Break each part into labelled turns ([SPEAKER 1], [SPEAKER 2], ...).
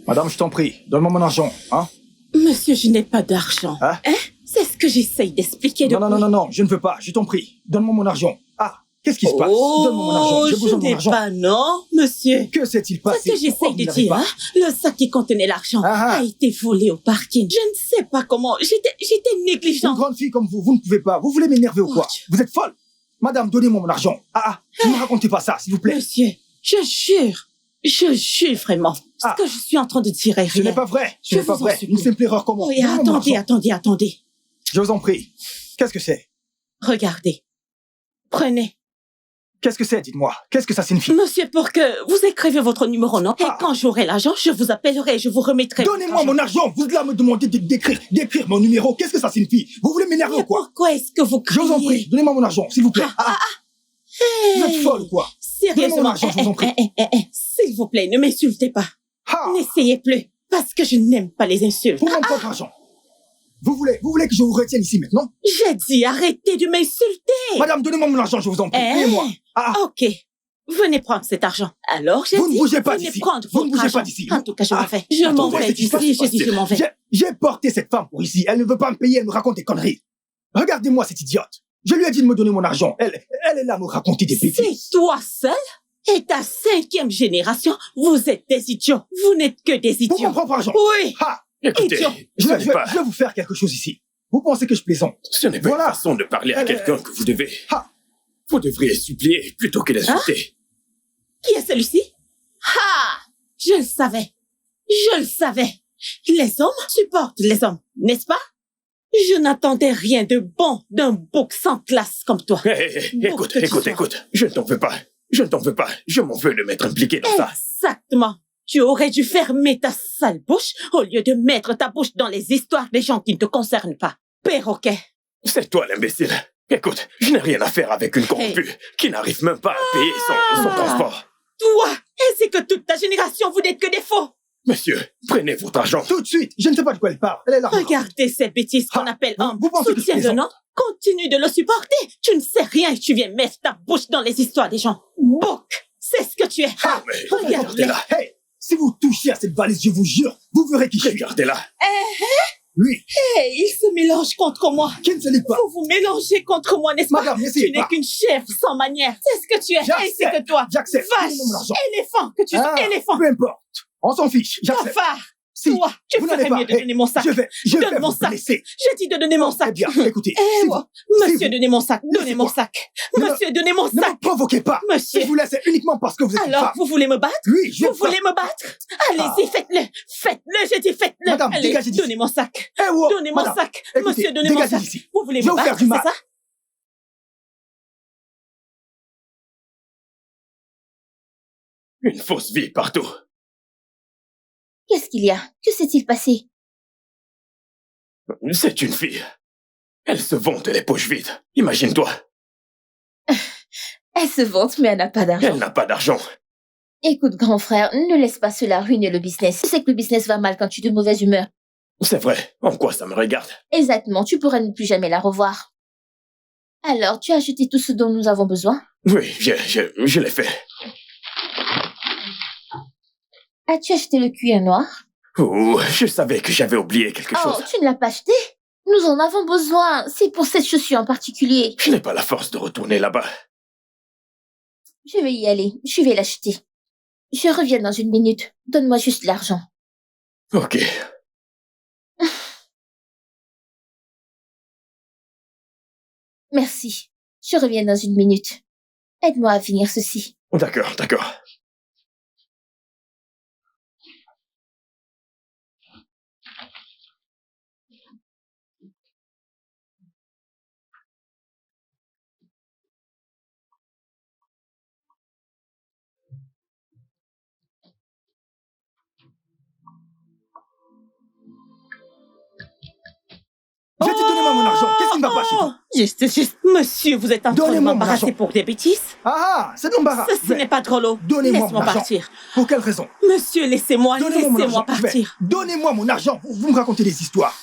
[SPEAKER 1] Madame, je t'en prie, donne-moi mon argent, hein?
[SPEAKER 2] Monsieur, je n'ai pas d'argent.
[SPEAKER 1] Hein?
[SPEAKER 2] C'est ce que j'essaye d'expliquer depuis.
[SPEAKER 1] Non, je ne veux pas, je t'en prie. Donne-moi mon argent. Ah, qu'est-ce qui se passe? Donne-moi mon argent, j'ai besoin de mon argent.
[SPEAKER 2] Je n'ai pas, non, monsieur.
[SPEAKER 1] Que s'est-il passé?
[SPEAKER 2] C'est ce que j'essaye de dire, hein? Le sac qui contenait l'argent a été volé au parking. Je ne sais pas comment. J'étais négligente.
[SPEAKER 1] Une grande fille comme vous ne pouvez pas. Vous voulez m'énerver ou quoi? Vous êtes folle? Madame, donnez-moi mon argent. Ne me racontez pas ça, s'il vous plaît.
[SPEAKER 2] Monsieur, je jure vraiment. Ce que je suis en train de dire est
[SPEAKER 1] Ce n'est pas vrai. Ce n'est pas vrai. Une simple erreur comment?
[SPEAKER 2] Oui, attendez.
[SPEAKER 1] Je vous en prie. Qu'est-ce que c'est?
[SPEAKER 2] Regardez. Prenez.
[SPEAKER 1] Qu'est-ce que c'est, dites-moi? Qu'est-ce que ça signifie?
[SPEAKER 2] Monsieur, pour que vous écrivez votre numéro, non? Et quand j'aurai l'argent, je vous appellerai et je vous remettrai.
[SPEAKER 1] Donnez-moi mon argent! Vous êtes là me demander d'écrire mon numéro. Qu'est-ce que ça signifie? Vous voulez m'énerver ou quoi?
[SPEAKER 2] Pourquoi est-ce que vous criez?
[SPEAKER 1] Je vous en prie, donnez-moi mon argent, s'il vous plaît. Vous êtes folle ou quoi?
[SPEAKER 2] Sérieusement,
[SPEAKER 1] mon argent, je vous en prie.
[SPEAKER 2] S'il vous plaît, ne m'insultez pas. N'essayez plus, parce que je n'aime pas les insultes.
[SPEAKER 1] Pour mon propre argent. Vous voulez que je vous retienne ici maintenant?
[SPEAKER 2] J'ai dit arrêtez de m'insulter.
[SPEAKER 1] Madame, donnez-moi mon argent, je vous en prie. Payez-moi.
[SPEAKER 2] Ok. Venez prendre cet argent. Alors, j'ai dit,
[SPEAKER 1] vous ne bougez pas d'ici.
[SPEAKER 2] Vous ne bougez
[SPEAKER 1] pas d'ici.
[SPEAKER 2] En tout cas, je m'en vais. Je m'en vais d'ici. J'ai dit, je m'en vais.
[SPEAKER 1] J'ai porté cette femme pour ici. Elle ne veut pas me payer, elle me raconte des conneries. Regardez-moi cette idiote. Je lui ai dit de me donner mon argent. Elle est là à me raconter des bêtises.
[SPEAKER 2] C'est toi seul? Et ta 5e génération, vous êtes des idiots. Vous n'êtes que des idiots.
[SPEAKER 1] Pour mon propre argent.
[SPEAKER 2] Oui.
[SPEAKER 1] Écoutez, je vais vous faire quelque chose ici. Vous pensez que je plaisante?
[SPEAKER 3] Ce n'est pas une façon de parler à quelqu'un que vous devez. Vous devriez supplier plutôt que l'insulter.
[SPEAKER 2] Qui est celui-ci? Je le savais. Les hommes supportent les hommes, n'est-ce pas? Je n'attendais rien de bon d'un bouc sans classe comme toi.
[SPEAKER 3] Écoute. Je ne t'en veux pas. Je m'en veux de m'être impliqué dans ça.
[SPEAKER 2] Exactement. Tu aurais dû fermer ta sale bouche au lieu de mettre ta bouche dans les histoires des gens qui ne te concernent pas. Perroquet.
[SPEAKER 3] C'est toi l'imbécile. Écoute, je n'ai rien à faire avec une corrompue qui n'arrive même pas à payer son transport.
[SPEAKER 2] Toi, ainsi que toute ta génération, vous n'êtes que des faux.
[SPEAKER 3] Monsieur, prenez votre argent.
[SPEAKER 1] Tout de suite. Je ne sais pas de quoi elle parle. Elle est là.
[SPEAKER 2] Regardez cette bêtise qu'on appelle homme.
[SPEAKER 1] Vous pensez que je plaisante?
[SPEAKER 2] Non? Continue de le supporter. Tu ne sais rien et tu viens mettre ta bouche dans les histoires des gens. Bouc, c'est ce que tu es.
[SPEAKER 3] Regardez-la.
[SPEAKER 1] Hey, si vous touchez à cette valise, je vous jure, vous verrez qui je suis.
[SPEAKER 3] Regardez-la.
[SPEAKER 1] Lui.
[SPEAKER 2] Hey, il se mélange contre moi.
[SPEAKER 1] Qui ne se lit pas?
[SPEAKER 2] Vous vous mélangez contre moi, n'est-ce pas?
[SPEAKER 1] Madame,
[SPEAKER 2] tu n'es qu'une chef sans manière. C'est ce que tu es. Ainsi que toi.
[SPEAKER 1] J'accepte.
[SPEAKER 2] Vache, éléphant, que tu sois éléphant.
[SPEAKER 1] Peu importe. On s'en fiche. J'accepte.
[SPEAKER 2] Cafard.
[SPEAKER 1] Si,
[SPEAKER 2] toi, tu ferais mieux de donner mon sac.
[SPEAKER 1] Je vais
[SPEAKER 2] donne mon sac. Je dis de donner mon sac.
[SPEAKER 1] Eh bien, écoutez.
[SPEAKER 2] Monsieur, donnez mon sac. Donnez mon sac. Monsieur, donnez mon sac.
[SPEAKER 1] Ne me provoquez pas.
[SPEAKER 2] Monsieur.
[SPEAKER 1] Je vous laisse uniquement parce que vous êtes une femme.
[SPEAKER 2] Alors, vous voulez me battre?
[SPEAKER 1] Oui,
[SPEAKER 2] Vous voulez me battre? Allez-y, faites-le. Faites-le, j'ai dit faites-le.
[SPEAKER 1] Madame,
[SPEAKER 2] allez,
[SPEAKER 1] dégagez d'ici.
[SPEAKER 2] donnez mon sac.
[SPEAKER 1] Donnez
[SPEAKER 2] mon sac. Monsieur, donnez mon sac.
[SPEAKER 1] D'ici.
[SPEAKER 2] Vous voulez me battre, c'est ça?
[SPEAKER 3] Une fausse vie partout.
[SPEAKER 4] Qu'est-ce qu'il y a? Que s'est-il passé?
[SPEAKER 3] C'est une fille. Elle se vante les poches vides. Imagine-toi.
[SPEAKER 4] Elle se vante, mais elle n'a pas d'argent.
[SPEAKER 3] Elle n'a pas d'argent.
[SPEAKER 4] Écoute, grand frère, ne laisse pas cela ruiner le business. Tu sais que le business va mal quand tu es de mauvaise humeur.
[SPEAKER 3] C'est vrai. En quoi ça me regarde?
[SPEAKER 4] Exactement, tu pourras ne plus jamais la revoir. Alors, tu as acheté tout ce dont nous avons besoin?
[SPEAKER 3] Oui, je l'ai fait.
[SPEAKER 4] As-tu acheté le cuir noir?
[SPEAKER 3] Oh, je savais que j'avais oublié quelque chose.
[SPEAKER 4] Oh, tu ne l'as pas acheté? Nous en avons besoin. C'est pour cette chaussure en particulier.
[SPEAKER 3] Je n'ai pas la force de retourner là-bas.
[SPEAKER 4] Je vais y aller. Je vais l'acheter. Je reviens dans 1 minute. Donne-moi juste l'argent.
[SPEAKER 3] Ok.
[SPEAKER 4] Merci. Je reviens dans 1 minute. Aide-moi à finir ceci.
[SPEAKER 3] D'accord.
[SPEAKER 1] Je t'ai donné mon argent. Qu'est-ce qui ne va pas chez vous?
[SPEAKER 2] Juste. Monsieur, vous êtes en train de m'embarrasser pour des bêtises?
[SPEAKER 1] C'est de l'embarras.
[SPEAKER 2] Ceci n'est pas drôle.
[SPEAKER 1] Donnez-moi mon argent.
[SPEAKER 2] Partir.
[SPEAKER 1] Pour quelle raison?
[SPEAKER 2] Monsieur, laissez-moi partir.
[SPEAKER 1] Donnez-moi mon argent. Vous me racontez des histoires.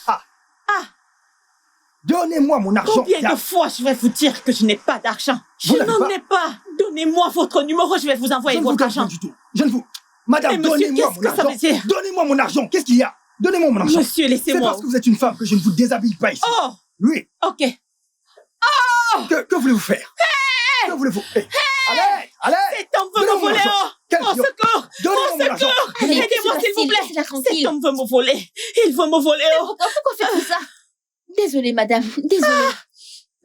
[SPEAKER 1] Donnez-moi mon argent.
[SPEAKER 2] Combien de fois je vais vous dire que je n'ai pas d'argent? Je n'en ai pas. Donnez-moi votre numéro, je vais vous envoyer votre argent.
[SPEAKER 1] Du tout. Je ne vous... Madame,
[SPEAKER 2] Mais monsieur,
[SPEAKER 1] donnez-moi
[SPEAKER 2] qu'est-ce
[SPEAKER 1] mon
[SPEAKER 2] que ça
[SPEAKER 1] argent.
[SPEAKER 2] veut dire?
[SPEAKER 1] Donnez-moi mon argent. Qu'est-ce qu'il y a? Donnez-moi mon argent.
[SPEAKER 2] Monsieur,
[SPEAKER 1] C'est
[SPEAKER 2] laissez-moi.
[SPEAKER 1] parce que vous êtes une femme que je ne vous déshabille pas ici.
[SPEAKER 2] Oh,
[SPEAKER 1] Oui.
[SPEAKER 2] ok.
[SPEAKER 1] Que voulez-vous faire? Que voulez-vous? Allez!
[SPEAKER 2] Cet homme veut me
[SPEAKER 1] Donnez-moi mon
[SPEAKER 2] voler.
[SPEAKER 1] argent. Quel
[SPEAKER 2] Au
[SPEAKER 1] idiot.
[SPEAKER 2] secours.
[SPEAKER 1] Donnez-moi mon argent.
[SPEAKER 4] Allez,
[SPEAKER 2] Aidez-moi,
[SPEAKER 4] c'est
[SPEAKER 2] s'il vous
[SPEAKER 4] facile,
[SPEAKER 2] plaît.
[SPEAKER 4] laissez-la
[SPEAKER 2] Cet
[SPEAKER 4] tranquille.
[SPEAKER 2] homme veut me voler. Il veut me voler. Oh.
[SPEAKER 4] Pourquoi faites-vous ça? Désolée, madame. Désolée.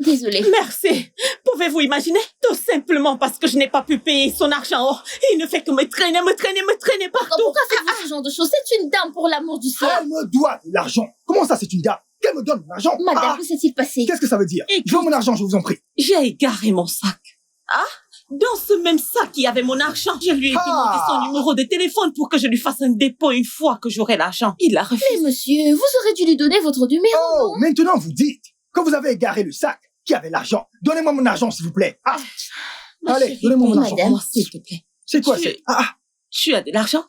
[SPEAKER 4] Désolée.
[SPEAKER 2] Merci. Pouvez-vous imaginer? Tout simplement parce que je n'ai pas pu payer son argent. Oh, il ne fait que me traîner partout.
[SPEAKER 4] Pourquoi faites-vous ce genre de choses? C'est une dame, pour l'amour du ciel.
[SPEAKER 1] Elle me doit de l'argent. Comment ça, c'est une dame? Qu'elle me donne mon argent?
[SPEAKER 4] Madame, que s'est-il passé?
[SPEAKER 1] Qu'est-ce que ça veut dire?
[SPEAKER 2] Écoute.
[SPEAKER 1] Je veux mon argent, je vous en prie.
[SPEAKER 2] J'ai égaré mon sac. Ah? Dans ce même sac, il y avait mon argent. Je lui ai demandé son numéro de téléphone pour que je lui fasse un dépôt une fois que j'aurai l'argent. Il a refusé.
[SPEAKER 4] Mais monsieur, vous aurez dû lui donner votre numéro,
[SPEAKER 1] Oh,
[SPEAKER 4] non?
[SPEAKER 1] maintenant vous dites que vous avez égaré le sac qui avait l'argent. Donnez-moi mon argent, s'il vous plaît.
[SPEAKER 2] Ma
[SPEAKER 1] Allez,
[SPEAKER 2] chérie,
[SPEAKER 1] donnez-moi mon
[SPEAKER 2] paye-moi,
[SPEAKER 1] argent.
[SPEAKER 2] s'il te plaît.
[SPEAKER 1] C'est quoi,
[SPEAKER 2] Tu-
[SPEAKER 1] c'est...
[SPEAKER 2] Tu as de l'argent?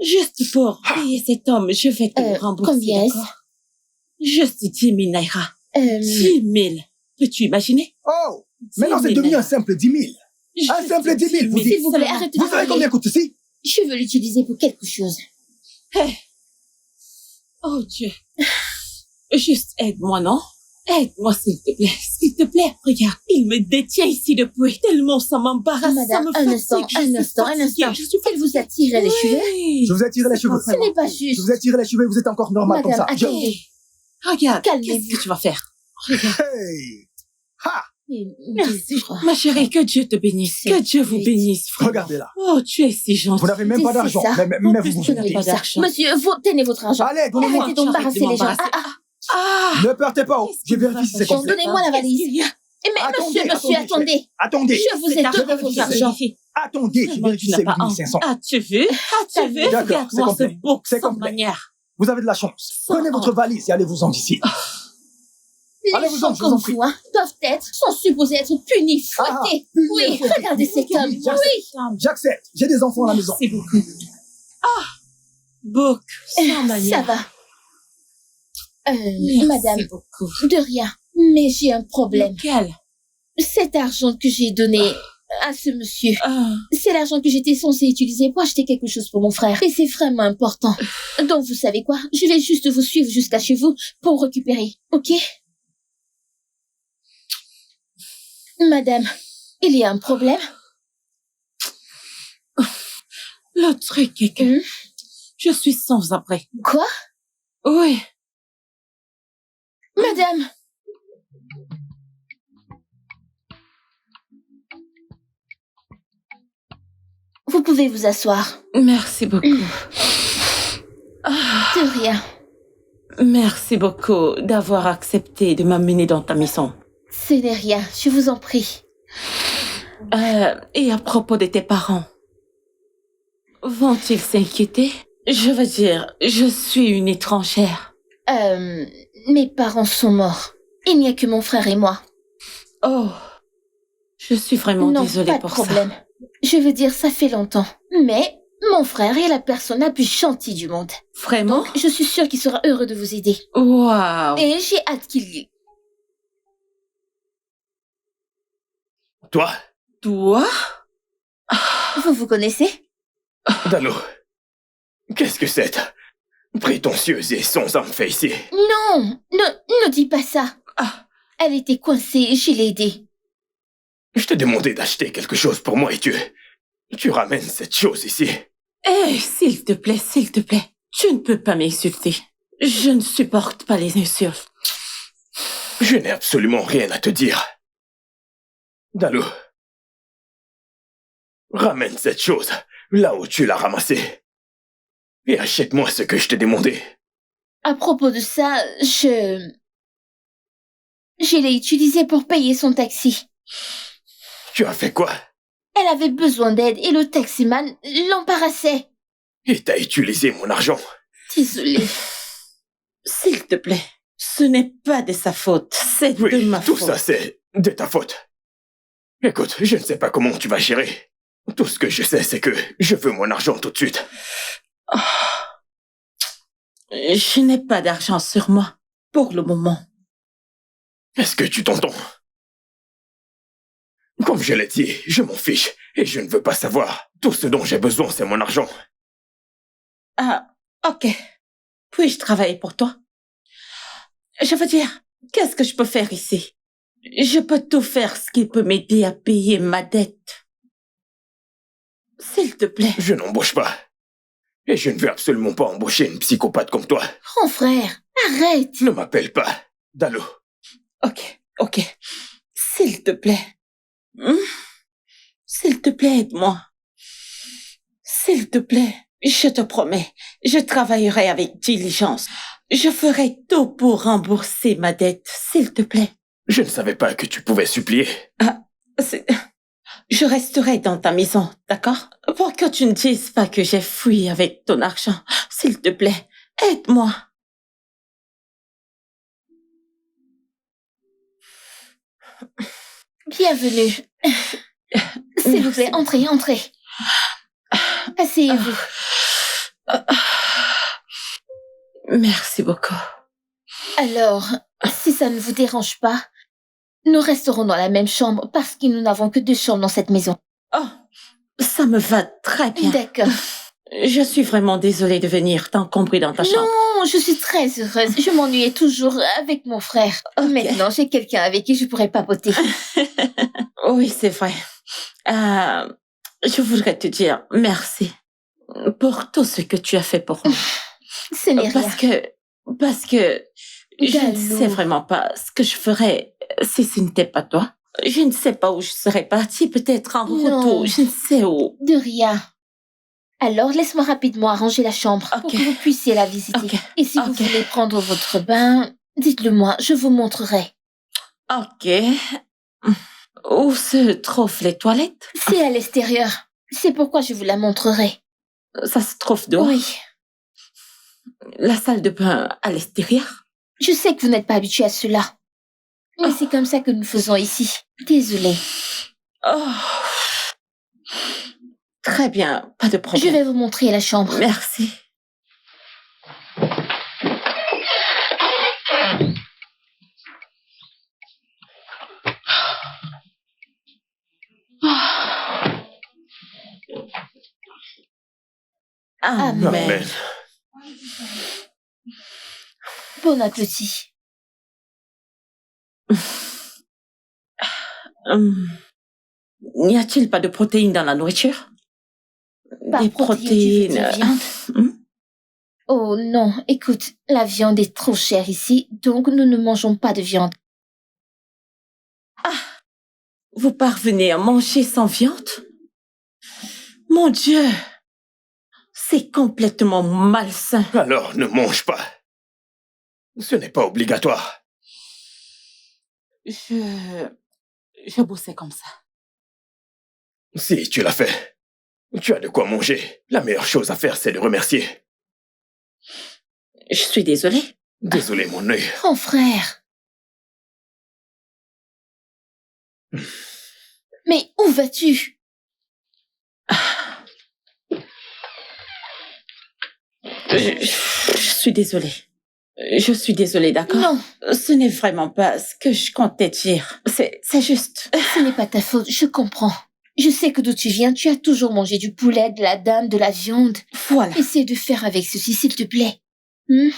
[SPEAKER 2] Juste pour payer cet homme, je vais te le rembourser,
[SPEAKER 4] combien est-ce?
[SPEAKER 2] d'accord? Juste 10 000 naira. 10 000. Peux-tu imaginer?
[SPEAKER 1] Oh, maintenant c'est
[SPEAKER 2] 10 000
[SPEAKER 1] devenu un
[SPEAKER 2] naira.
[SPEAKER 1] simple 10 000. Un
[SPEAKER 2] Juste
[SPEAKER 1] simple 10 000, vous
[SPEAKER 2] 10 000.
[SPEAKER 1] dites.
[SPEAKER 4] S'il vous plaît, arrêtez de
[SPEAKER 1] Vous savez
[SPEAKER 4] parler.
[SPEAKER 1] combien coûte ceci?
[SPEAKER 4] Je veux l'utiliser pour quelque chose.
[SPEAKER 2] Oh Dieu. Juste aide-moi, non? Aide-moi, s'il te plaît. S'il te plaît. Regarde, il me détient ici depuis. Tellement ça m'embarrasse, ça
[SPEAKER 4] Madame,
[SPEAKER 2] me
[SPEAKER 4] un
[SPEAKER 2] fatigue.
[SPEAKER 4] instant,
[SPEAKER 2] Je
[SPEAKER 4] un
[SPEAKER 2] suis
[SPEAKER 4] instant, un
[SPEAKER 2] fatiguée,
[SPEAKER 4] instant.
[SPEAKER 2] je suis
[SPEAKER 4] Elle vous a tiré les cheveux?
[SPEAKER 2] Oui.
[SPEAKER 1] Je vous ai tiré les cheveux.
[SPEAKER 2] pas
[SPEAKER 4] Ce n'est pas
[SPEAKER 1] Je
[SPEAKER 4] juste.
[SPEAKER 1] vous ai tiré les cheveux, vous êtes encore normal
[SPEAKER 4] Madame,
[SPEAKER 1] comme ça. Je-
[SPEAKER 4] attendez.
[SPEAKER 2] Regarde,
[SPEAKER 4] Calmez-vous.
[SPEAKER 2] qu'est-ce que tu vas faire? Regarde.
[SPEAKER 1] Hey! Ha!
[SPEAKER 2] Merci. Ma chérie, que Dieu te bénisse. Que Dieu vous bénisse, frère.
[SPEAKER 1] Regardez là.
[SPEAKER 2] Oh, tu es si gentil.
[SPEAKER 1] Vous n'avez même pas
[SPEAKER 4] C'est
[SPEAKER 1] d'argent.
[SPEAKER 4] ça.
[SPEAKER 1] Mais
[SPEAKER 2] En
[SPEAKER 1] vous
[SPEAKER 2] plus,
[SPEAKER 1] vous
[SPEAKER 2] tu n'as
[SPEAKER 1] foutez.
[SPEAKER 2] pas d'argent.
[SPEAKER 4] Monsieur, vous tenez votre argent.
[SPEAKER 1] Allez, donnez-moi.
[SPEAKER 4] Arrêtez d'embarrasser les gens.
[SPEAKER 2] m'embarrasser. Ah!
[SPEAKER 1] Ne partez pas. Oh. Je vérifie si c'est
[SPEAKER 4] Bon,
[SPEAKER 1] complet.
[SPEAKER 4] donnez-moi la valise.
[SPEAKER 2] Qu'est-ce qu'il y a?
[SPEAKER 4] Eh, mais
[SPEAKER 1] Attendez,
[SPEAKER 4] monsieur, attendez.
[SPEAKER 1] Attendez.
[SPEAKER 4] Je vous ai
[SPEAKER 2] Cet
[SPEAKER 4] donné
[SPEAKER 2] argent,
[SPEAKER 4] vos
[SPEAKER 2] tu
[SPEAKER 4] argent.
[SPEAKER 2] vérifie.
[SPEAKER 1] Attendez, je
[SPEAKER 2] Vraiment,
[SPEAKER 1] vérifie
[SPEAKER 2] tu n'as
[SPEAKER 1] c'est
[SPEAKER 2] pas
[SPEAKER 1] 8500.
[SPEAKER 2] As-tu vu? As-tu vu?
[SPEAKER 1] D'accord,
[SPEAKER 2] Regarde-moi
[SPEAKER 1] c'est
[SPEAKER 2] ce
[SPEAKER 1] complet.
[SPEAKER 2] bouc
[SPEAKER 1] C'est
[SPEAKER 2] sans
[SPEAKER 1] complet.
[SPEAKER 2] manière.
[SPEAKER 1] Vous avez de la chance. Prenez votre valise et allez-vous-en d'ici.
[SPEAKER 4] Les
[SPEAKER 1] Allez-vous-en,
[SPEAKER 4] gens
[SPEAKER 1] je vous en
[SPEAKER 4] comme
[SPEAKER 1] prie.
[SPEAKER 4] vous, sont supposés être punis, fouettés.
[SPEAKER 1] punis,
[SPEAKER 4] Oui,
[SPEAKER 1] fouettés.
[SPEAKER 4] regardez cet homme.
[SPEAKER 1] Oui, j'accepte. J'accepte. J'ai des enfants à la maison.
[SPEAKER 2] Merci beaucoup. Ah! Bouc sans
[SPEAKER 4] Ça
[SPEAKER 2] manière.
[SPEAKER 4] va.
[SPEAKER 2] Merci
[SPEAKER 4] Madame,
[SPEAKER 2] beaucoup.
[SPEAKER 4] de rien. Mais j'ai un problème.
[SPEAKER 2] Lequel?
[SPEAKER 4] Cet argent que j'ai donné à ce monsieur,
[SPEAKER 2] Ah.
[SPEAKER 4] c'est l'argent que j'étais censée utiliser pour acheter quelque chose pour mon frère. Et c'est vraiment important. Donc, vous savez quoi? Je vais juste vous suivre jusqu'à chez vous pour récupérer. OK? Madame, il y a un problème?
[SPEAKER 2] Le truc est que je suis sans abri.
[SPEAKER 4] Quoi?
[SPEAKER 2] Oui.
[SPEAKER 4] Madame! Vous pouvez vous asseoir.
[SPEAKER 2] Merci beaucoup. Ah,
[SPEAKER 4] De rien.
[SPEAKER 2] merci beaucoup d'avoir accepté de m'amener dans ta maison.
[SPEAKER 4] Ce n'est rien, je vous en prie.
[SPEAKER 2] Et à propos de tes parents, vont-ils s'inquiéter? Je veux dire, je suis une étrangère.
[SPEAKER 4] Mes parents sont morts. Il n'y a que mon frère et moi.
[SPEAKER 2] Oh, je suis vraiment
[SPEAKER 4] Non,
[SPEAKER 2] désolée
[SPEAKER 4] pas de
[SPEAKER 2] pour
[SPEAKER 4] problème. Je veux dire, ça fait longtemps. Mais mon frère est la personne la plus gentille du monde.
[SPEAKER 2] ça. Vraiment?
[SPEAKER 4] Donc, je suis sûre qu'il sera heureux de vous aider.
[SPEAKER 2] Waouh!
[SPEAKER 4] Et j'ai hâte qu'il y...
[SPEAKER 3] Toi,
[SPEAKER 2] Toi?
[SPEAKER 4] Vous vous connaissez?
[SPEAKER 3] Dano, qu'est-ce que c'est? Prétentieuse et sans âme fait ici.
[SPEAKER 4] Non, ne dis pas ça.
[SPEAKER 2] Ah.
[SPEAKER 4] Elle était coincée, je l'ai aidée.
[SPEAKER 3] Je t'ai demandé d'acheter quelque chose pour moi et tu ramènes cette chose ici.
[SPEAKER 2] Eh, s'il te plaît, tu ne peux pas m'insulter. Je ne supporte pas les insultes.
[SPEAKER 3] Je n'ai absolument rien à te dire. Dalo, ramène cette chose là où tu l'as ramassée. Et achète-moi ce que je t'ai demandé.
[SPEAKER 4] À propos de ça, je l'ai utilisée pour payer son taxi.
[SPEAKER 3] Tu as fait quoi?
[SPEAKER 4] Elle avait besoin d'aide et le taximan l'embarrassait.
[SPEAKER 3] Et t'as utilisé mon argent.
[SPEAKER 4] Désolée.
[SPEAKER 2] S'il te plaît, ce n'est pas de sa faute, c'est de
[SPEAKER 3] Oui,
[SPEAKER 2] ma
[SPEAKER 3] tout
[SPEAKER 2] faute.
[SPEAKER 3] ça c'est de ta faute. Écoute, je ne sais pas comment tu vas gérer. Tout ce que je sais, c'est que je veux mon argent tout de suite.
[SPEAKER 2] Je n'ai pas d'argent sur moi, pour le moment.
[SPEAKER 3] Est-ce que tu t'entends? Comme je l'ai dit, je m'en fiche et je ne veux pas savoir. Tout ce dont j'ai besoin, c'est mon argent.
[SPEAKER 2] Ah, ok. Puis-je travailler pour toi? Je veux dire, qu'est-ce que je peux faire ici? Je peux tout faire ce qui peut m'aider à payer ma dette. S'il te plaît.
[SPEAKER 3] Je n'embauche pas. Et je ne veux absolument pas embaucher une psychopathe comme toi.
[SPEAKER 4] Grand frère, arrête.
[SPEAKER 3] Ne m'appelle pas Dalo.
[SPEAKER 2] Ok. S'il te plaît. S'il te plaît, aide-moi. S'il te plaît, je te promets, je travaillerai avec diligence. Je ferai tout pour rembourser ma dette, s'il te plaît.
[SPEAKER 3] Je ne savais pas que tu pouvais supplier.
[SPEAKER 2] Je resterai dans ta maison, d'accord? Pour que tu ne dises pas que j'ai fui avec ton argent. S'il te plaît, aide-moi.
[SPEAKER 4] Bienvenue. S'il vous plaît, entrez. Asseyez-vous.
[SPEAKER 2] Merci beaucoup.
[SPEAKER 4] Alors, si ça ne vous dérange pas, nous resterons dans la même chambre parce que nous n'avons que 2 chambres dans cette maison.
[SPEAKER 2] Oh, ça me va très bien.
[SPEAKER 4] D'accord.
[SPEAKER 2] Je suis vraiment désolée de venir t'encombrer dans ta chambre.
[SPEAKER 4] Non, je suis très heureuse. Je m'ennuyais toujours avec mon frère.
[SPEAKER 2] Ok.
[SPEAKER 4] Maintenant, j'ai quelqu'un avec qui je pourrais papoter.
[SPEAKER 2] Oui, c'est vrai. Je voudrais te dire merci pour tout ce que tu as fait pour moi.
[SPEAKER 4] Ce n'est rien.
[SPEAKER 2] Parce que je ne
[SPEAKER 4] Dalo.
[SPEAKER 2] sais vraiment pas ce que je ferais si ce n'était pas toi. Je ne sais pas où je serais partie, peut-être en
[SPEAKER 4] Non.
[SPEAKER 2] retour, je ne sais où.
[SPEAKER 4] De rien. Alors, laisse-moi rapidement arranger la chambre pour
[SPEAKER 2] Ok.
[SPEAKER 4] que vous puissiez la visiter.
[SPEAKER 2] Ok.
[SPEAKER 4] Et si vous
[SPEAKER 2] Ok.
[SPEAKER 4] voulez prendre votre bain, dites-le moi, je vous montrerai.
[SPEAKER 2] Ok. Où se trouvent les toilettes?
[SPEAKER 4] C'est à l'extérieur. C'est pourquoi je vous la montrerai.
[SPEAKER 2] Ça se trouve dehors?
[SPEAKER 4] Oui.
[SPEAKER 2] La salle de bain à l'extérieur?
[SPEAKER 4] Je sais que vous n'êtes pas habitué à cela. Mais c'est comme ça que nous faisons ici. Désolée.
[SPEAKER 2] Oh. Très bien, pas de
[SPEAKER 4] Je
[SPEAKER 2] problème.
[SPEAKER 4] vais vous montrer la chambre.
[SPEAKER 2] Merci. Amen.
[SPEAKER 3] Amen.
[SPEAKER 4] Bon appétit.
[SPEAKER 2] N'y a-t-il pas de protéines dans la nourriture?
[SPEAKER 4] Par
[SPEAKER 2] Des
[SPEAKER 4] protéines, tu veux dire
[SPEAKER 2] protéines.
[SPEAKER 4] viande? Oh non, écoute, la viande est trop chère ici, donc nous ne mangeons pas de viande.
[SPEAKER 2] Vous parvenez à manger sans viande? Mon Dieu! C'est complètement malsain.
[SPEAKER 3] Alors ne mange pas. Ce n'est pas obligatoire.
[SPEAKER 2] Je bossais comme ça.
[SPEAKER 3] Si tu l'as fait, tu as de quoi manger. La meilleure chose à faire, c'est de remercier.
[SPEAKER 2] Je suis désolée.
[SPEAKER 3] Désolé, mon œil.
[SPEAKER 4] Grand frère. Mais où vas-tu?
[SPEAKER 2] Je suis désolée. Je suis désolée, d'accord?
[SPEAKER 4] Non,
[SPEAKER 2] Ce n'est vraiment pas ce que je comptais dire. C'est juste...
[SPEAKER 4] ce n'est pas ta faute, je comprends. Je sais que d'où tu viens, tu as toujours mangé du poulet, de la dinde, de la viande.
[SPEAKER 2] Voilà.
[SPEAKER 4] Essaie de faire avec ceci, s'il te plaît. Hmm?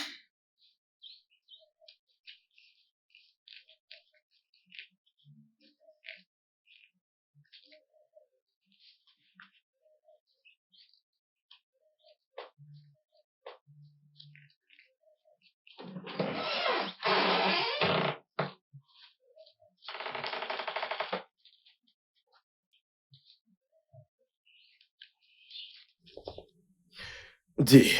[SPEAKER 3] Dis,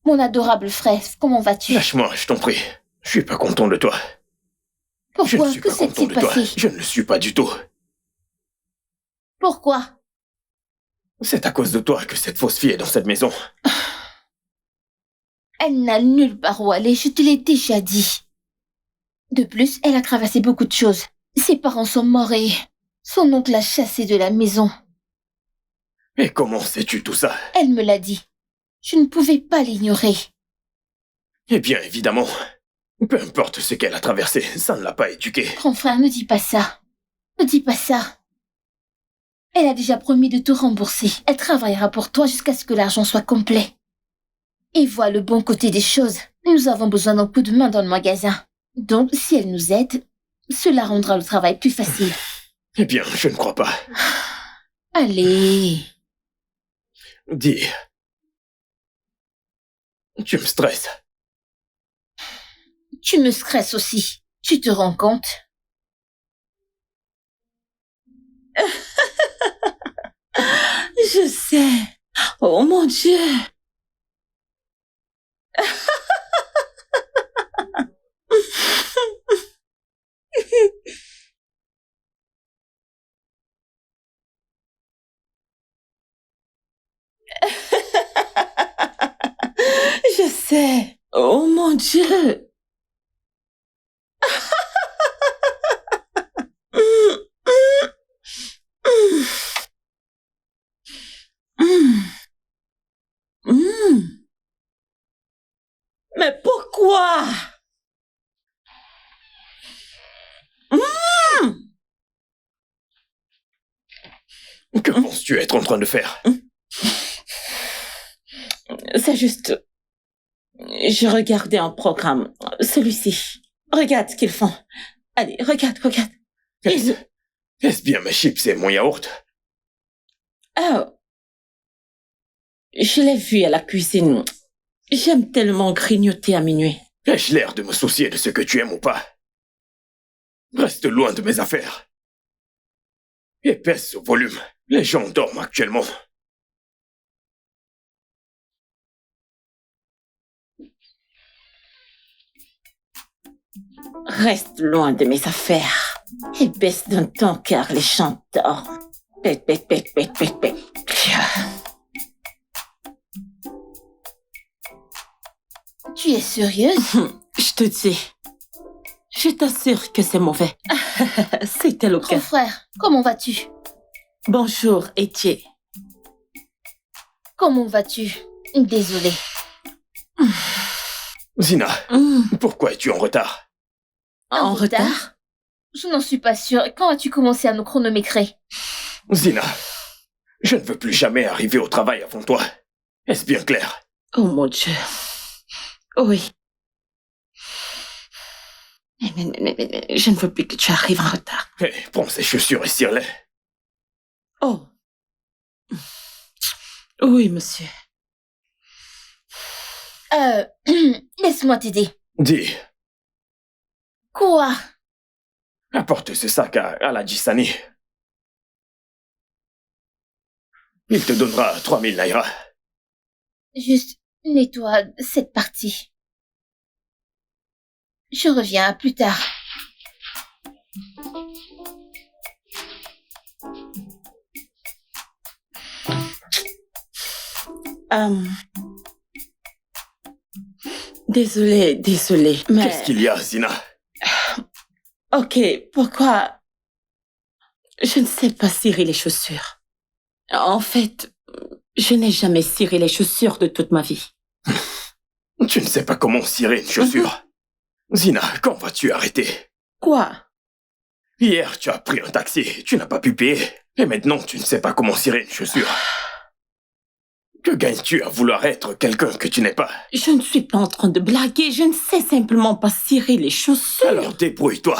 [SPEAKER 4] Mon adorable frère, comment vas-tu?
[SPEAKER 3] lâche-moi, je t'en prie. Je suis pas content de toi. Je
[SPEAKER 4] Pourquoi?
[SPEAKER 3] ne suis
[SPEAKER 4] Que
[SPEAKER 3] pas content
[SPEAKER 4] s'est-il
[SPEAKER 3] de toi.
[SPEAKER 4] passé?
[SPEAKER 3] Je ne le suis pas du tout.
[SPEAKER 4] Pourquoi?
[SPEAKER 3] C'est à cause de toi que cette fausse fille est dans cette maison.
[SPEAKER 4] Elle n'a nulle part où aller, je te l'ai déjà dit. De plus, elle a cravassé beaucoup de choses. Ses parents sont morts et son oncle l'a chassée de la maison.
[SPEAKER 3] Et comment sais-tu tout ça?
[SPEAKER 4] Elle me l'a dit. Je ne pouvais pas l'ignorer.
[SPEAKER 3] Eh bien, évidemment. Peu importe ce qu'elle a traversé, ça ne l'a pas éduquée.
[SPEAKER 4] Grand frère, ne dis pas ça. Ne dis pas ça. Elle a déjà promis de te rembourser. Elle travaillera pour toi jusqu'à ce que l'argent soit complet. et voit le bon côté des choses. Nous avons besoin d'un coup de main dans le magasin. Donc, si elle nous aide, cela rendra le travail plus facile.
[SPEAKER 3] Eh bien, je ne crois pas.
[SPEAKER 4] Allez.
[SPEAKER 3] Dis. Tu me stresses.
[SPEAKER 4] Tu me stresses aussi. Tu te rends compte?
[SPEAKER 2] Je sais. Oh mon Dieu. Je sais. Oh mon Dieu. Mais pourquoi?
[SPEAKER 3] Que penses-tu être en train de faire?
[SPEAKER 2] C'est juste... Je regardais un programme, celui-ci. Regarde ce qu'ils font. Allez, regarde.
[SPEAKER 3] Est-ce bien mes chips et mon yaourt?
[SPEAKER 2] Oh. Je l'ai vu à la cuisine. J'aime tellement grignoter à minuit.
[SPEAKER 3] Ai-je l'air de me soucier de ce que tu aimes ou pas? Reste loin de mes affaires. Et baisse au volume. Les gens dorment actuellement.
[SPEAKER 2] Reste loin de mes affaires. Et baisse d'un ton car les gens dorment. Bec.
[SPEAKER 4] Tu es sérieuse?
[SPEAKER 2] Je te dis. Je t'assure que c'est mauvais. C'était le
[SPEAKER 4] Grand
[SPEAKER 2] cas.
[SPEAKER 4] frère, comment vas-tu?
[SPEAKER 2] Bonjour, Etienne.
[SPEAKER 4] Comment vas-tu? Désolée.
[SPEAKER 3] Zina, pourquoi es-tu en retard?
[SPEAKER 2] En retard?
[SPEAKER 4] Je n'en suis pas sûre. Quand as-tu commencé à me chronométrer?
[SPEAKER 3] Zina, je ne veux plus jamais arriver au travail avant toi. Est-ce bien clair?
[SPEAKER 2] Oh mon Dieu. Oui. Mais je ne veux plus que tu arrives en retard.
[SPEAKER 3] Hé, prends ces chaussures et cire-les.
[SPEAKER 2] Oh. Oui, monsieur.
[SPEAKER 4] Laisse-moi t'aider.
[SPEAKER 3] Dis,
[SPEAKER 4] Quoi?
[SPEAKER 3] apporte ce sac à la Jissani. Il te donnera 3000 naira.
[SPEAKER 4] Juste nettoie cette partie. Je reviens plus tard.
[SPEAKER 2] Désolée, mais...
[SPEAKER 3] Qu'est-ce qu'il y a, Zina?
[SPEAKER 2] Ok, pourquoi... Je ne sais pas cirer les chaussures. En fait, je n'ai jamais ciré les chaussures de toute ma vie.
[SPEAKER 3] Tu ne sais pas comment cirer une chaussure. Zina, quand vas-tu arrêter?
[SPEAKER 2] Quoi?
[SPEAKER 3] Hier, tu as pris un taxi, tu n'as pas pu payer. Et maintenant, tu ne sais pas comment cirer une chaussure. Que gagnes-tu à vouloir être quelqu'un que tu n'es pas?
[SPEAKER 2] Je ne suis pas en train de blaguer, je ne sais simplement pas cirer les chaussures.
[SPEAKER 3] Alors débrouille-toi.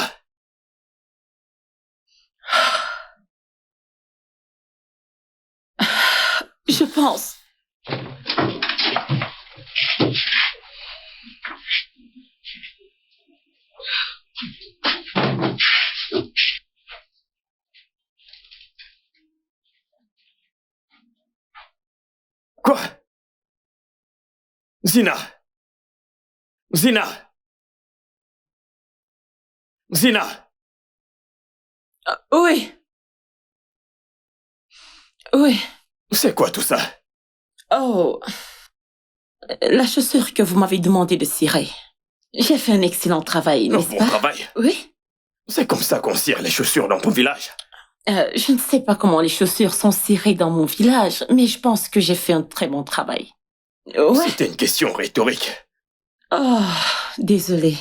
[SPEAKER 2] Je pense.
[SPEAKER 3] Quoi? Zina! Zina! Zina!
[SPEAKER 2] Oui. Oui.
[SPEAKER 3] C'est quoi tout ça?
[SPEAKER 2] Oh. La chaussure que vous m'avez demandé de cirer. J'ai fait un excellent travail,
[SPEAKER 3] Un
[SPEAKER 2] n'est-ce
[SPEAKER 3] bon
[SPEAKER 2] pas?
[SPEAKER 3] travail.
[SPEAKER 2] Oui.
[SPEAKER 3] C'est comme ça qu'on cire les chaussures dans ton village.
[SPEAKER 2] Je ne sais pas comment les chaussures sont cirées dans mon village, mais je pense que j'ai fait un très bon travail. Ouais.
[SPEAKER 3] C'était une question rhétorique.
[SPEAKER 2] Oh, désolée.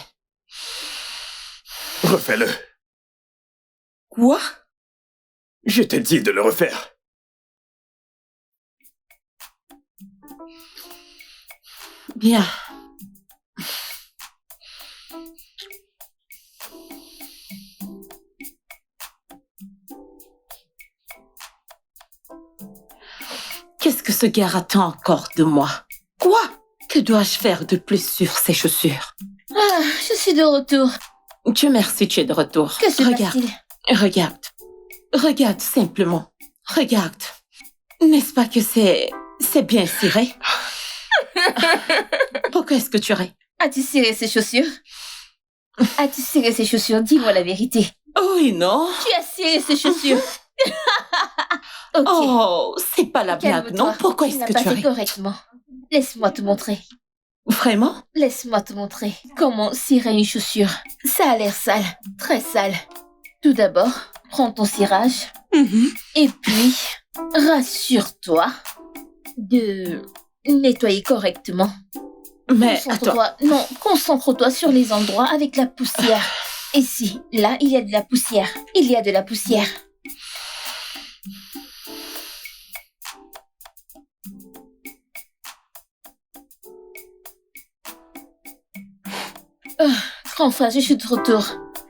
[SPEAKER 3] Refais-le.
[SPEAKER 2] Quoi?
[SPEAKER 3] Je t'ai dit de le refaire.
[SPEAKER 2] Bien. Qu'est-ce que ce gars attend encore de moi? Quoi? Que dois-je faire de plus sur ces chaussures?
[SPEAKER 4] Ah, je suis de retour.
[SPEAKER 2] Dieu merci, tu es de retour.
[SPEAKER 4] Que se
[SPEAKER 2] Regarde,
[SPEAKER 4] passe-t-il?
[SPEAKER 2] regarde. Regarde simplement. Regarde. N'est-ce pas que c'est bien ciré? Pourquoi est-ce que tu ris?
[SPEAKER 4] As-tu ciré ces chaussures? As-tu ciré ces chaussures? Dis-moi la vérité.
[SPEAKER 2] Oui, non?
[SPEAKER 4] Tu as ciré ces chaussures. Ok.
[SPEAKER 2] Oh, c'est pas la blague,
[SPEAKER 4] Calme-toi.
[SPEAKER 2] non? Pourquoi
[SPEAKER 4] Tu
[SPEAKER 2] est-ce
[SPEAKER 4] n'as
[SPEAKER 2] que
[SPEAKER 4] pas
[SPEAKER 2] tu
[SPEAKER 4] fait
[SPEAKER 2] ris?
[SPEAKER 4] correctement. Laisse-moi te montrer.
[SPEAKER 2] Vraiment?
[SPEAKER 4] Laisse-moi te montrer comment cirer une chaussure. Ça a l'air sale, très sale. Tout d'abord, prends ton cirage et puis rassure-toi de nettoyer correctement.
[SPEAKER 2] Mais attends,
[SPEAKER 4] Concentre-toi, non, concentre-toi sur les endroits avec la poussière. Ici, là, il y a de la poussière. Il y a de la poussière. Grand frère, je suis de retour.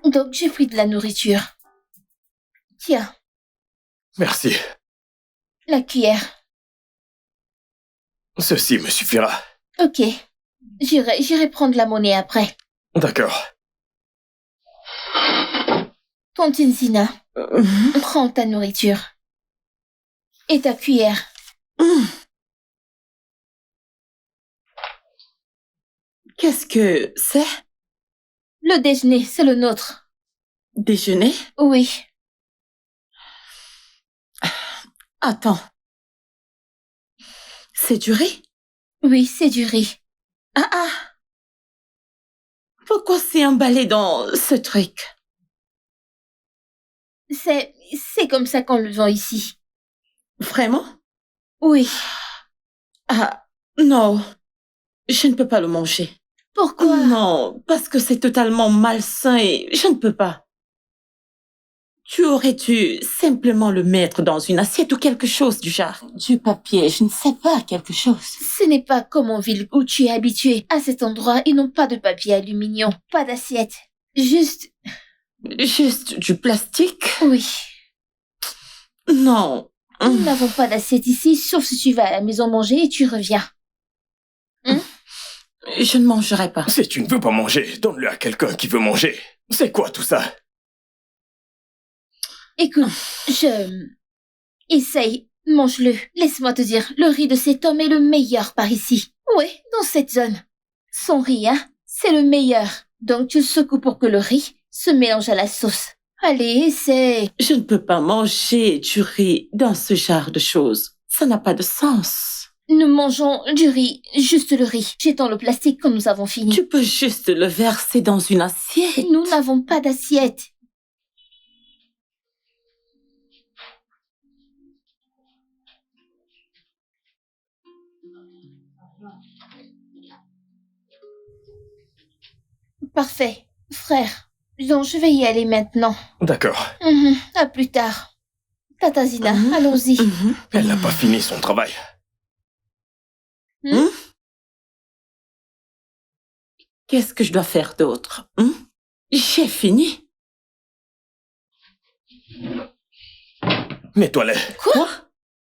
[SPEAKER 4] Donc, j'ai pris de la nourriture. Tiens,
[SPEAKER 3] Merci.
[SPEAKER 4] la cuillère.
[SPEAKER 3] Ceci me suffira.
[SPEAKER 4] Ok. J'irai prendre la monnaie après.
[SPEAKER 3] D'accord.
[SPEAKER 4] Tontine Zina, prends ta nourriture. Et ta cuillère.
[SPEAKER 2] qu'est-ce que c'est?
[SPEAKER 4] Le déjeuner, c'est le nôtre.
[SPEAKER 2] Déjeuner?
[SPEAKER 4] Oui.
[SPEAKER 2] Attends. C'est du riz?
[SPEAKER 4] Oui, c'est du riz.
[SPEAKER 2] Ah ah! Pourquoi c'est emballé dans ce truc?
[SPEAKER 4] C'est comme ça qu'on le vend ici.
[SPEAKER 2] Vraiment?
[SPEAKER 4] Oui.
[SPEAKER 2] Ah, non. Je ne peux pas le manger.
[SPEAKER 4] Pourquoi?
[SPEAKER 2] Non, parce que c'est totalement malsain et je ne peux pas. Tu aurais dû simplement le mettre dans une assiette ou quelque chose du genre. Du papier, je ne sais pas, quelque chose.
[SPEAKER 4] Ce n'est pas comme en ville où tu es habitué. À cet endroit, ils n'ont pas de papier aluminium, pas d'assiette. Juste...
[SPEAKER 2] Juste du plastique?
[SPEAKER 4] Oui.
[SPEAKER 2] Non.
[SPEAKER 4] Nous n'avons pas d'assiette ici, sauf si tu vas à la maison manger et tu reviens.
[SPEAKER 2] Je ne mangerai pas.
[SPEAKER 3] Si tu ne veux pas manger, donne-le à quelqu'un qui veut manger. C'est quoi tout ça?
[SPEAKER 4] Écoute, Essaye, mange-le. Laisse-moi te dire, le riz de cet homme est le meilleur par ici. Oui, dans cette zone. Son riz, hein, c'est le meilleur. Donc tu le secoues pour que le riz se mélange à la sauce. Allez, essaye.
[SPEAKER 2] Je ne peux pas manger du riz dans ce genre de choses. Ça n'a pas de sens.
[SPEAKER 4] Nous mangeons du riz, juste le riz. Jetons le plastique quand nous avons fini.
[SPEAKER 2] Tu peux juste le verser dans une assiette.
[SPEAKER 4] Nous n'avons pas d'assiette. Parfait, frère. Donc je vais y aller maintenant.
[SPEAKER 3] D'accord.
[SPEAKER 4] À plus tard. Tata Zina, allons-y.
[SPEAKER 3] Elle n'a pas fini son travail.
[SPEAKER 2] Qu'est-ce que je dois faire d'autre? J'ai fini.
[SPEAKER 3] Nettoie-les.
[SPEAKER 2] Quoi?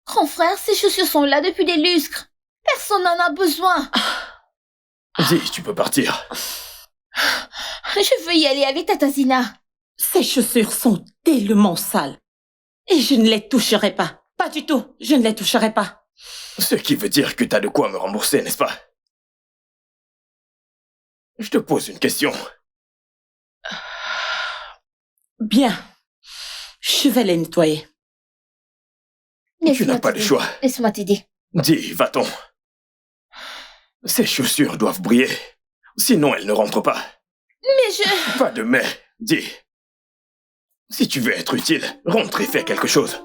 [SPEAKER 4] Grand frère, ces chaussures sont là depuis des lustres. Personne n'en a besoin.
[SPEAKER 3] Dis, tu peux partir.
[SPEAKER 4] Je veux y aller avec Tata Zina.
[SPEAKER 2] Ces chaussures sont tellement sales. Et je ne les toucherai pas. Pas du tout. Je ne les toucherai pas.
[SPEAKER 3] Ce qui veut dire que t'as de quoi me rembourser, n'est-ce pas? Je te pose une question.
[SPEAKER 2] Bien. Je vais les nettoyer.
[SPEAKER 3] Tu n'as pas le choix.
[SPEAKER 4] Laisse-moi t'aider.
[SPEAKER 3] Dis, va-t'en. Ces chaussures doivent briller. Sinon, elles ne rentrent pas.
[SPEAKER 4] Mais je...
[SPEAKER 3] Pas de mais. Dis. Si tu veux être utile, rentre et fais quelque chose.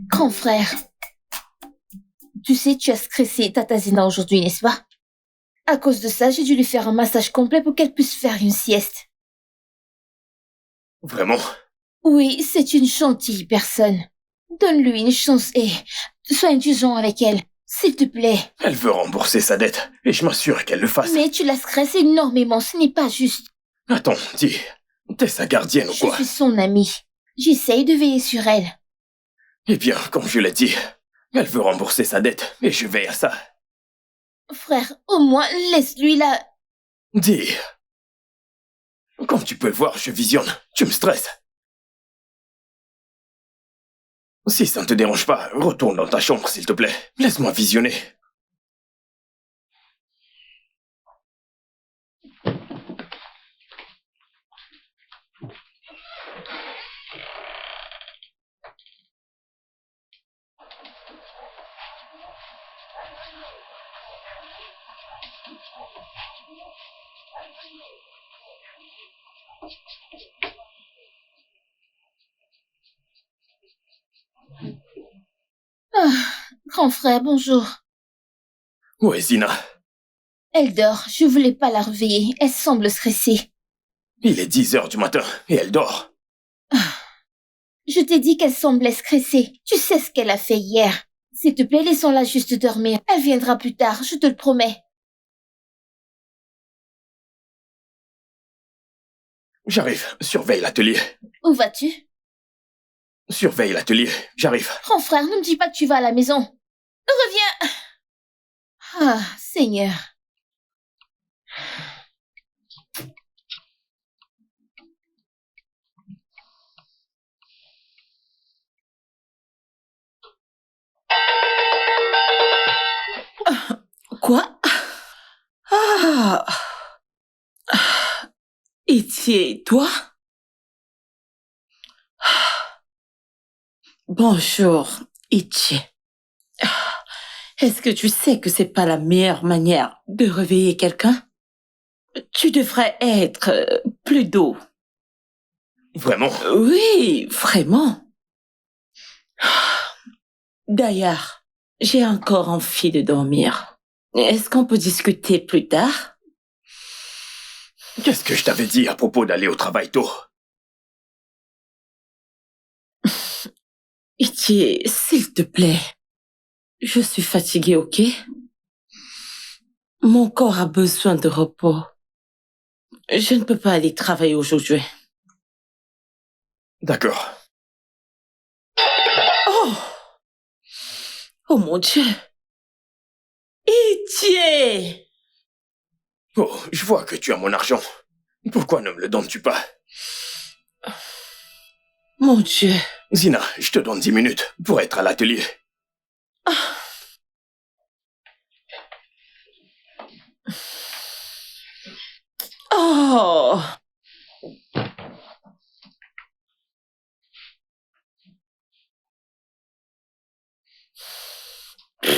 [SPEAKER 4] Grand frère, tu sais, tu as stressé Tata Zina aujourd'hui, n'est-ce pas? À cause de ça, j'ai dû lui faire un massage complet pour qu'elle puisse faire une sieste.
[SPEAKER 3] Vraiment?
[SPEAKER 4] Oui, c'est une gentille personne. Donne-lui une chance et sois indulgent avec elle, s'il te plaît.
[SPEAKER 3] Elle veut rembourser sa dette, et je m'assure qu'elle le fasse.
[SPEAKER 4] Mais tu la stresses énormément, ce n'est pas juste.
[SPEAKER 3] Attends, dis, t'es sa gardienne ou
[SPEAKER 4] Je
[SPEAKER 3] quoi?
[SPEAKER 4] suis son amie. J'essaye de veiller sur elle.
[SPEAKER 3] Eh bien, comme je l'ai dit, elle veut rembourser sa dette, et je veille à ça.
[SPEAKER 4] Frère, au moins, laisse-lui la...
[SPEAKER 3] Dis, comme tu peux le voir, je visionne, tu me stresses. Si ça ne te dérange pas, retourne dans ta chambre, s'il te plaît. Laisse-moi visionner.
[SPEAKER 4] Ah, grand frère, bonjour.
[SPEAKER 3] Où est Zina?
[SPEAKER 4] Elle dort, je voulais pas la réveiller, elle semble stressée.
[SPEAKER 3] Il est 10 heures du matin, et elle dort.
[SPEAKER 4] Je t'ai dit qu'elle semblait stressée. Tu sais ce qu'elle a fait hier. S'il te plaît, laissons-la juste dormir. Elle viendra plus tard, je te le promets.
[SPEAKER 3] J'arrive, surveille l'atelier.
[SPEAKER 4] Où vas-tu?
[SPEAKER 3] Surveille l'atelier, j'arrive.
[SPEAKER 4] Grand frère, ne me dis pas que tu vas à la maison. Reviens. Ah, Seigneur.
[SPEAKER 2] Quoi? Ah! Itié, toi? Bonjour, Itié. Est-ce que tu sais que c'est pas la meilleure manière de réveiller quelqu'un? Tu devrais être plus doux.
[SPEAKER 3] Vraiment?
[SPEAKER 2] Oui, vraiment. D'ailleurs, j'ai encore envie de dormir. Est-ce qu'on peut discuter plus tard?
[SPEAKER 3] Qu'est-ce que je t'avais dit à propos d'aller au travail tôt?
[SPEAKER 2] Itié, s'il te plaît. Je suis fatiguée, ok? Mon corps a besoin de repos. Je ne peux pas aller travailler aujourd'hui.
[SPEAKER 3] D'accord.
[SPEAKER 2] Oh! Oh mon Dieu! Itié!
[SPEAKER 3] Oh, je vois que tu as mon argent. Pourquoi ne me le donnes-tu pas?
[SPEAKER 2] Mon Dieu!
[SPEAKER 3] Zina, je te donne 10 minutes pour être à l'atelier.
[SPEAKER 2] Oh!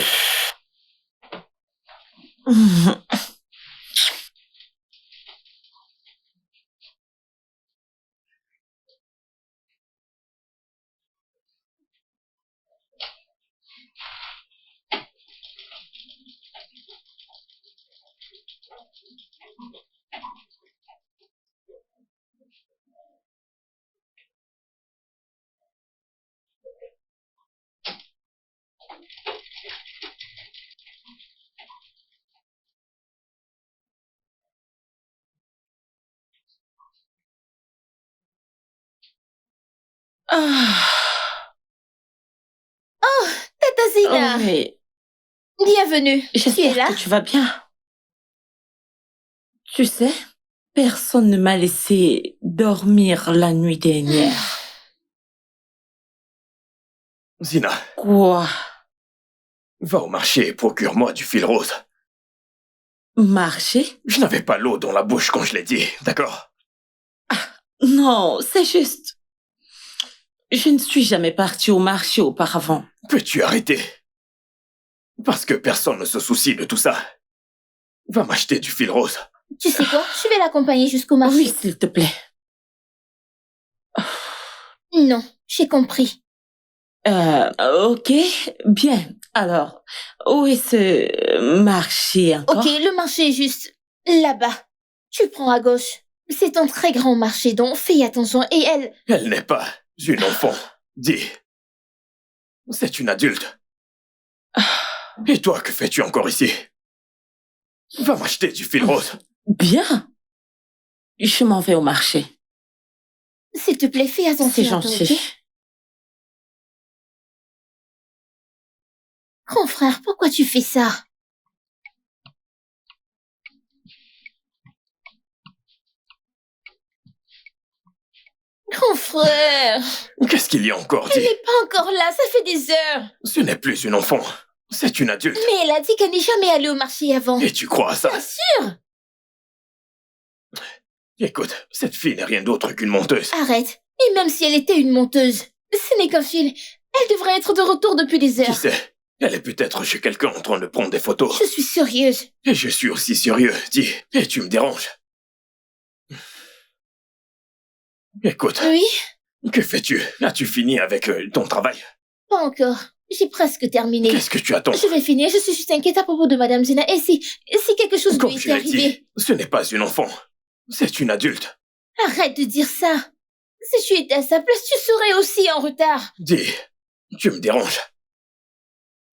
[SPEAKER 2] Ah!
[SPEAKER 4] Tata Zina,
[SPEAKER 2] Oui,
[SPEAKER 4] bienvenue. Tu es
[SPEAKER 2] j'espère
[SPEAKER 4] là?
[SPEAKER 2] que tu vas bien. Tu sais, personne ne m'a laissé dormir la nuit dernière.
[SPEAKER 3] Zina,
[SPEAKER 2] Quoi?
[SPEAKER 3] va au marché et procure-moi du fil rose.
[SPEAKER 2] Marcher?
[SPEAKER 3] Je n'avais pas l'eau dans la bouche quand je l'ai dit, d'accord?
[SPEAKER 2] Non, c'est juste. Je ne suis jamais partie au marché auparavant.
[SPEAKER 3] Peux-tu arrêter? Parce que personne ne se soucie de tout ça. Va m'acheter du fil rose.
[SPEAKER 4] Tu sais quoi? Je vais l'accompagner jusqu'au marché.
[SPEAKER 2] Oui, s'il te plaît.
[SPEAKER 4] Non, j'ai compris.
[SPEAKER 2] Ok, bien. Alors, où est ce marché encore?
[SPEAKER 4] Ok, le marché est juste là-bas. Tu prends à gauche. C'est un très grand marché, donc fais attention. Et elle...
[SPEAKER 3] Elle n'est pas une enfant. Dis. C'est une adulte. Et toi, que fais-tu encore ici? Va m'acheter du fil rose.
[SPEAKER 2] Bien. Je m'en vais au marché.
[SPEAKER 4] S'il te plaît, fais attention.
[SPEAKER 2] C'est
[SPEAKER 4] à toi,
[SPEAKER 2] gentil.
[SPEAKER 4] ok? Grand frère, pourquoi tu fais ça? Grand frère,
[SPEAKER 3] Qu'est-ce qu'il y a encore
[SPEAKER 4] elle
[SPEAKER 3] dit?
[SPEAKER 4] n'est pas encore là, ça fait des heures.
[SPEAKER 3] Ce n'est plus une enfant. C'est une adulte.
[SPEAKER 4] Mais elle a dit qu'elle n'est jamais allée au marché avant.
[SPEAKER 3] Et tu crois à ça?
[SPEAKER 4] Bien sûr.
[SPEAKER 3] Écoute, cette fille n'est rien d'autre qu'une menteuse.
[SPEAKER 4] Arrête. Et même si elle était une monteuse, ce n'est qu'un fil. Elle devrait être de retour depuis des
[SPEAKER 3] Qui
[SPEAKER 4] heures.
[SPEAKER 3] sait? Elle est peut-être chez quelqu'un en train de prendre des photos.
[SPEAKER 4] Je suis sérieuse.
[SPEAKER 3] Et je suis aussi sérieux, dis. Et tu me déranges. Écoute,
[SPEAKER 4] Oui?
[SPEAKER 3] que fais-tu? As-tu fini avec ton travail?
[SPEAKER 4] Pas encore. J'ai presque terminé.
[SPEAKER 3] Qu'est-ce que tu attends?
[SPEAKER 4] Je vais finir, je suis juste inquiète à propos de Madame Zena. Et si quelque chose
[SPEAKER 3] Comme
[SPEAKER 4] lui
[SPEAKER 3] je
[SPEAKER 4] était
[SPEAKER 3] l'ai dit,
[SPEAKER 4] arrivé?
[SPEAKER 3] ce n'est pas une enfant. C'est une adulte.
[SPEAKER 4] Arrête de dire ça. Si tu étais à sa place, tu serais aussi en retard.
[SPEAKER 3] Dis, tu me déranges.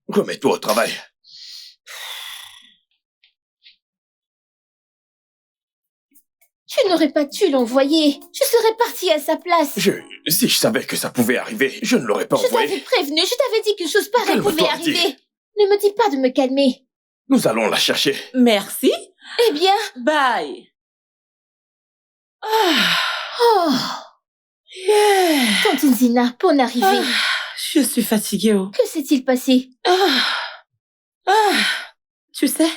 [SPEAKER 3] Remets-toi au travail.
[SPEAKER 4] Tu n'aurais pas dû l'envoyer. Je serais partie à sa place.
[SPEAKER 3] Si je savais que ça pouvait arriver, je ne l'aurais pas
[SPEAKER 4] Je t'avais
[SPEAKER 3] envoyé.
[SPEAKER 4] prévenu, je t'avais dit qu'une chose pareille
[SPEAKER 3] Calme-toi,
[SPEAKER 4] pouvait
[SPEAKER 3] dis.
[SPEAKER 4] arriver. Ne me dis pas de me calmer.
[SPEAKER 3] Nous allons la chercher.
[SPEAKER 2] Merci.
[SPEAKER 4] Eh bien...
[SPEAKER 2] Bye. Ah,
[SPEAKER 4] Oh,
[SPEAKER 2] yeah.
[SPEAKER 4] Tantine Zina, bonne arrivée.
[SPEAKER 2] Je suis fatiguée. Oh.
[SPEAKER 4] Que s'est-il passé?
[SPEAKER 2] Tu sais,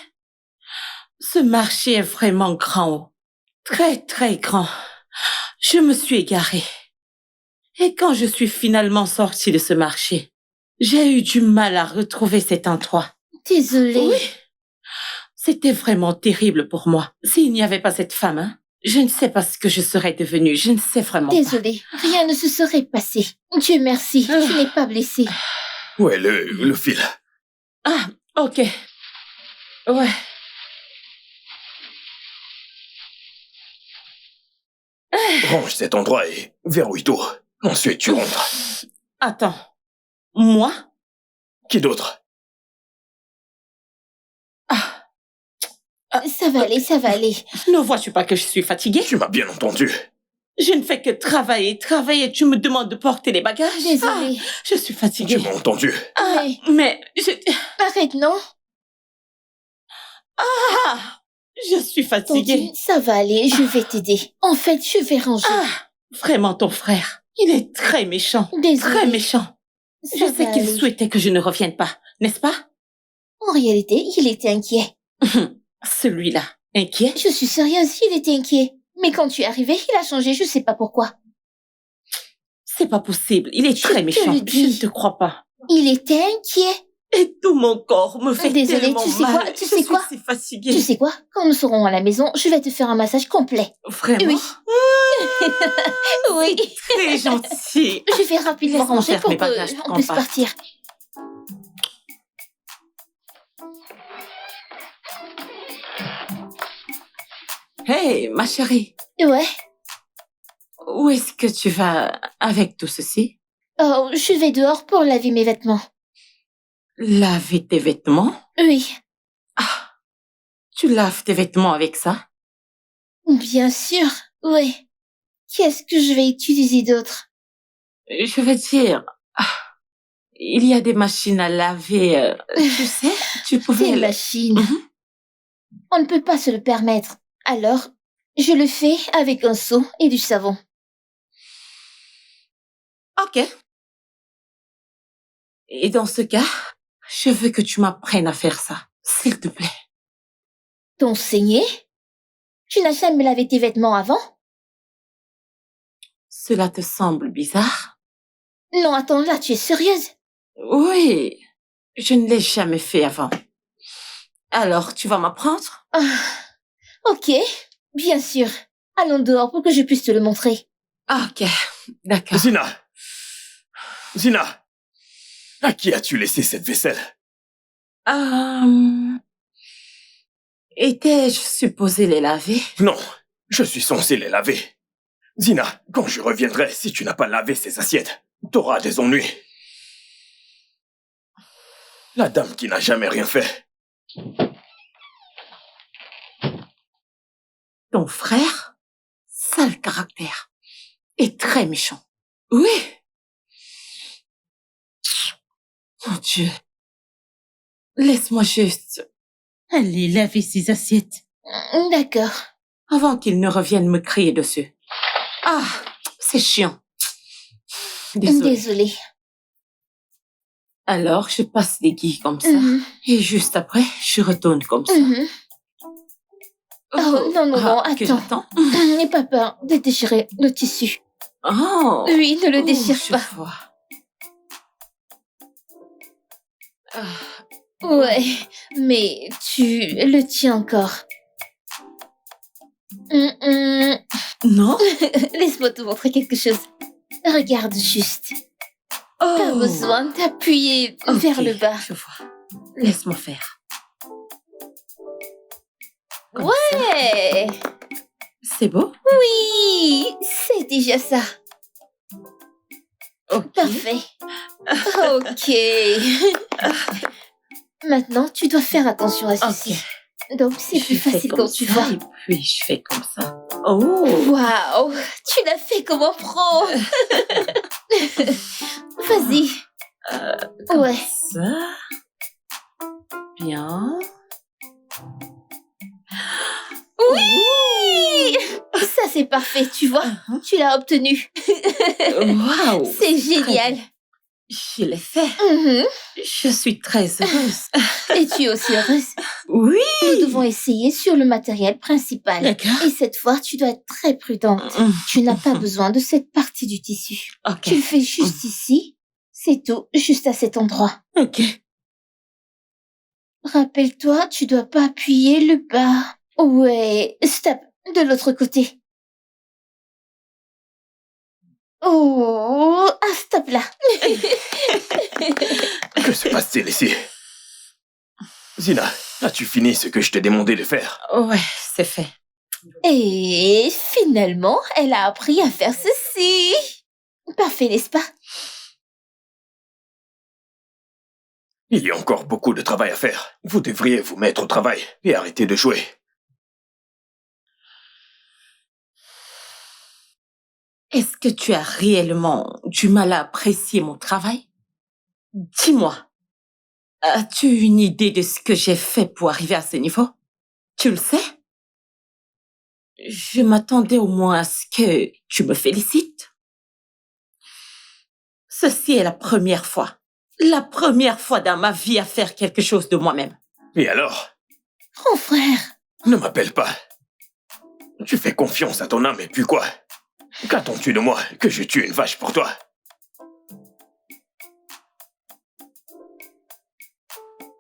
[SPEAKER 2] ce marché est vraiment grand. Oh. Très, très grand. Je me suis égarée. Et quand je suis finalement sortie de ce marché, j'ai eu du mal à retrouver cet endroit.
[SPEAKER 4] Désolée.
[SPEAKER 2] Oui. C'était vraiment terrible pour moi. S'il n'y avait pas cette femme, hein, je ne sais pas ce que je serais devenue. Je ne sais vraiment pas.
[SPEAKER 4] Désolée, rien ne se serait passé. Dieu merci, tu n'es pas blessée.
[SPEAKER 3] Où est le fil?
[SPEAKER 2] Ah, ok. Ouais.
[SPEAKER 3] Range cet endroit et verrouille tout. Ensuite, tu rentres.
[SPEAKER 2] Attends. Moi?
[SPEAKER 3] Qui d'autre?
[SPEAKER 4] Ça va aller, ça va aller.
[SPEAKER 2] Ne vois-tu pas que je suis fatiguée?
[SPEAKER 3] Tu m'as bien entendu.
[SPEAKER 2] Je ne fais que travailler. Tu me demandes de porter les bagages?
[SPEAKER 4] Désolée.
[SPEAKER 2] Je suis
[SPEAKER 3] Tu
[SPEAKER 2] fatiguée.
[SPEAKER 3] m'as entendu.
[SPEAKER 2] Mais
[SPEAKER 4] Arrête, non?
[SPEAKER 2] je suis fatiguée.
[SPEAKER 4] Tantine, ça va aller, je vais t'aider. En fait, je vais ranger.
[SPEAKER 2] Vraiment, ton frère. Il est très méchant.
[SPEAKER 4] Désolée.
[SPEAKER 2] Très méchant.
[SPEAKER 4] Ça
[SPEAKER 2] Je
[SPEAKER 4] va
[SPEAKER 2] sais qu'il
[SPEAKER 4] aller.
[SPEAKER 2] souhaitait que je ne revienne pas, n'est-ce pas?
[SPEAKER 4] En réalité, il était inquiet.
[SPEAKER 2] Celui-là. Inquiet?
[SPEAKER 4] Je suis sérieuse, il était inquiet. Mais quand tu es arrivée, il a changé, je sais pas pourquoi.
[SPEAKER 2] C'est pas possible. Il est
[SPEAKER 4] Je
[SPEAKER 2] très
[SPEAKER 4] te
[SPEAKER 2] méchant.
[SPEAKER 4] le
[SPEAKER 2] Je
[SPEAKER 4] dis.
[SPEAKER 2] ne te crois pas.
[SPEAKER 4] Il était inquiet.
[SPEAKER 2] Et tout mon corps me fait
[SPEAKER 4] Désolée,
[SPEAKER 2] tellement
[SPEAKER 4] tu sais
[SPEAKER 2] mal.
[SPEAKER 4] quoi, tu
[SPEAKER 2] Je
[SPEAKER 4] sais
[SPEAKER 2] suis
[SPEAKER 4] quoi
[SPEAKER 2] si fatiguée.
[SPEAKER 4] Tu sais quoi? Quand nous serons à la maison, je vais te faire un massage complet.
[SPEAKER 2] Vraiment?
[SPEAKER 4] Oui. Oui.
[SPEAKER 2] Très gentil.
[SPEAKER 4] Je vais rapidement
[SPEAKER 2] Laisse-moi
[SPEAKER 4] ranger
[SPEAKER 2] faire
[SPEAKER 4] pour
[SPEAKER 2] mes bagages pour
[SPEAKER 4] qu'on
[SPEAKER 2] qu'on
[SPEAKER 4] puisse
[SPEAKER 2] parte.
[SPEAKER 4] partir.
[SPEAKER 2] Hey, ma chérie.
[SPEAKER 4] Ouais.
[SPEAKER 2] Où est-ce que tu vas avec tout ceci?
[SPEAKER 4] Oh, je vais dehors pour laver mes vêtements.
[SPEAKER 2] Laver tes vêtements?
[SPEAKER 4] Oui.
[SPEAKER 2] Tu laves tes vêtements avec ça?
[SPEAKER 4] Bien sûr. Oui. Qu'est-ce que je vais utiliser d'autre?
[SPEAKER 2] Je veux dire, il y a des machines à laver, tu sais, tu pouvais...
[SPEAKER 4] Des machines.
[SPEAKER 2] Mhm.
[SPEAKER 4] On ne peut pas se le permettre. Alors, je le fais avec un seau et du savon.
[SPEAKER 2] Ok. Et dans ce cas, je veux que tu m'apprennes à faire ça, s'il te plaît.
[SPEAKER 4] T'enseigner? Tu n'as jamais lavé tes vêtements avant?
[SPEAKER 2] Cela te semble bizarre?
[SPEAKER 4] Non, attends, là, tu es sérieuse?
[SPEAKER 2] Oui, je ne l'ai jamais fait avant. Alors, tu vas m'apprendre?
[SPEAKER 4] Ok, bien sûr. Allons dehors pour que je puisse te le montrer.
[SPEAKER 2] Ok, d'accord.
[SPEAKER 3] Zina! Zina! À qui as-tu laissé cette vaisselle?
[SPEAKER 2] Étais-je supposée les laver?
[SPEAKER 3] Non, je suis censé les laver. Zina, quand je reviendrai, si tu n'as pas lavé ces assiettes, t'auras des ennuis. La dame qui n'a jamais rien fait.
[SPEAKER 2] Ton frère, sale caractère, et très méchant. Oui. Mon Dieu. Laisse-moi juste aller laver ces assiettes
[SPEAKER 4] D'accord.
[SPEAKER 2] avant qu'il ne revienne me crier dessus. Ah, c'est chiant.
[SPEAKER 4] Désolée.
[SPEAKER 2] Alors, je passe les guilles comme ça. Et juste après, je retourne comme ça.
[SPEAKER 4] Oh, non,
[SPEAKER 2] que
[SPEAKER 4] attends.
[SPEAKER 2] j'attends.
[SPEAKER 4] N'aie pas peur de déchirer le tissu.
[SPEAKER 2] Oh.
[SPEAKER 4] Oui, ne le déchire
[SPEAKER 2] je
[SPEAKER 4] pas.
[SPEAKER 2] vois.
[SPEAKER 4] Ouais, mais tu le tiens encore.
[SPEAKER 2] Non.
[SPEAKER 4] Laisse-moi te montrer quelque chose. Regarde juste. Pas besoin d'appuyer vers le bas.
[SPEAKER 2] Je vois. Laisse-moi faire. Comme
[SPEAKER 4] Ouais.
[SPEAKER 2] ça. C'est beau?
[SPEAKER 4] Oui, c'est déjà ça.
[SPEAKER 2] Ok.
[SPEAKER 4] Parfait. Ok. Maintenant, tu dois faire attention à ceci. Donc, c'est plus facile quand tu vois.
[SPEAKER 2] Et puis, je fais comme ça. Oh!
[SPEAKER 4] Waouh! Tu l'as fait comme un pro! Vas-y. Ouais.
[SPEAKER 2] Ça. Bien.
[SPEAKER 4] Oui! Ça, c'est parfait, tu vois. Tu l'as obtenu.
[SPEAKER 2] Waouh!
[SPEAKER 4] C'est génial.
[SPEAKER 2] Je l'ai fait. Je suis très heureuse.
[SPEAKER 4] Et tu es aussi heureuse.
[SPEAKER 2] Oui!
[SPEAKER 4] Nous devons essayer sur le matériel principal.
[SPEAKER 2] D'accord.
[SPEAKER 4] Et cette fois, tu dois être très prudente. Tu n'as pas besoin de cette partie du tissu.
[SPEAKER 2] Ok.
[SPEAKER 4] Tu le fais juste ici. C'est tout, juste à cet endroit.
[SPEAKER 2] Ok.
[SPEAKER 4] Rappelle-toi, tu dois pas appuyer le bas. Ouais, stop, de l'autre côté. Oh, ah, stop là.
[SPEAKER 3] Que se passe-t-il ici? Zina, as-tu fini ce que je t'ai demandé de faire?
[SPEAKER 2] Ouais, c'est fait.
[SPEAKER 4] Et finalement, elle a appris à faire ceci. Parfait, n'est-ce pas?
[SPEAKER 3] Il y a encore beaucoup de travail à faire. Vous devriez vous mettre au travail et arrêter de jouer.
[SPEAKER 2] Est-ce que tu as réellement du mal à apprécier mon travail? Dis-moi, as-tu une idée de ce que j'ai fait pour arriver à ce niveau? Tu le sais? Je m'attendais au moins à ce que tu me félicites. Ceci est la première fois dans ma vie à faire quelque chose de moi-même.
[SPEAKER 3] Et alors?
[SPEAKER 4] Mon frère.
[SPEAKER 3] Ne m'appelle pas. Tu fais confiance à ton âme et puis quoi? Qu'attends-tu de moi? Que je tue une vache pour toi?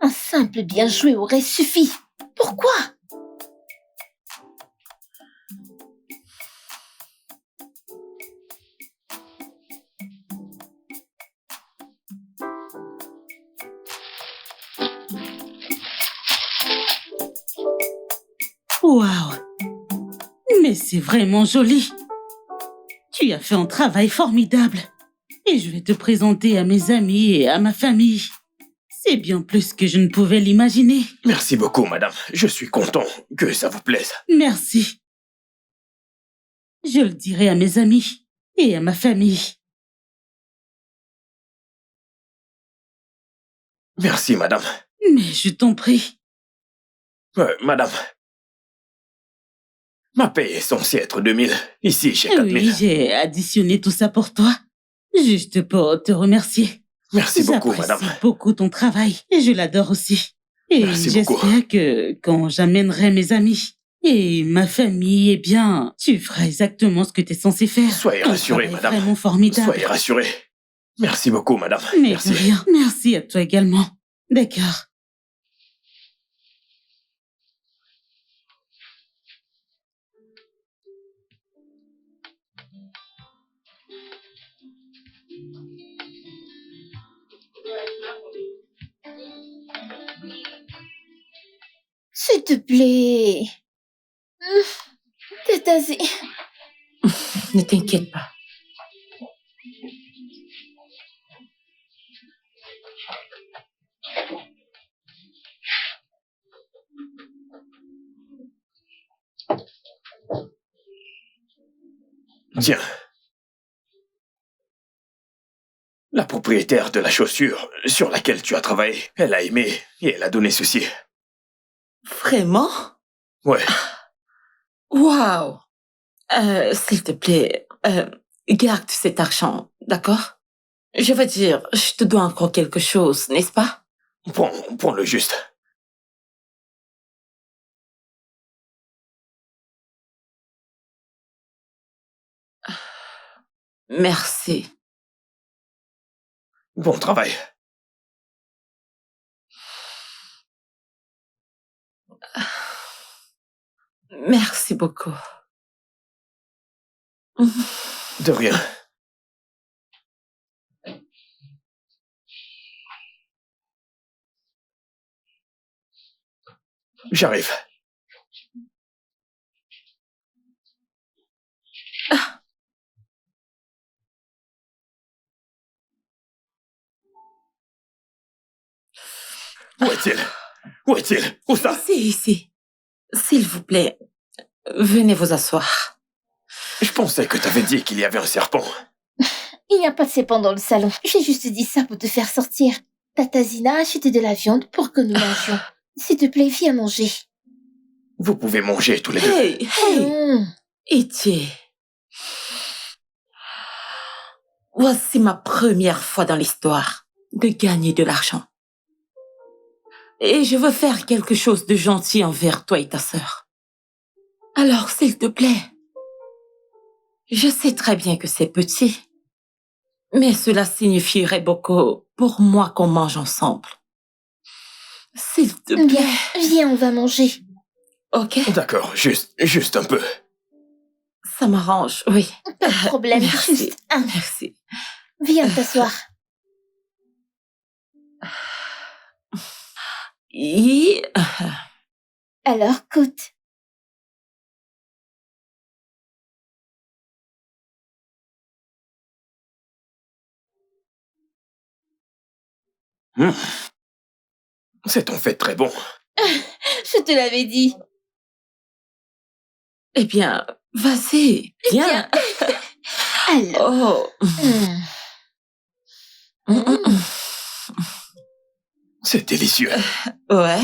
[SPEAKER 4] Un simple bien joué aurait suffi. Pourquoi?
[SPEAKER 5] Waouh! Mais c'est vraiment joli. Tu as fait un travail formidable. Et je vais te présenter à mes amis et à ma famille. C'est bien plus que je ne pouvais l'imaginer.
[SPEAKER 3] Merci beaucoup, madame. Je suis content que ça vous plaise.
[SPEAKER 5] Merci. Je le dirai à mes amis et à ma famille.
[SPEAKER 3] Merci, madame.
[SPEAKER 5] Mais je t'en prie.
[SPEAKER 3] Madame. Ma paye est censée être 2000. Ici, j'ai 4000.
[SPEAKER 5] Oui, j'ai additionné tout ça pour toi. Juste pour te remercier.
[SPEAKER 3] Merci beaucoup, madame.
[SPEAKER 5] J'apprécie beaucoup ton travail et je l'adore aussi. Et
[SPEAKER 3] Merci beaucoup.
[SPEAKER 5] j'espère que quand j'amènerai mes amis et ma famille, eh bien, tu feras exactement ce que tu es censé faire.
[SPEAKER 3] Soyez rassurée,
[SPEAKER 5] Un travail
[SPEAKER 3] madame.
[SPEAKER 5] vraiment formidable.
[SPEAKER 3] Soyez rassurée. Merci beaucoup, madame.
[SPEAKER 5] Mais
[SPEAKER 3] Merci.
[SPEAKER 5] de rien. Merci à toi également. D'accord.
[SPEAKER 4] S'il te plaît. Tatazi.
[SPEAKER 2] Ne t'inquiète pas.
[SPEAKER 3] Tiens. La propriétaire de la chaussure sur laquelle tu as travaillé, elle a aimé et elle a donné ceci.
[SPEAKER 2] Vraiment?
[SPEAKER 3] Ouais.
[SPEAKER 2] Waouh! S'il te plaît, garde cet argent, d'accord? Je veux dire, je te dois encore quelque chose, n'est-ce pas?
[SPEAKER 3] Prends-le juste.
[SPEAKER 2] Merci.
[SPEAKER 3] Bon travail.
[SPEAKER 2] Merci beaucoup.
[SPEAKER 3] De rien. J'arrive. Où est-il? Où est-il? Où ça?
[SPEAKER 2] Ici. S'il vous plaît, venez vous asseoir.
[SPEAKER 3] Je pensais que t'avais dit qu'il y avait un serpent.
[SPEAKER 4] Il n'y a pas de serpent dans le salon. J'ai juste dit ça pour te faire sortir. Tatazina a acheté de la viande pour que nous mangions. S'il te plaît, viens manger.
[SPEAKER 3] Vous pouvez manger tous les deux.
[SPEAKER 2] Hey!
[SPEAKER 4] Non.
[SPEAKER 2] Itié. Voici ma première fois dans l'histoire de gagner de l'argent. Et je veux faire quelque chose de gentil envers toi et ta sœur. Alors, s'il te plaît, je sais très bien que c'est petit, mais cela signifierait beaucoup pour moi qu'on mange ensemble. S'il te plaît.
[SPEAKER 4] Viens, on va manger.
[SPEAKER 2] Ok?
[SPEAKER 3] D'accord, juste un peu.
[SPEAKER 2] Ça m'arrange, oui.
[SPEAKER 4] Pas de problème,
[SPEAKER 2] Merci.
[SPEAKER 4] juste un.
[SPEAKER 2] Merci.
[SPEAKER 4] Viens t'asseoir.
[SPEAKER 2] Et...
[SPEAKER 4] Alors, goûte.
[SPEAKER 3] C'est en fait très bon.
[SPEAKER 4] Je te l'avais dit.
[SPEAKER 2] Eh bien, vas-y, viens.
[SPEAKER 4] Alors.
[SPEAKER 2] Oh.
[SPEAKER 3] C'est délicieux.
[SPEAKER 2] Ouais.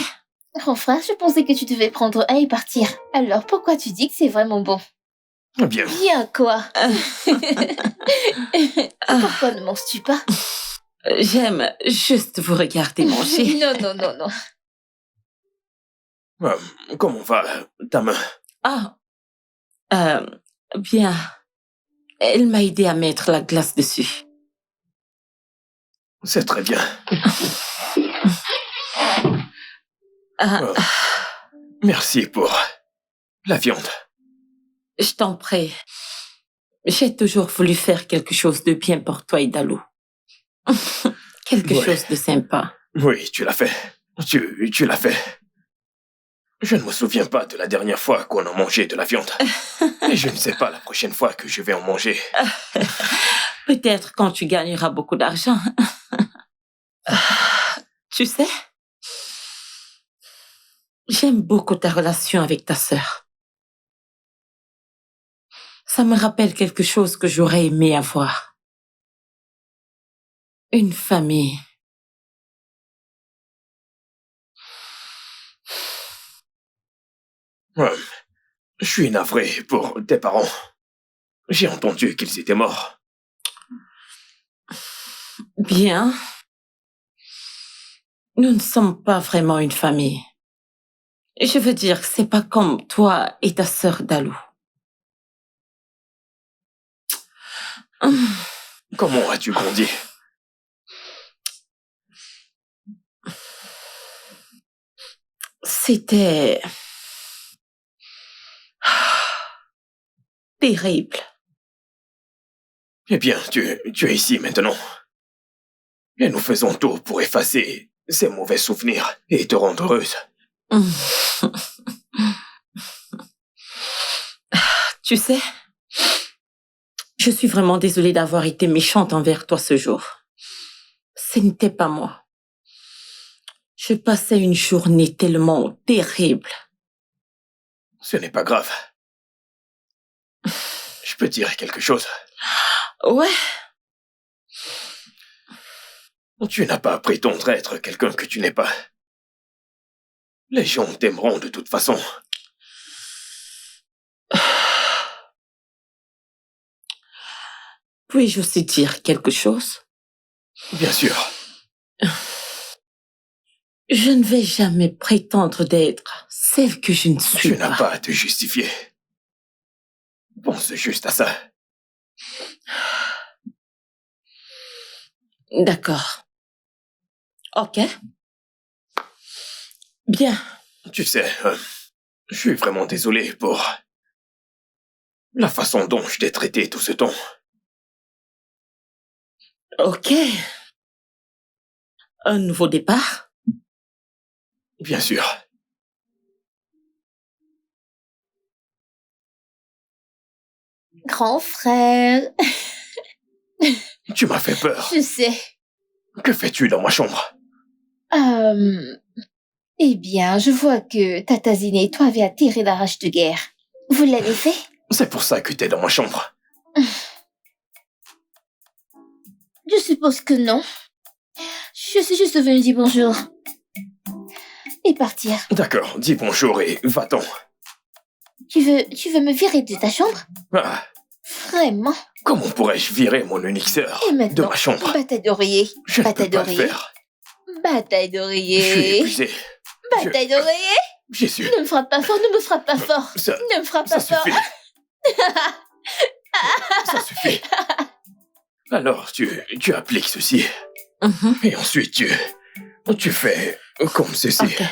[SPEAKER 4] Enfin, je pensais que tu devais prendre un et partir. Alors, pourquoi tu dis que c'est vraiment bon?
[SPEAKER 3] Bien.
[SPEAKER 4] Viens, quoi. Pourquoi ne manges-tu pas?
[SPEAKER 2] J'aime juste vous regarder manger.
[SPEAKER 4] Non.
[SPEAKER 3] Comment va ta main?
[SPEAKER 2] Ah, bien. Elle m'a aidé à mettre la glace dessus.
[SPEAKER 3] C'est très bien.
[SPEAKER 2] Ah,
[SPEAKER 3] Merci pour la viande.
[SPEAKER 2] je t'en prie. J'ai toujours voulu faire quelque chose de bien pour toi et Dalou. Quelque
[SPEAKER 3] Ouais.
[SPEAKER 2] chose de sympa.
[SPEAKER 3] Oui, tu l'as fait. Tu l'as fait. Je ne me souviens pas de la dernière fois qu'on a mangé de la viande. Et je ne sais pas la prochaine fois que je vais en manger.
[SPEAKER 2] Peut-être quand tu gagneras beaucoup d'argent. Tu sais, j'aime beaucoup ta relation avec ta sœur. Ça me rappelle quelque chose que j'aurais aimé avoir. Une famille.
[SPEAKER 3] Je suis navré pour tes parents. J'ai entendu qu'ils étaient morts.
[SPEAKER 2] Bien. Nous ne sommes pas vraiment une famille. Je veux dire que c'est pas comme toi et ta sœur Dalou.
[SPEAKER 3] Comment as-tu grandi?
[SPEAKER 2] C'était terrible.
[SPEAKER 3] Eh bien, tu es ici maintenant. Et nous faisons tout pour effacer ces mauvais souvenirs et te rendre heureuse.
[SPEAKER 2] Tu sais, je suis vraiment désolée d'avoir été méchante envers toi ce jour. Ce n'était pas moi. Je passais une journée tellement terrible.
[SPEAKER 3] Ce n'est pas grave. Je peux dire quelque chose.
[SPEAKER 2] Ouais,
[SPEAKER 3] Tu n'as pas à prétendre être quelqu'un que tu n'es pas. Les gens t'aimeront de toute façon.
[SPEAKER 2] puis-je aussi dire quelque chose?
[SPEAKER 3] Bien sûr.
[SPEAKER 2] Je ne vais jamais prétendre d'être celle que je ne suis
[SPEAKER 3] Tu n'as
[SPEAKER 2] pas.
[SPEAKER 3] pas à te justifier. Pense juste à ça.
[SPEAKER 2] D'accord. Ok. Bien.
[SPEAKER 3] Tu sais, je suis vraiment désolé pour la façon dont je t'ai traité tout ce temps.
[SPEAKER 2] Ok. Un nouveau départ?
[SPEAKER 3] Bien sûr.
[SPEAKER 4] Grand frère,
[SPEAKER 3] Tu m'as fait peur.
[SPEAKER 4] je sais.
[SPEAKER 3] Que fais-tu dans ma chambre?
[SPEAKER 4] Eh bien, je vois que Tata Ziné et toi avez attiré la rage de guerre. Vous l'avez fait?
[SPEAKER 3] C'est pour ça que t'es dans ma chambre.
[SPEAKER 4] Je suppose que non. Je suis juste venue dire bonjour. Et partir.
[SPEAKER 3] D'accord, dis bonjour et va-t'en.
[SPEAKER 4] Tu veux me virer de ta chambre?
[SPEAKER 3] Ah,
[SPEAKER 4] Vraiment?
[SPEAKER 3] comment pourrais-je virer mon unique sœur
[SPEAKER 4] Et
[SPEAKER 3] de
[SPEAKER 4] maintenant,
[SPEAKER 3] ma chambre?
[SPEAKER 4] bataille d'oreiller.
[SPEAKER 3] Je ne
[SPEAKER 4] Bataille
[SPEAKER 3] peux pas le
[SPEAKER 4] d'oreiller.
[SPEAKER 3] faire.
[SPEAKER 4] Bataille
[SPEAKER 3] Je suis
[SPEAKER 4] d'oreiller.
[SPEAKER 3] épuisé.
[SPEAKER 4] Bataille d'oreiller.
[SPEAKER 3] Jésus,
[SPEAKER 4] Ne me frappe pas fort, ne me frappe pas fort.
[SPEAKER 3] ça,
[SPEAKER 4] Ne me frappe
[SPEAKER 3] ça
[SPEAKER 4] pas fort.
[SPEAKER 3] suffit. Ça suffit. Alors, tu appliques ceci.
[SPEAKER 2] Mhm.
[SPEAKER 3] Et ensuite, tu fais comme ceci.
[SPEAKER 2] Ok.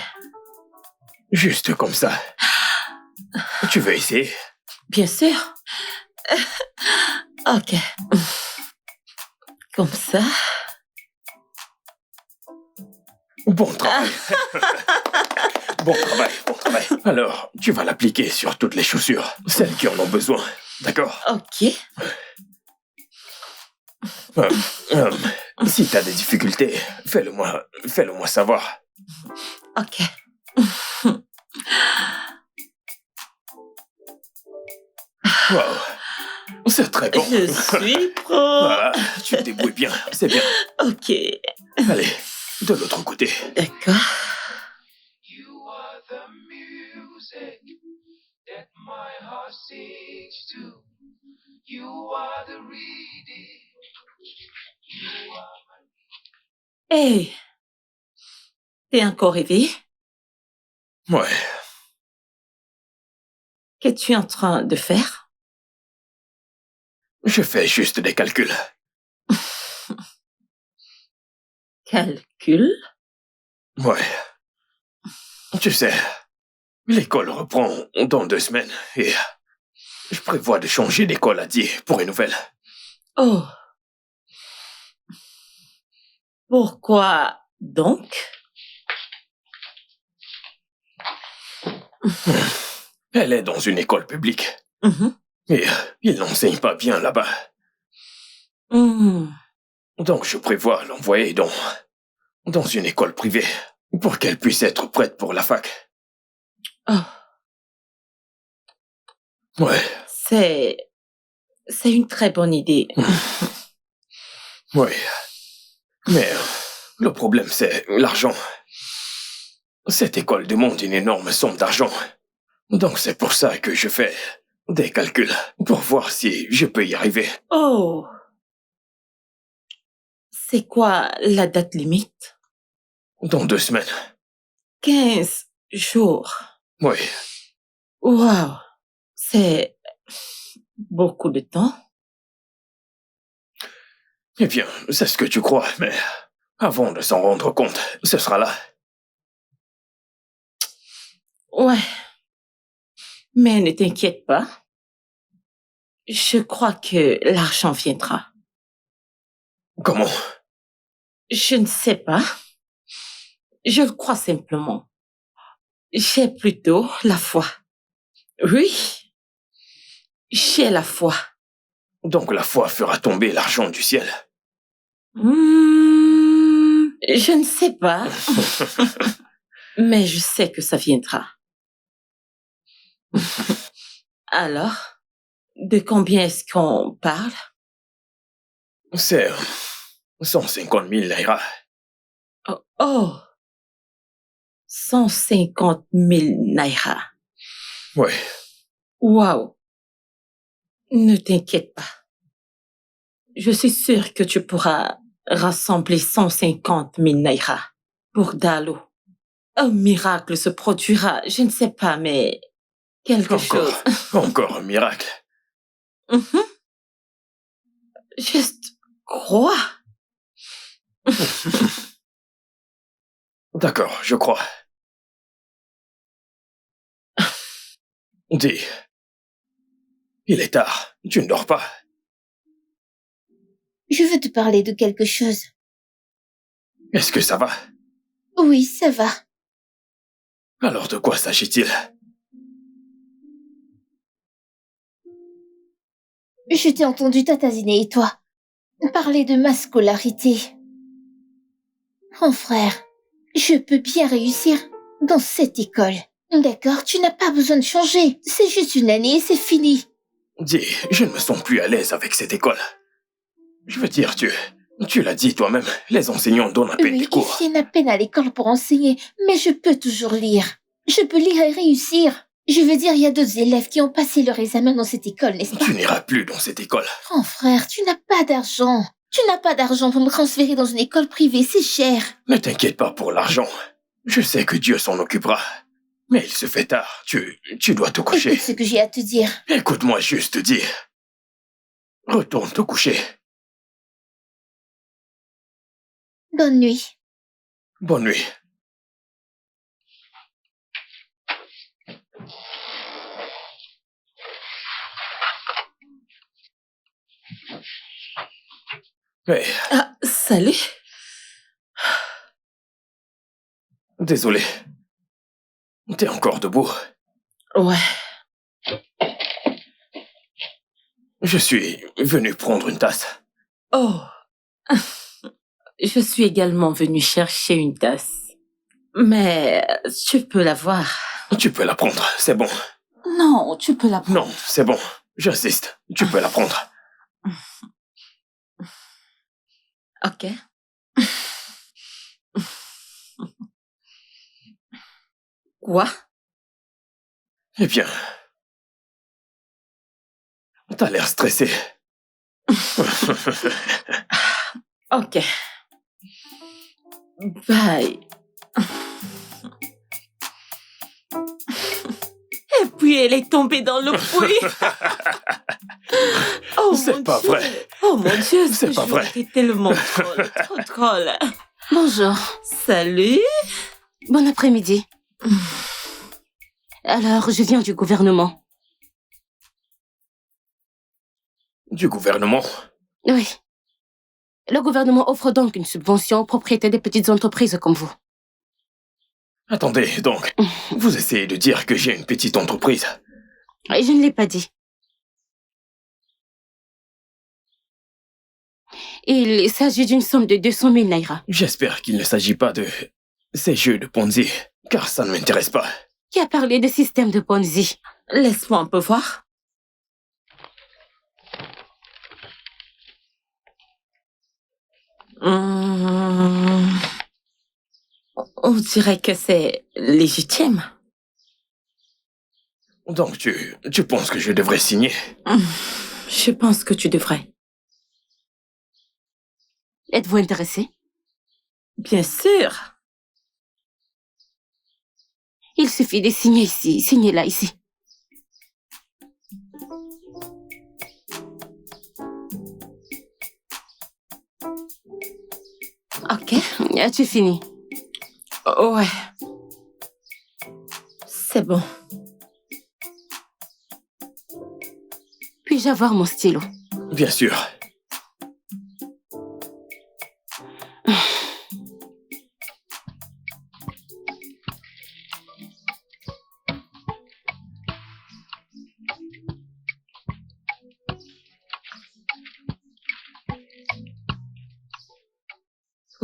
[SPEAKER 3] Juste comme ça. Tu veux essayer?
[SPEAKER 2] Bien sûr. Ok. Comme ça.
[SPEAKER 3] Bon travail. Bon travail, bon travail. Alors, tu vas l'appliquer sur toutes les chaussures, celles qui en ont besoin. D'accord?
[SPEAKER 2] Ok.
[SPEAKER 3] Si t'as des difficultés, fais-le-moi savoir.
[SPEAKER 2] Ok.
[SPEAKER 3] Wow. C'est très bon.
[SPEAKER 2] Je suis pro.
[SPEAKER 3] Voilà, tu te débrouilles bien, c'est bien.
[SPEAKER 2] Ok.
[SPEAKER 3] Allez, de l'autre côté.
[SPEAKER 2] D'accord.
[SPEAKER 6] You are the music that my heart sings to. You are the reading. You are
[SPEAKER 2] Hey. T'es encore réveillé?
[SPEAKER 3] Ouais,
[SPEAKER 2] Qu'es-tu en train de faire?
[SPEAKER 3] je fais juste des calculs.
[SPEAKER 2] Calcul?
[SPEAKER 3] Ouais. Tu sais, l'école reprend dans 2 semaines et je prévois de changer d'école à 10 pour une nouvelle.
[SPEAKER 2] Oh. Pourquoi donc?
[SPEAKER 3] Elle est dans une école publique
[SPEAKER 2] Mhm.
[SPEAKER 3] et ils n'enseignent pas bien là-bas.
[SPEAKER 2] Mhm.
[SPEAKER 3] Donc je prévois l'envoyer dans une école privée pour qu'elle puisse être prête pour la fac.
[SPEAKER 2] Oh.
[SPEAKER 3] Ouais,
[SPEAKER 2] C'est une très bonne idée.
[SPEAKER 3] ouais. Mais le problème, c'est l'argent. Cette école demande une énorme somme d'argent. Donc c'est pour ça que je fais des calculs pour voir si je peux y arriver.
[SPEAKER 2] Oh. C'est quoi la date limite?
[SPEAKER 3] Dans 2 semaines.
[SPEAKER 2] 15 jours.
[SPEAKER 3] Oui,
[SPEAKER 2] Wow. C'est beaucoup de temps.
[SPEAKER 3] eh bien, c'est ce que tu crois, mais avant de s'en rendre compte, ce sera là.
[SPEAKER 2] Ouais. Mais ne t'inquiète pas. Je crois que l'argent viendra.
[SPEAKER 3] Comment?
[SPEAKER 2] Je ne sais pas. Je le crois simplement. J'ai plutôt la foi. Oui, j'ai la foi.
[SPEAKER 3] Donc la foi fera tomber l'argent du ciel.
[SPEAKER 2] Je ne sais pas. Mais je sais que ça viendra. Alors, de combien est-ce qu'on parle?
[SPEAKER 3] C'est 150 000 naira.
[SPEAKER 2] Oh, 150 000 naira.
[SPEAKER 3] Oui.
[SPEAKER 2] Waouh. Ne t'inquiète pas. Je suis sûre que tu pourras rassembler 150 000 naira pour Dalo. Un miracle se produira, je ne sais pas, mais quelque chose.
[SPEAKER 3] Encore un miracle.
[SPEAKER 2] Juste crois.
[SPEAKER 3] D'accord, je crois. Dis, il est tard, tu ne dors pas.
[SPEAKER 4] Je veux te parler de quelque chose.
[SPEAKER 3] Est-ce que ça va?
[SPEAKER 4] Oui, ça va.
[SPEAKER 3] Alors de quoi s'agit-il?
[SPEAKER 4] Je t'ai entendu Tatazine et toi parler de ma scolarité. Mon frère, je peux bien réussir dans cette école. D'accord, tu n'as pas besoin de changer. C'est juste une année et c'est fini.
[SPEAKER 3] Dis, je ne me sens plus à l'aise avec cette école. Je veux dire, tu l'as dit toi-même, les enseignants donnent à peine
[SPEAKER 4] Oui,
[SPEAKER 3] des
[SPEAKER 4] ils
[SPEAKER 3] cours.
[SPEAKER 4] viennent à peine à l'école pour enseigner, mais je peux toujours lire. Je peux lire et réussir. Je veux dire, il y a d'autres élèves qui ont passé leur examen dans cette école, n'est-ce pas?
[SPEAKER 3] Tu n'iras plus dans cette école.
[SPEAKER 4] Grand frère, tu n'as pas d'argent. Tu n'as pas d'argent pour me transférer dans une école privée, c'est cher.
[SPEAKER 3] Ne t'inquiète pas pour l'argent. Je sais que Dieu s'en occupera. Mais il se fait tard, tu dois te coucher.
[SPEAKER 4] Écoute ce que j'ai à te dire.
[SPEAKER 3] Écoute-moi juste dire. Retourne te coucher.
[SPEAKER 4] Bonne nuit.
[SPEAKER 3] Bonne nuit. Hey,
[SPEAKER 2] Ah, salut.
[SPEAKER 3] désolé. T'es encore debout?
[SPEAKER 2] Ouais.
[SPEAKER 3] Je suis venu prendre une tasse.
[SPEAKER 2] Oh. Je suis également venue chercher une tasse. Mais tu peux l'avoir.
[SPEAKER 3] Tu peux la prendre, c'est bon.
[SPEAKER 2] Non, tu peux la prendre.
[SPEAKER 3] Non, c'est bon. J'insiste. Tu peux la prendre.
[SPEAKER 2] Ok. Quoi?
[SPEAKER 3] Eh bien, t'as l'air stressé.
[SPEAKER 2] Ok. Bye. Et puis elle est tombée dans le puits. Oh
[SPEAKER 3] C'est
[SPEAKER 2] mon
[SPEAKER 3] pas
[SPEAKER 2] Dieu.
[SPEAKER 3] vrai.
[SPEAKER 2] Oh mon Dieu,
[SPEAKER 3] C'est
[SPEAKER 2] ce
[SPEAKER 3] pas
[SPEAKER 2] jour
[SPEAKER 3] vrai.
[SPEAKER 2] était tellement drôle, trop drôle.
[SPEAKER 5] Bonjour.
[SPEAKER 2] Salut.
[SPEAKER 5] Bon après-midi. Alors, je viens du gouvernement.
[SPEAKER 3] Du gouvernement?
[SPEAKER 5] Oui. Le gouvernement offre donc une subvention aux propriétaires des petites entreprises comme vous.
[SPEAKER 3] Attendez, donc, vous essayez de dire que j'ai une petite entreprise?
[SPEAKER 5] Et je ne l'ai pas dit. Il s'agit d'une somme de 200 000 naira.
[SPEAKER 3] J'espère qu'il ne s'agit pas de ces jeux de Ponzi, car ça ne m'intéresse pas.
[SPEAKER 5] Qui a parlé de système de Ponzi?
[SPEAKER 2] Laisse-moi un peu voir. On dirait que c'est légitime.
[SPEAKER 3] Donc tu penses que je devrais signer?
[SPEAKER 2] Je pense que tu devrais.
[SPEAKER 5] Êtes-vous intéressé?
[SPEAKER 2] Bien sûr.
[SPEAKER 5] Il suffit de signer ici. Signez là, ici.
[SPEAKER 2] Ok.
[SPEAKER 5] As-tu fini?
[SPEAKER 2] Ouais. C'est bon.
[SPEAKER 5] Puis-je avoir mon stylo?
[SPEAKER 3] Bien sûr.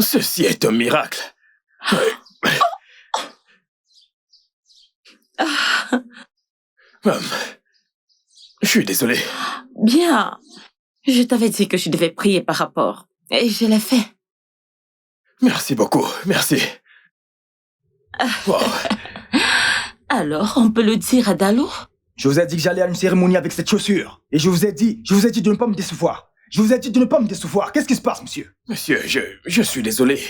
[SPEAKER 3] Ceci est un miracle. Je suis désolé.
[SPEAKER 2] Bien. Je t'avais dit que je devais prier par rapport. Et je l'ai fait.
[SPEAKER 3] Merci beaucoup, merci. Wow.
[SPEAKER 2] Alors, on peut le dire à Dalo?
[SPEAKER 1] Je vous ai dit que j'allais à une cérémonie avec cette chaussure. Et je vous ai dit de ne pas me décevoir. Je vous ai dit de ne pas me décevoir. Qu'est-ce qui se passe, monsieur?
[SPEAKER 3] Monsieur, je suis désolé.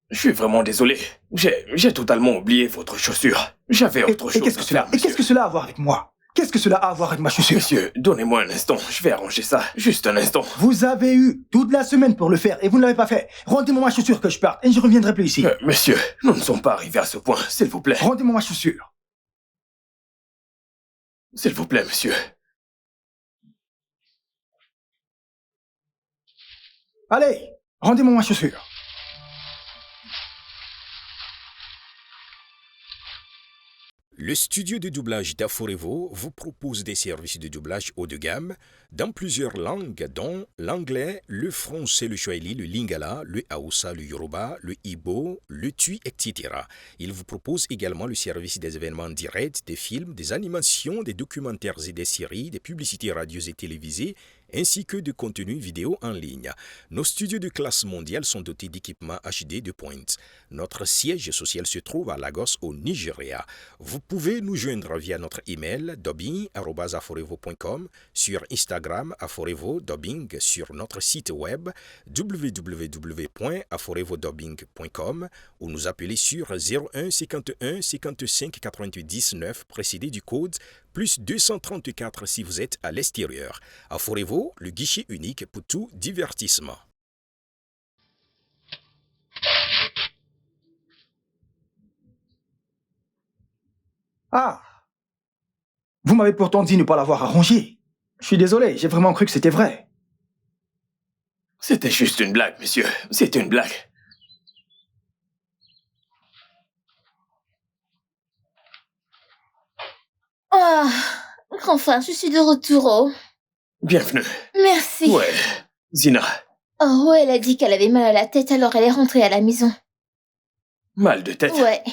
[SPEAKER 3] Je suis vraiment désolé. J'ai totalement oublié votre chaussure. J'avais autre chose
[SPEAKER 1] qu'est-ce
[SPEAKER 3] à
[SPEAKER 1] que cela
[SPEAKER 3] faire, monsieur.
[SPEAKER 1] qu'est-ce que cela a à voir avec moi? Qu'est-ce que cela a à voir avec ma chaussure?
[SPEAKER 3] Monsieur, donnez-moi un instant. Je vais arranger ça. Juste un instant.
[SPEAKER 1] Vous avez eu toute la semaine pour le faire et vous ne l'avez pas fait. Rendez-moi ma chaussure que je parte et je ne reviendrai plus ici.
[SPEAKER 3] Monsieur, nous ne sommes pas arrivés à ce point, s'il vous plaît.
[SPEAKER 1] Rendez-moi ma chaussure.
[SPEAKER 3] S'il vous plaît, monsieur.
[SPEAKER 1] Allez, rendez-moi ma chaussure.
[SPEAKER 7] Le studio de doublage d'Aforevo vous propose des services de doublage haut de gamme dans plusieurs langues, dont l'anglais, le français, le swahili, le lingala, le haoussa, le yoruba, le igbo, le tui, etc. Il vous propose également le service des événements directs, des films, des animations, des documentaires et des séries, des publicités radios et télévisées, ainsi que de contenus vidéo en ligne. Nos studios de classe mondiale sont dotés d'équipements HD de pointe. Notre siège social se trouve à Lagos, au Nigeria. Vous pouvez nous joindre via notre email dubbing@aforevo.com, sur Instagram Aforevo Dubbing, sur notre site web www.aforevodubbing.com ou nous appeler sur 01 51 55 90 9 précédé du code plus 234 si vous êtes à l'extérieur. Aforevo, le guichet unique pour tout divertissement.
[SPEAKER 1] Ah. Vous m'avez pourtant dit ne pas l'avoir arrangé. Je suis désolé, j'ai vraiment cru que c'était vrai.
[SPEAKER 3] C'était juste une blague, monsieur. C'était une blague.
[SPEAKER 4] Ah, enfin, je suis de retour. Oh.
[SPEAKER 3] Bienvenue.
[SPEAKER 4] Merci.
[SPEAKER 3] Ouais, Zina.
[SPEAKER 4] Oh, elle a dit qu'elle avait mal à la tête, alors elle est rentrée à la maison.
[SPEAKER 3] Mal de tête.
[SPEAKER 4] Ouais.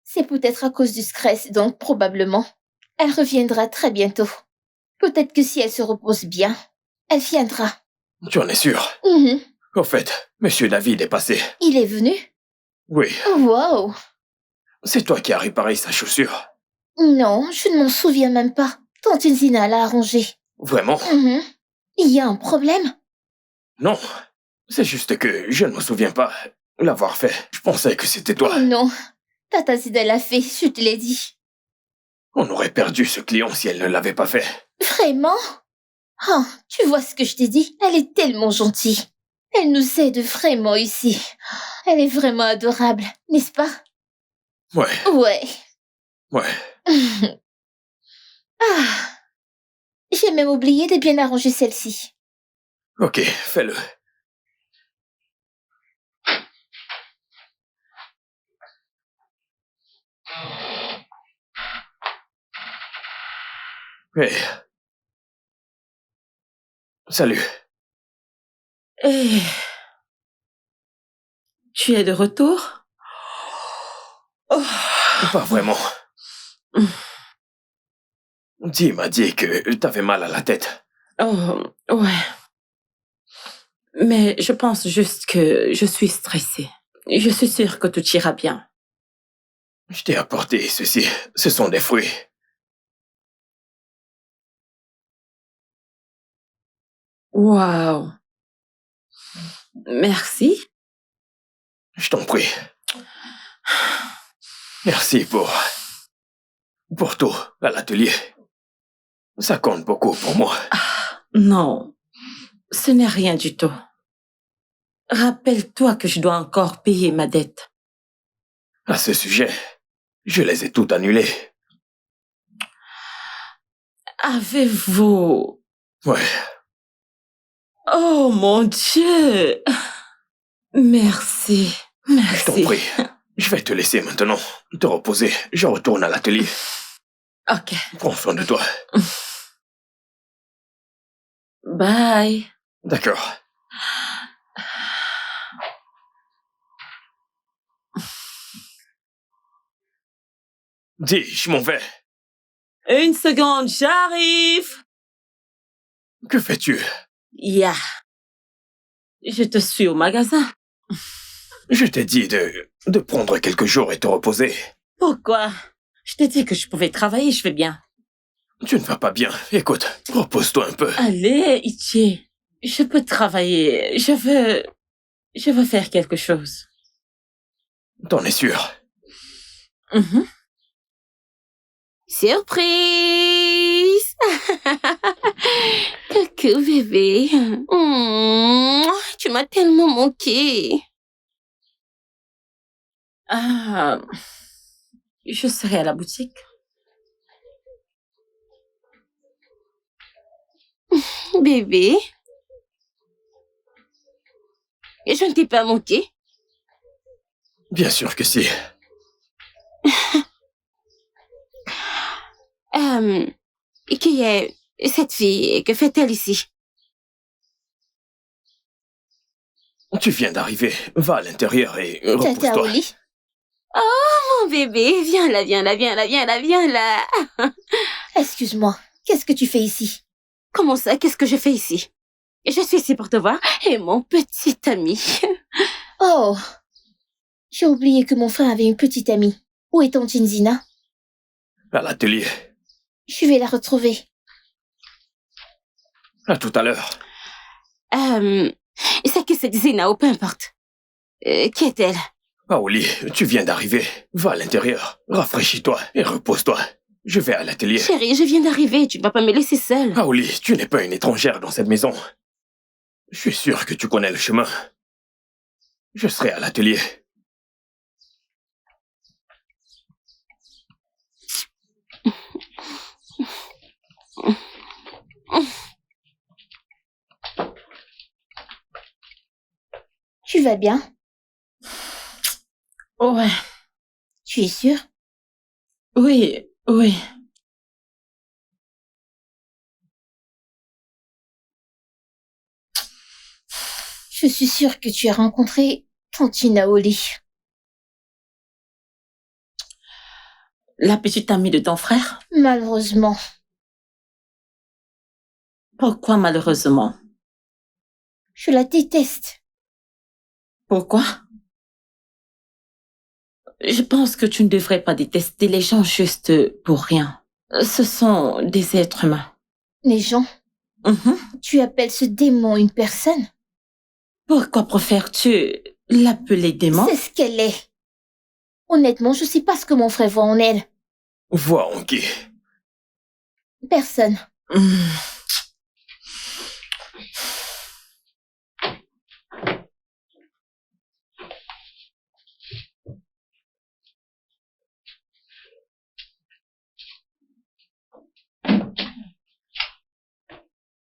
[SPEAKER 4] C'est peut-être à cause du stress, donc probablement. Elle reviendra très bientôt. Peut-être que si elle se repose bien, elle viendra.
[SPEAKER 3] Tu en es sûr?
[SPEAKER 4] Mhm.
[SPEAKER 3] Au fait, monsieur David est passé.
[SPEAKER 4] Il est venu?
[SPEAKER 3] Oui.
[SPEAKER 4] Wow.
[SPEAKER 3] C'est toi qui as réparé sa chaussure.
[SPEAKER 4] Non, je ne m'en souviens même pas. Tante Zina l'a arrangé.
[SPEAKER 3] Vraiment?
[SPEAKER 4] Mhm. Il y a un problème?
[SPEAKER 3] Non. C'est juste que je ne me souviens pas l'avoir fait. Je pensais que c'était toi.
[SPEAKER 4] Oh non. Tata Zina l'a fait, je te l'ai dit.
[SPEAKER 3] On aurait perdu ce client si elle ne l'avait pas fait.
[SPEAKER 4] Vraiment? Oh, tu vois ce que je t'ai dit? Elle est tellement gentille. Elle nous aide vraiment ici. Elle est vraiment adorable, n'est-ce pas?
[SPEAKER 3] Ouais,
[SPEAKER 4] Ouais.
[SPEAKER 3] ouais.
[SPEAKER 4] Ah. J'ai même oublié de bien arranger celle-ci.
[SPEAKER 3] Ok, fais-le. Hey. Salut.
[SPEAKER 2] Et... Tu es de retour? Oh.
[SPEAKER 3] Pas vraiment. Di m'a dit que t'avais mal à la tête.
[SPEAKER 2] Oh, ouais. Mais je pense juste que je suis stressée. Je suis sûre que tout ira bien.
[SPEAKER 3] Je t'ai apporté ceci. Ce sont des fruits.
[SPEAKER 2] Waouh. Merci.
[SPEAKER 3] Je t'en prie. Merci pour tout à l'atelier. Ça compte beaucoup pour moi.
[SPEAKER 2] Non, ce n'est rien du tout. Rappelle-toi que je dois encore payer ma dette.
[SPEAKER 3] À ce sujet, je les ai toutes annulées.
[SPEAKER 2] Avez-vous...
[SPEAKER 3] Ouais.
[SPEAKER 2] Oh mon Dieu! Merci,
[SPEAKER 3] Je t'en
[SPEAKER 2] merci.
[SPEAKER 3] prie. Je vais te laisser maintenant te reposer. Je retourne à l'atelier.
[SPEAKER 2] Ok,
[SPEAKER 3] Prends soin de toi.
[SPEAKER 2] bye.
[SPEAKER 3] D'accord. Dis, je m'en vais.
[SPEAKER 2] Une seconde, j'arrive.
[SPEAKER 3] Que fais-tu?
[SPEAKER 2] Ya. Je te suis au magasin.
[SPEAKER 3] Je t'ai dit de prendre quelques jours et te reposer.
[SPEAKER 2] Pourquoi? Je t'ai dit que je pouvais travailler, je vais bien.
[SPEAKER 3] Tu ne vas pas bien. Écoute, repose-toi un peu.
[SPEAKER 2] Allez, Ichi. Je peux travailler. Je veux faire quelque chose.
[SPEAKER 3] T'en es sûr?
[SPEAKER 2] Mhm.
[SPEAKER 8] Surprise! Coucou bébé. Tu m'as tellement manqué.
[SPEAKER 2] Ah, je serai à la boutique.
[SPEAKER 8] Bébé. Je ne t'ai pas manqué.
[SPEAKER 3] Bien sûr que si.
[SPEAKER 8] Qui est cette fille? Que fait-elle ici?
[SPEAKER 3] Tu viens d'arriver. Va à l'intérieur et
[SPEAKER 4] Tata
[SPEAKER 3] repose-toi.
[SPEAKER 4] Oli?
[SPEAKER 8] Oh bébé, viens là, viens là, viens là, viens là, viens là.
[SPEAKER 4] Excuse-moi, qu'est-ce que tu fais ici?
[SPEAKER 8] Comment ça? Qu'est-ce que je fais ici? Je suis ici pour te voir et mon petit ami.
[SPEAKER 4] Oh, j'ai oublié que mon frère avait une petite amie. Où est Tantine Zina?
[SPEAKER 3] À l'atelier.
[SPEAKER 4] Je vais la retrouver.
[SPEAKER 3] À tout à l'heure.
[SPEAKER 8] C'est que c'est Zina ou peu importe. Qui est-elle?
[SPEAKER 3] Aoli, tu viens d'arriver. Va à l'intérieur. Rafraîchis-toi et repose-toi. Je vais à l'atelier.
[SPEAKER 8] Chérie, je viens d'arriver, tu ne vas pas me laisser seule.
[SPEAKER 3] Aoli, tu n'es pas une étrangère dans cette maison. Je suis sûr que tu connais le chemin. Je serai à l'atelier.
[SPEAKER 4] Tu vas bien?
[SPEAKER 2] Ouais.
[SPEAKER 4] Tu es sûr?
[SPEAKER 2] Oui, oui.
[SPEAKER 4] Je suis sûre que tu as rencontré Tantine Oli.
[SPEAKER 2] La petite amie de ton frère?
[SPEAKER 4] Malheureusement.
[SPEAKER 2] Pourquoi malheureusement?
[SPEAKER 4] Je la déteste.
[SPEAKER 2] Pourquoi? Je pense que tu ne devrais pas détester les gens juste pour rien. Ce sont des êtres humains.
[SPEAKER 4] Les gens,
[SPEAKER 2] Mhm.
[SPEAKER 4] tu appelles ce démon une personne?
[SPEAKER 2] Pourquoi préfères-tu l'appeler démon?
[SPEAKER 4] C'est ce qu'elle est. Honnêtement, je sais pas ce que mon frère voit en elle.
[SPEAKER 3] Vois en qui.
[SPEAKER 4] Personne.
[SPEAKER 2] Hmm.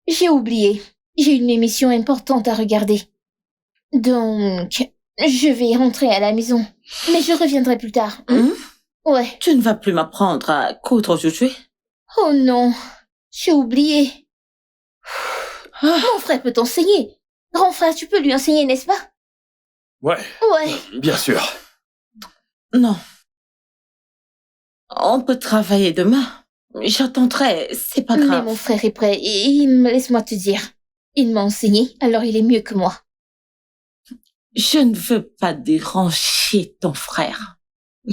[SPEAKER 4] J'ai oublié. J'ai une émission importante à regarder. Donc, je vais rentrer à la maison. Mais je reviendrai plus tard.
[SPEAKER 2] Hmm?
[SPEAKER 4] Ouais.
[SPEAKER 2] Tu ne vas plus m'apprendre à coudre aujourd'hui?
[SPEAKER 4] Oh non. J'ai oublié.
[SPEAKER 2] Ah.
[SPEAKER 4] Mon frère peut t'enseigner. Grand frère, tu peux lui enseigner, n'est-ce pas?
[SPEAKER 3] Ouais,
[SPEAKER 4] Ouais.
[SPEAKER 3] bien sûr.
[SPEAKER 2] Non. On peut travailler demain. J'attendrai, c'est pas
[SPEAKER 4] Mais
[SPEAKER 2] grave.
[SPEAKER 4] mon frère est prêt. Laisse-moi te dire. Il m'a enseigné, alors il est mieux que moi.
[SPEAKER 2] Je ne veux pas déranger ton frère.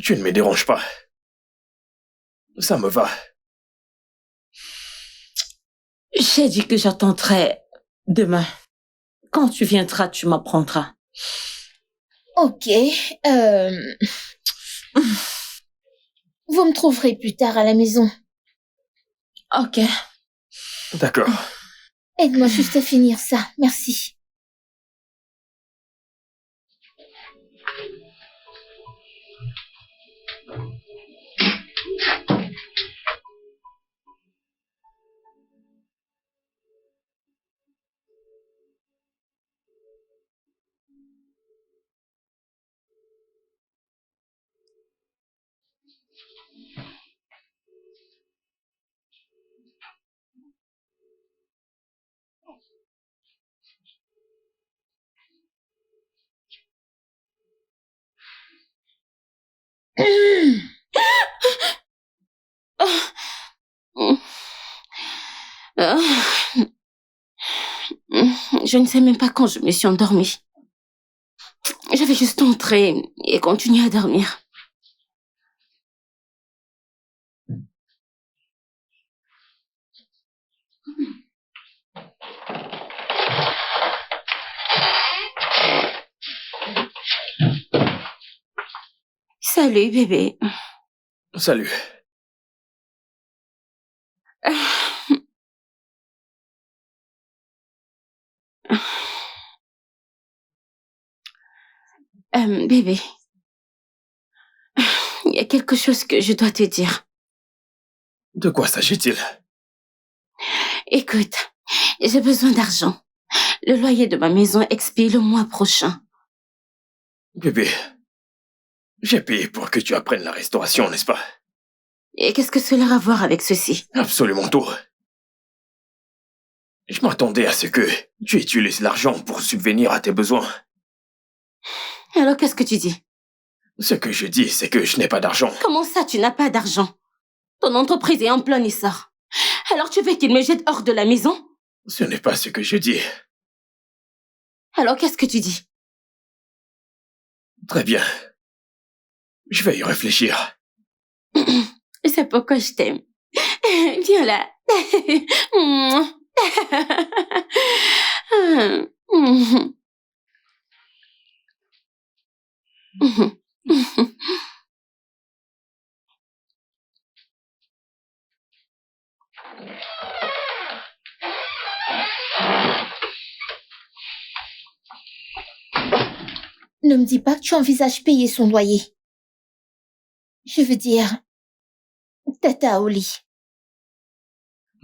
[SPEAKER 3] Tu ne me déranges pas. Ça me va.
[SPEAKER 2] J'ai dit que j'attendrai demain. Quand tu viendras, tu m'apprendras.
[SPEAKER 4] Ok. Vous me trouverez plus tard à la maison.
[SPEAKER 2] Ok.
[SPEAKER 3] D'accord.
[SPEAKER 4] Aide-moi juste à finir ça. Merci.
[SPEAKER 8] Je ne sais même pas quand je me suis endormie. J'avais juste entré et continué à dormir. Salut, bébé.
[SPEAKER 3] Salut. Bébé, il y a quelque chose que je dois te dire. De quoi s'agit-il?
[SPEAKER 8] Écoute, j'ai besoin d'argent. Le loyer de ma maison expire le mois prochain.
[SPEAKER 3] Bébé, j'ai payé pour que tu apprennes la restauration, n'est-ce pas?
[SPEAKER 8] Et qu'est-ce que cela a à voir avec ceci?
[SPEAKER 3] Absolument tout. Je m'attendais à ce que tu utilises l'argent pour subvenir à tes besoins.
[SPEAKER 8] Alors qu'est-ce que tu dis?
[SPEAKER 3] Ce que je dis, c'est que je n'ai pas d'argent.
[SPEAKER 8] Comment ça, tu n'as pas d'argent? Ton entreprise est en plein essor. Alors tu veux qu'il me jette hors de la maison?
[SPEAKER 3] Ce n'est pas ce que je dis.
[SPEAKER 8] Alors qu'est-ce que tu dis?
[SPEAKER 3] Très bien. Je vais y réfléchir.
[SPEAKER 8] C'est pourquoi je t'aime. Viens là.
[SPEAKER 4] Ne me dis pas que tu envisages payer son loyer. Je veux dire, Tata au lit.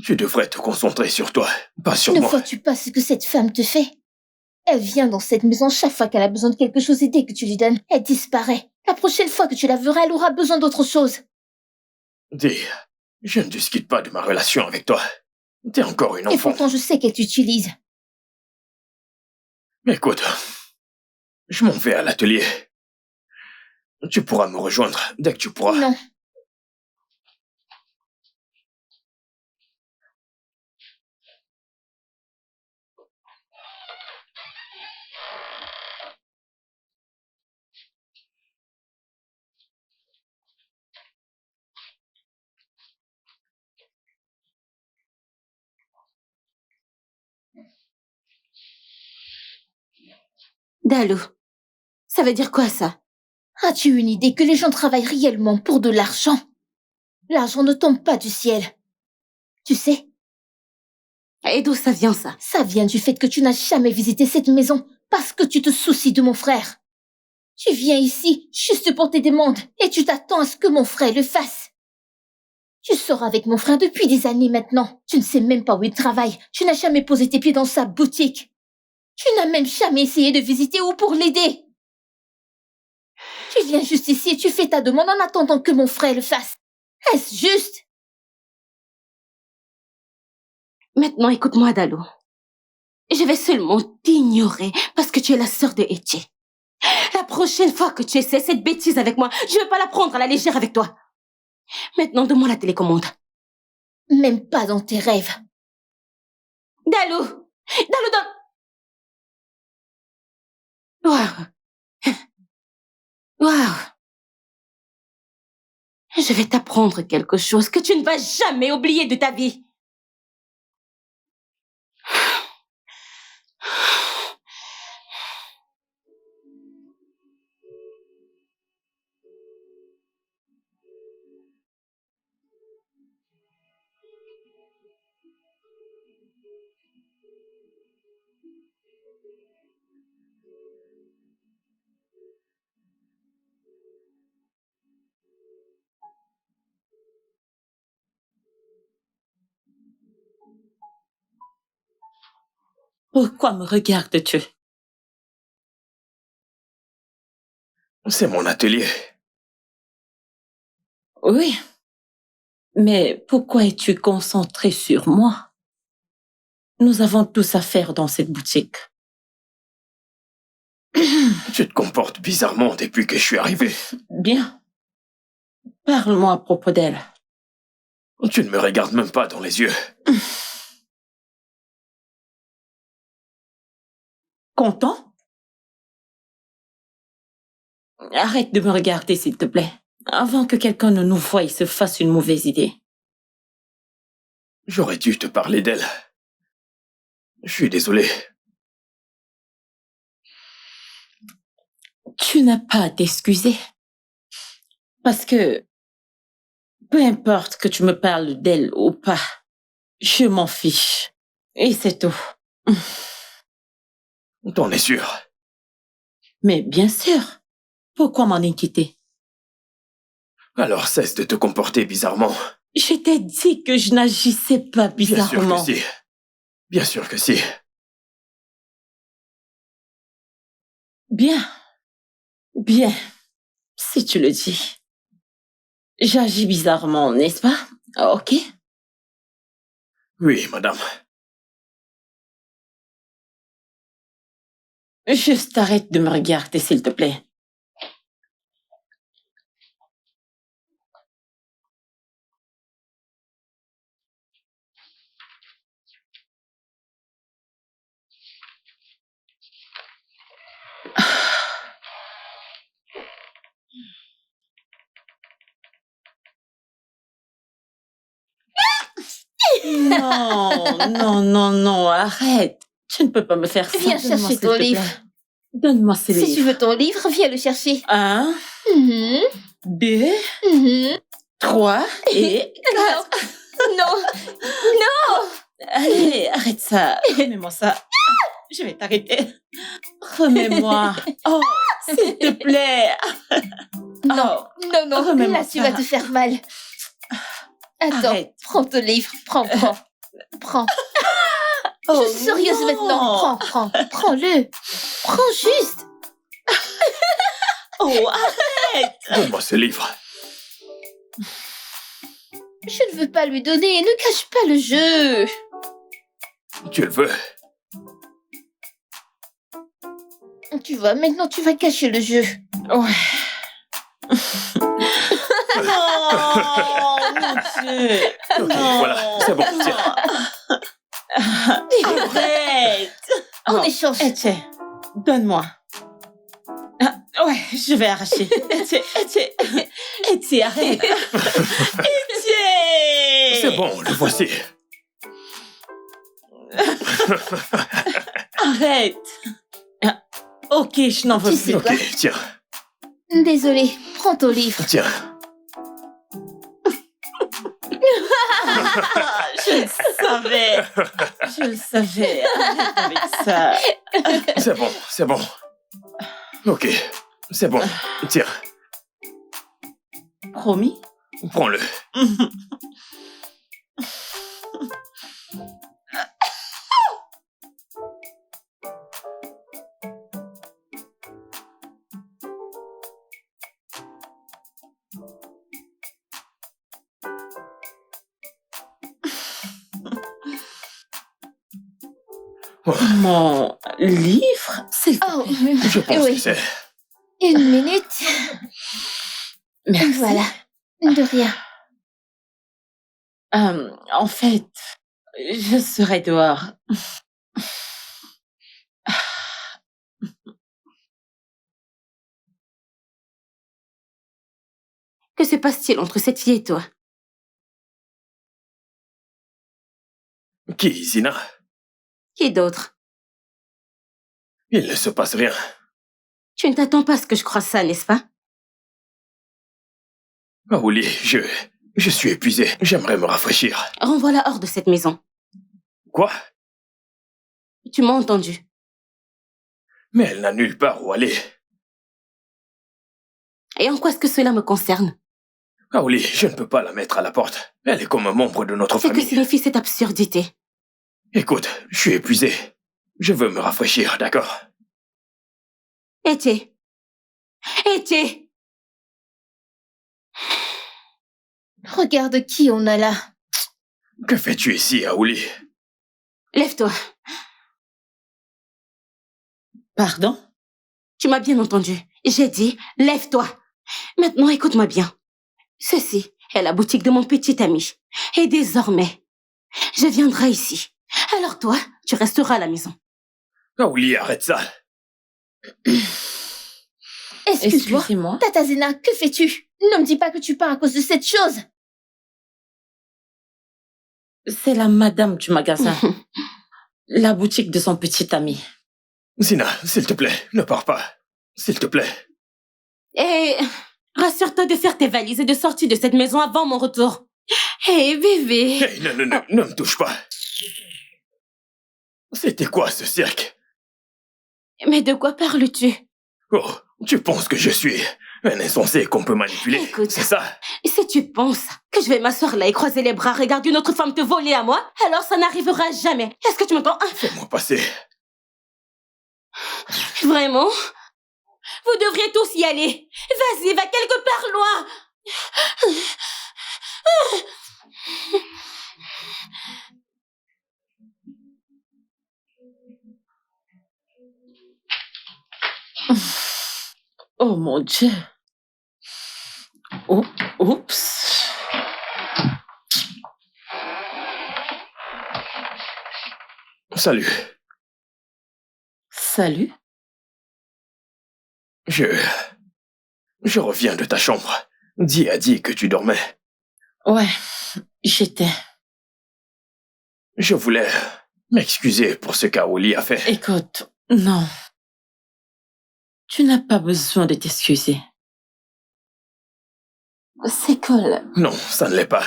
[SPEAKER 3] Tu devrais te concentrer sur toi, pas sur
[SPEAKER 4] Ne
[SPEAKER 3] moi.
[SPEAKER 4] vois-tu pas ce que cette femme te fait? Elle vient dans cette maison chaque fois qu'elle a besoin de quelque chose et dès que tu lui donnes, elle disparaît. La prochaine fois que tu la verras, elle aura besoin d'autre chose.
[SPEAKER 3] Dis, je ne discute pas de ma relation avec toi. T'es encore une
[SPEAKER 4] Et
[SPEAKER 3] enfant.
[SPEAKER 4] pourtant, je sais qu'elle t'utilise.
[SPEAKER 3] Écoute, je m'en vais à l'atelier. Tu pourras me rejoindre dès que tu pourras.
[SPEAKER 4] Non.
[SPEAKER 8] Dalou, ça veut dire quoi ça?
[SPEAKER 4] As-tu une idée que les gens travaillent réellement pour de l'argent? L'argent ne tombe pas du ciel. Tu sais,
[SPEAKER 8] Et d'où ça vient ça?
[SPEAKER 4] ça vient du fait que tu n'as jamais visité cette maison parce que tu te soucies de mon frère. Tu viens ici juste pour tes demandes et tu t'attends à ce que mon frère le fasse. Tu sors avec mon frère depuis des années maintenant. Tu ne sais même pas où il travaille. Tu n'as jamais posé tes pieds dans sa boutique. Tu n'as même jamais essayé de visiter ou pour l'aider. Tu viens juste ici et tu fais ta demande en attendant que mon frère le fasse. Est-ce juste?
[SPEAKER 8] Maintenant, écoute-moi, Dalou. Je vais seulement t'ignorer parce que tu es la sœur de Etienne. La prochaine fois que tu essaies cette bêtise avec moi, je ne vais pas la prendre à la légère avec toi. Maintenant, donne-moi la télécommande.
[SPEAKER 4] Même pas dans tes rêves.
[SPEAKER 8] Dalou! Dalou, donne... Waouh! Waouh! Je vais t'apprendre quelque chose que tu ne vas jamais oublier de ta vie.
[SPEAKER 2] Pourquoi me regardes-tu?
[SPEAKER 3] C'est mon atelier.
[SPEAKER 2] Oui. Mais pourquoi es-tu concentré sur moi? Nous avons tous à faire dans cette boutique.
[SPEAKER 3] Tu te comportes bizarrement depuis que je suis arrivé.
[SPEAKER 2] Bien. Parle-moi à propos d'elle.
[SPEAKER 3] Tu ne me regardes même pas dans les yeux.
[SPEAKER 2] Content? Arrête de me regarder, s'il te plaît, avant que quelqu'un ne nous voie et se fasse une mauvaise idée.
[SPEAKER 3] J'aurais dû te parler d'elle. Je suis désolé.
[SPEAKER 2] Tu n'as pas à t'excuser. Parce que, peu importe que tu me parles d'elle ou pas, je m'en fiche. Et c'est tout.
[SPEAKER 3] T'en es sûr?
[SPEAKER 2] Mais bien sûr. Pourquoi m'en inquiéter?
[SPEAKER 3] Alors cesse de te comporter bizarrement.
[SPEAKER 2] Je t'ai dit que je n'agissais pas bizarrement.
[SPEAKER 3] Bien sûr que si. Bien sûr que si.
[SPEAKER 2] Bien. Bien. Si tu le dis. J'agis bizarrement, n'est-ce pas? Ok.
[SPEAKER 3] Oui, madame.
[SPEAKER 2] Juste arrête de me regarder, s'il te plaît. Non, non, non, non, arrête. Tu ne peux pas me faire ça.
[SPEAKER 4] Viens
[SPEAKER 2] Donne-moi,
[SPEAKER 4] chercher
[SPEAKER 2] s'il
[SPEAKER 4] ton
[SPEAKER 2] te plaît.
[SPEAKER 4] livre.
[SPEAKER 2] Donne-moi ces
[SPEAKER 4] Si tu
[SPEAKER 2] livres.
[SPEAKER 4] veux ton livre, viens le chercher.
[SPEAKER 2] 1,
[SPEAKER 4] Mhm,
[SPEAKER 2] 2,
[SPEAKER 4] mhm.
[SPEAKER 2] 3 et...
[SPEAKER 4] Non, non.
[SPEAKER 2] Allez, arrête ça. Remets-moi ça. Je vais t'arrêter. Remets-moi. Oh, s'il te plaît.
[SPEAKER 4] Non,
[SPEAKER 2] Oh,
[SPEAKER 4] non, non,
[SPEAKER 2] remets-moi
[SPEAKER 4] là tu
[SPEAKER 2] ça.
[SPEAKER 4] vas te faire mal. Attends,
[SPEAKER 2] Arrête.
[SPEAKER 4] prends ton livre, prends.
[SPEAKER 2] Oh,
[SPEAKER 4] Je suis sérieuse
[SPEAKER 2] non.
[SPEAKER 4] maintenant, prends-le. Prends juste.
[SPEAKER 2] Oh, arrête.
[SPEAKER 3] Donne-moi ce livre.
[SPEAKER 4] Je ne veux pas lui donner, ne cache pas le jeu.
[SPEAKER 3] Tu le veux?
[SPEAKER 4] Tu vois, maintenant tu vas cacher le jeu.
[SPEAKER 2] Ouais. Non, mon Dieu.
[SPEAKER 3] Ok,
[SPEAKER 2] Non.
[SPEAKER 3] voilà, c'est bon, tiens.
[SPEAKER 2] Arrête.
[SPEAKER 4] En
[SPEAKER 2] Oh,
[SPEAKER 4] échange.
[SPEAKER 2] Etienne, donne-moi. Ah, ouais, je vais arracher. Etienne, arrête. Etienne.
[SPEAKER 3] C'est bon, le voici.
[SPEAKER 2] Arrête. Ah, ok, je n'en veux
[SPEAKER 4] Tu
[SPEAKER 2] plus.
[SPEAKER 4] sais
[SPEAKER 3] Ok,
[SPEAKER 4] quoi?
[SPEAKER 3] tiens,
[SPEAKER 4] Désolée, prends ton livre.
[SPEAKER 3] tiens.
[SPEAKER 2] Ah, je le savais. Je le savais. Arrête avec ça.
[SPEAKER 3] C'est bon. Ok, c'est bon. Tiens,
[SPEAKER 2] Promis?
[SPEAKER 3] prends-le.
[SPEAKER 2] Mon livre? C'est...
[SPEAKER 4] Oh,
[SPEAKER 3] Je pense
[SPEAKER 4] oui.
[SPEAKER 3] que c'est...
[SPEAKER 4] Une minute.
[SPEAKER 2] Merci.
[SPEAKER 4] Voilà. De rien.
[SPEAKER 2] En fait, je serai dehors.
[SPEAKER 8] Que se passe-t-il entre cette fille et toi?
[SPEAKER 3] Qui, Zina?
[SPEAKER 8] Qui d'autre?
[SPEAKER 3] Il ne se passe rien.
[SPEAKER 8] Tu ne t'attends pas à ce que je croie ça, n'est-ce pas?
[SPEAKER 3] Raouli, je suis épuisé. J'aimerais me rafraîchir.
[SPEAKER 8] Renvoie-la hors de cette maison.
[SPEAKER 3] Quoi?
[SPEAKER 8] Tu m'as entendu.
[SPEAKER 3] Mais elle n'a nulle part où aller.
[SPEAKER 8] Et en quoi est-ce que cela me concerne?
[SPEAKER 3] Raouli, je ne peux pas la mettre à la porte. Elle est comme un membre de notre
[SPEAKER 8] C'est que
[SPEAKER 3] famille.
[SPEAKER 8] signifie cette absurdité.
[SPEAKER 3] Écoute, je suis épuisé. Je veux me rafraîchir, d'accord?
[SPEAKER 8] Etienne. Etienne.
[SPEAKER 4] Regarde qui on a là.
[SPEAKER 3] Que fais-tu ici, Raouli?
[SPEAKER 8] Lève-toi.
[SPEAKER 2] Pardon?
[SPEAKER 8] Tu m'as bien entendu. J'ai dit, lève-toi. Maintenant, écoute-moi bien. Ceci est la boutique de mon petit ami. Et désormais, je viendrai ici. Alors toi, tu resteras à la maison.
[SPEAKER 3] Kaoli, arrête ça.
[SPEAKER 4] Excuse-moi.
[SPEAKER 2] Excusez-moi.
[SPEAKER 4] Tata Zena, que fais-tu? Ne me dis pas que tu pars à cause de cette chose.
[SPEAKER 2] C'est la madame du magasin. La boutique de son petit ami.
[SPEAKER 3] Zina, s'il te plaît, ne pars pas. S'il te plaît.
[SPEAKER 8] Et rassure-toi de faire tes valises et de sortir de cette maison avant mon retour. Hé, bébé.
[SPEAKER 3] Hey, non, ne me touche pas. C'était quoi ce cirque?
[SPEAKER 8] Mais de quoi parles-tu?
[SPEAKER 3] Oh, tu penses que je suis un insensé qu'on peut manipuler?
[SPEAKER 8] Écoute.
[SPEAKER 3] C'est ça?
[SPEAKER 8] Si tu penses que je vais m'asseoir là et croiser les bras, regarder une autre femme te voler à moi, alors ça n'arrivera jamais. Est-ce que tu m'entends?
[SPEAKER 3] Fais-moi passer.
[SPEAKER 8] Vraiment? Vous devriez tous y aller. Vas-y, va quelque part loin.
[SPEAKER 2] Oh mon Dieu. Oh, oups.
[SPEAKER 3] Salut.
[SPEAKER 2] Salut.
[SPEAKER 3] Je reviens de ta chambre. Di a dit que tu dormais.
[SPEAKER 2] Ouais, j'étais.
[SPEAKER 3] Je voulais m'excuser pour ce qu'Aoli a fait.
[SPEAKER 2] Écoute, non. Tu n'as pas besoin de t'excuser. C'est cool.
[SPEAKER 3] Non, ça ne l'est pas.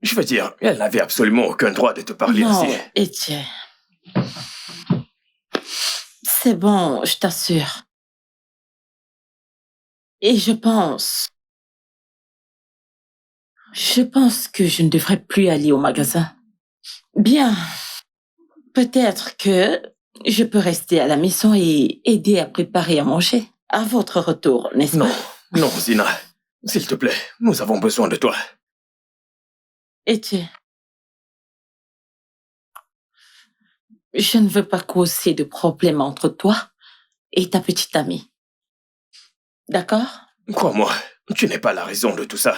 [SPEAKER 3] Je veux dire, elle n'avait absolument aucun droit de te parler
[SPEAKER 2] Non,
[SPEAKER 3] ainsi.
[SPEAKER 2] Etienne. C'est bon, je t'assure. Et je pense que je ne devrais plus aller au magasin. Bien, peut-être que je peux rester à la maison et aider à préparer à manger. À votre retour, n'est-ce
[SPEAKER 3] Non,
[SPEAKER 2] pas?
[SPEAKER 3] non, Zina. S'il te plaît, nous avons besoin de toi.
[SPEAKER 2] Etienne. Je ne veux pas causer de problème entre toi et ta petite amie. D'accord?
[SPEAKER 3] Crois-moi, tu n'es pas la raison de tout ça.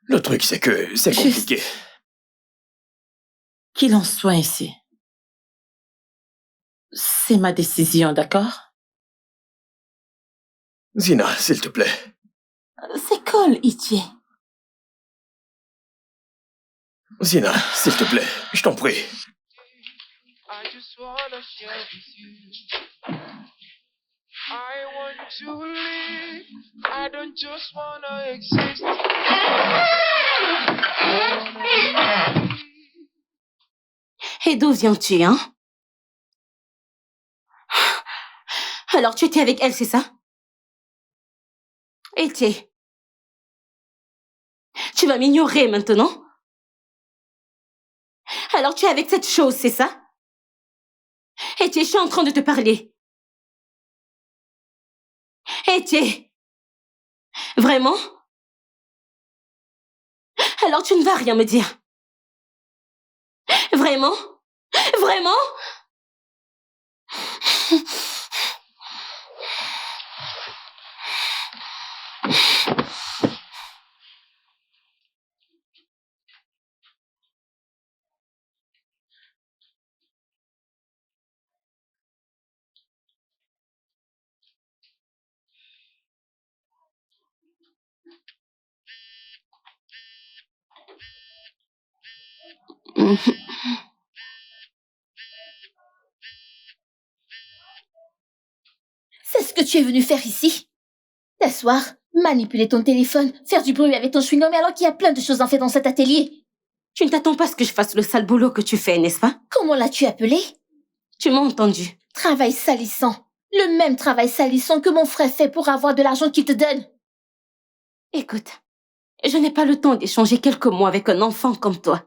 [SPEAKER 3] Le truc, c'est que c'est compliqué.
[SPEAKER 2] Qu'il en soit ainsi. C'est ma décision, d'accord?
[SPEAKER 3] Zina, s'il te plaît.
[SPEAKER 2] C'est cool, Itier.
[SPEAKER 3] Zina, s'il te plaît, je t'en prie.
[SPEAKER 6] I just wanna share with you. I want to live. I don't just wanna exist.
[SPEAKER 8] Et d'où viens-tu, hein? Alors, tu étais avec elle, c'est ça? Étienne. Tu vas m'ignorer maintenant? Alors, tu es avec cette chose, c'est ça? Étienne, je suis en train de te parler. Étienne. Vraiment? Alors, tu ne vas rien me dire. Vraiment? Vraiment?
[SPEAKER 4] C'est ce que tu es venu faire ici? T'asseoir, manipuler ton téléphone, faire du bruit avec ton chewing-gum alors qu'il y a plein de choses à faire dans cet atelier.
[SPEAKER 8] Tu ne t'attends pas à ce que je fasse le sale boulot que tu fais, n'est-ce pas?
[SPEAKER 4] Comment l'as-tu appelé?
[SPEAKER 8] Tu m'as entendu.
[SPEAKER 4] Travail salissant. Le même travail salissant que mon frère fait pour avoir de l'argent qu'il te donne.
[SPEAKER 8] Écoute, je n'ai pas le temps d'échanger quelques mots avec un enfant comme toi.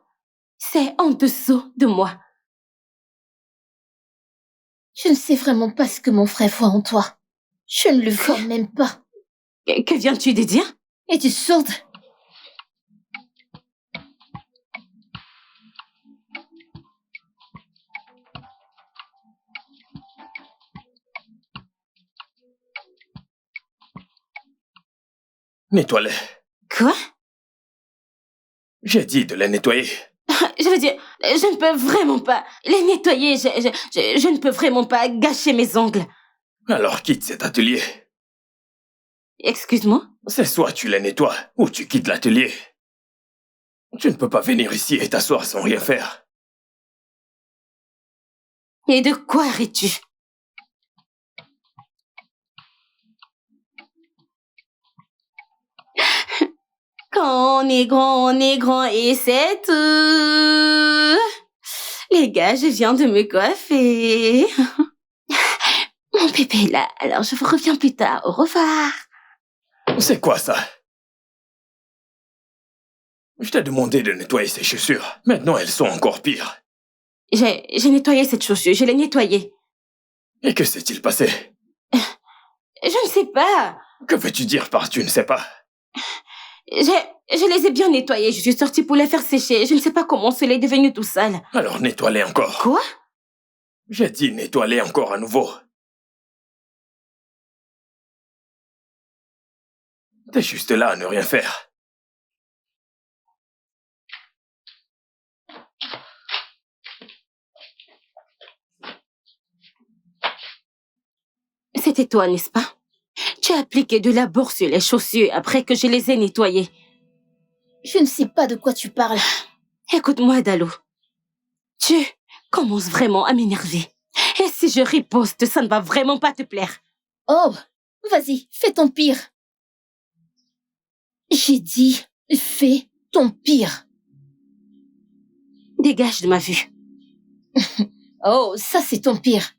[SPEAKER 8] C'est en dessous de moi.
[SPEAKER 4] Je ne sais vraiment pas ce que mon frère voit en toi. Je ne le vois même pas.
[SPEAKER 8] Que viens-tu de dire?
[SPEAKER 4] Es-tu sourde?
[SPEAKER 3] Nettoie-les.
[SPEAKER 8] Quoi?
[SPEAKER 3] J'ai dit de les nettoyer.
[SPEAKER 8] Je veux dire, je ne peux vraiment pas les nettoyer. Je ne peux vraiment pas gâcher mes ongles.
[SPEAKER 3] Alors quitte cet atelier.
[SPEAKER 8] Excuse-moi?
[SPEAKER 3] C'est soit tu les nettoies, ou tu quittes l'atelier. Tu ne peux pas venir ici et t'asseoir sans rien faire.
[SPEAKER 8] Et de quoi ris-tu? Quand on est grand et c'est tout. Les gars, je viens de me coiffer. Mon bébé est là, alors je vous reviens plus tard. Au revoir.
[SPEAKER 3] C'est quoi ça? Je t'ai demandé de nettoyer ces chaussures. Maintenant, elles sont encore pires.
[SPEAKER 8] J'ai nettoyé cette chaussure, je l'ai nettoyée.
[SPEAKER 3] Et que s'est-il passé?
[SPEAKER 8] Je ne sais pas.
[SPEAKER 3] Que veux-tu dire par tu ne sais pas?
[SPEAKER 8] Je les ai bien nettoyés, je suis sortie pour les faire sécher. Je ne sais pas comment cela est devenu tout sale.
[SPEAKER 3] Alors nettoie-les encore.
[SPEAKER 8] Quoi?
[SPEAKER 3] J'ai dit nettoie-les encore à nouveau. T'es juste là à ne rien faire.
[SPEAKER 8] C'était toi, n'est-ce pas? Tu as appliqué de la bourre sur les chaussures après que je les ai nettoyées.
[SPEAKER 4] Je ne sais pas de quoi tu parles.
[SPEAKER 8] Écoute-moi, Dalou. Tu commences vraiment à m'énerver. Et si je riposte, ça ne va vraiment pas te plaire.
[SPEAKER 4] Oh, vas-y, fais ton pire. J'ai dit, fais ton pire.
[SPEAKER 8] Dégage de ma vue.
[SPEAKER 4] Oh, ça c'est ton pire.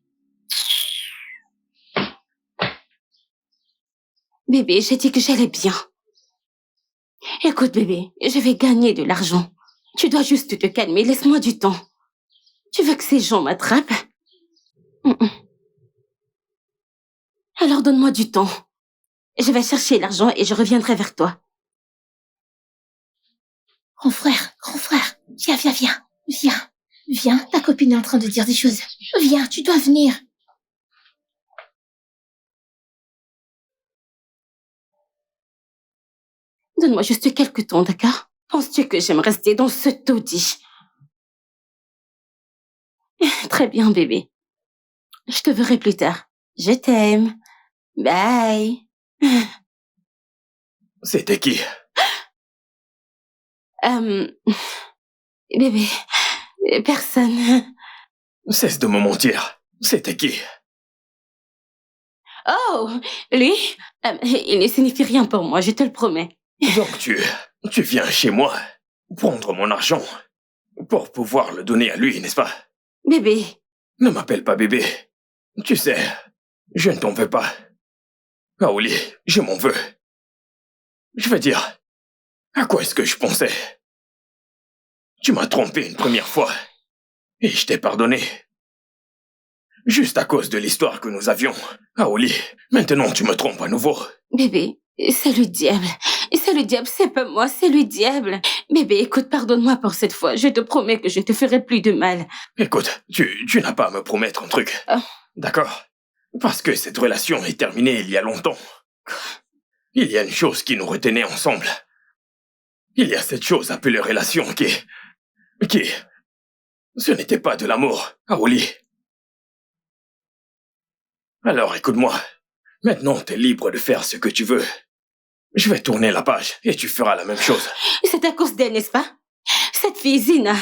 [SPEAKER 8] Bébé, j'ai dit que j'allais bien. Écoute, bébé, je vais gagner de l'argent. Tu dois juste te calmer, laisse-moi du temps. Tu veux que ces gens m'attrapent? Alors donne-moi du temps. Je vais chercher l'argent et je reviendrai vers toi.
[SPEAKER 4] Grand frère, viens, ta copine est en train de dire des choses. Viens, tu dois venir.
[SPEAKER 8] Donne-moi juste quelques temps, d'accord? Penses-tu que j'aime rester dans ce taudis? Très bien, bébé. Je te verrai plus tard. Je t'aime. Bye.
[SPEAKER 3] C'était qui?
[SPEAKER 8] Bébé, personne.
[SPEAKER 3] Cesse de me mentir. C'était qui?
[SPEAKER 8] Oh, lui, il ne signifie rien pour moi, je te le promets.
[SPEAKER 3] Donc tu viens chez moi prendre mon argent pour pouvoir le donner à lui, n'est-ce pas?
[SPEAKER 8] Bébé.
[SPEAKER 3] Ne m'appelle pas bébé. Tu sais, je ne t'en veux pas. Aouli, je m'en veux. Je veux dire, à quoi est-ce que je pensais? Tu m'as trompé une première fois et je t'ai pardonné. Juste à cause de l'histoire que nous avions. Aouli, maintenant tu me trompes à nouveau.
[SPEAKER 8] Bébé, c'est le diable. C'est le diable, c'est pas moi, c'est le diable. Bébé, écoute, pardonne-moi pour cette fois. Je te promets que je te ferai plus de mal.
[SPEAKER 3] Écoute, tu n'as pas à me promettre un truc.
[SPEAKER 8] Oh.
[SPEAKER 3] D'accord? Parce que cette relation est terminée il y a longtemps.
[SPEAKER 8] Quoi?
[SPEAKER 3] Il y a une chose qui nous retenait ensemble. Il y a cette chose appelée relation qui... Ce n'était pas de l'amour, Aouli. Alors écoute-moi. Maintenant, t'es libre de faire ce que tu veux. Je vais tourner la page et tu feras la même chose.
[SPEAKER 8] C'est à cause d'elle, n'est-ce pas? Cette fille, Zina,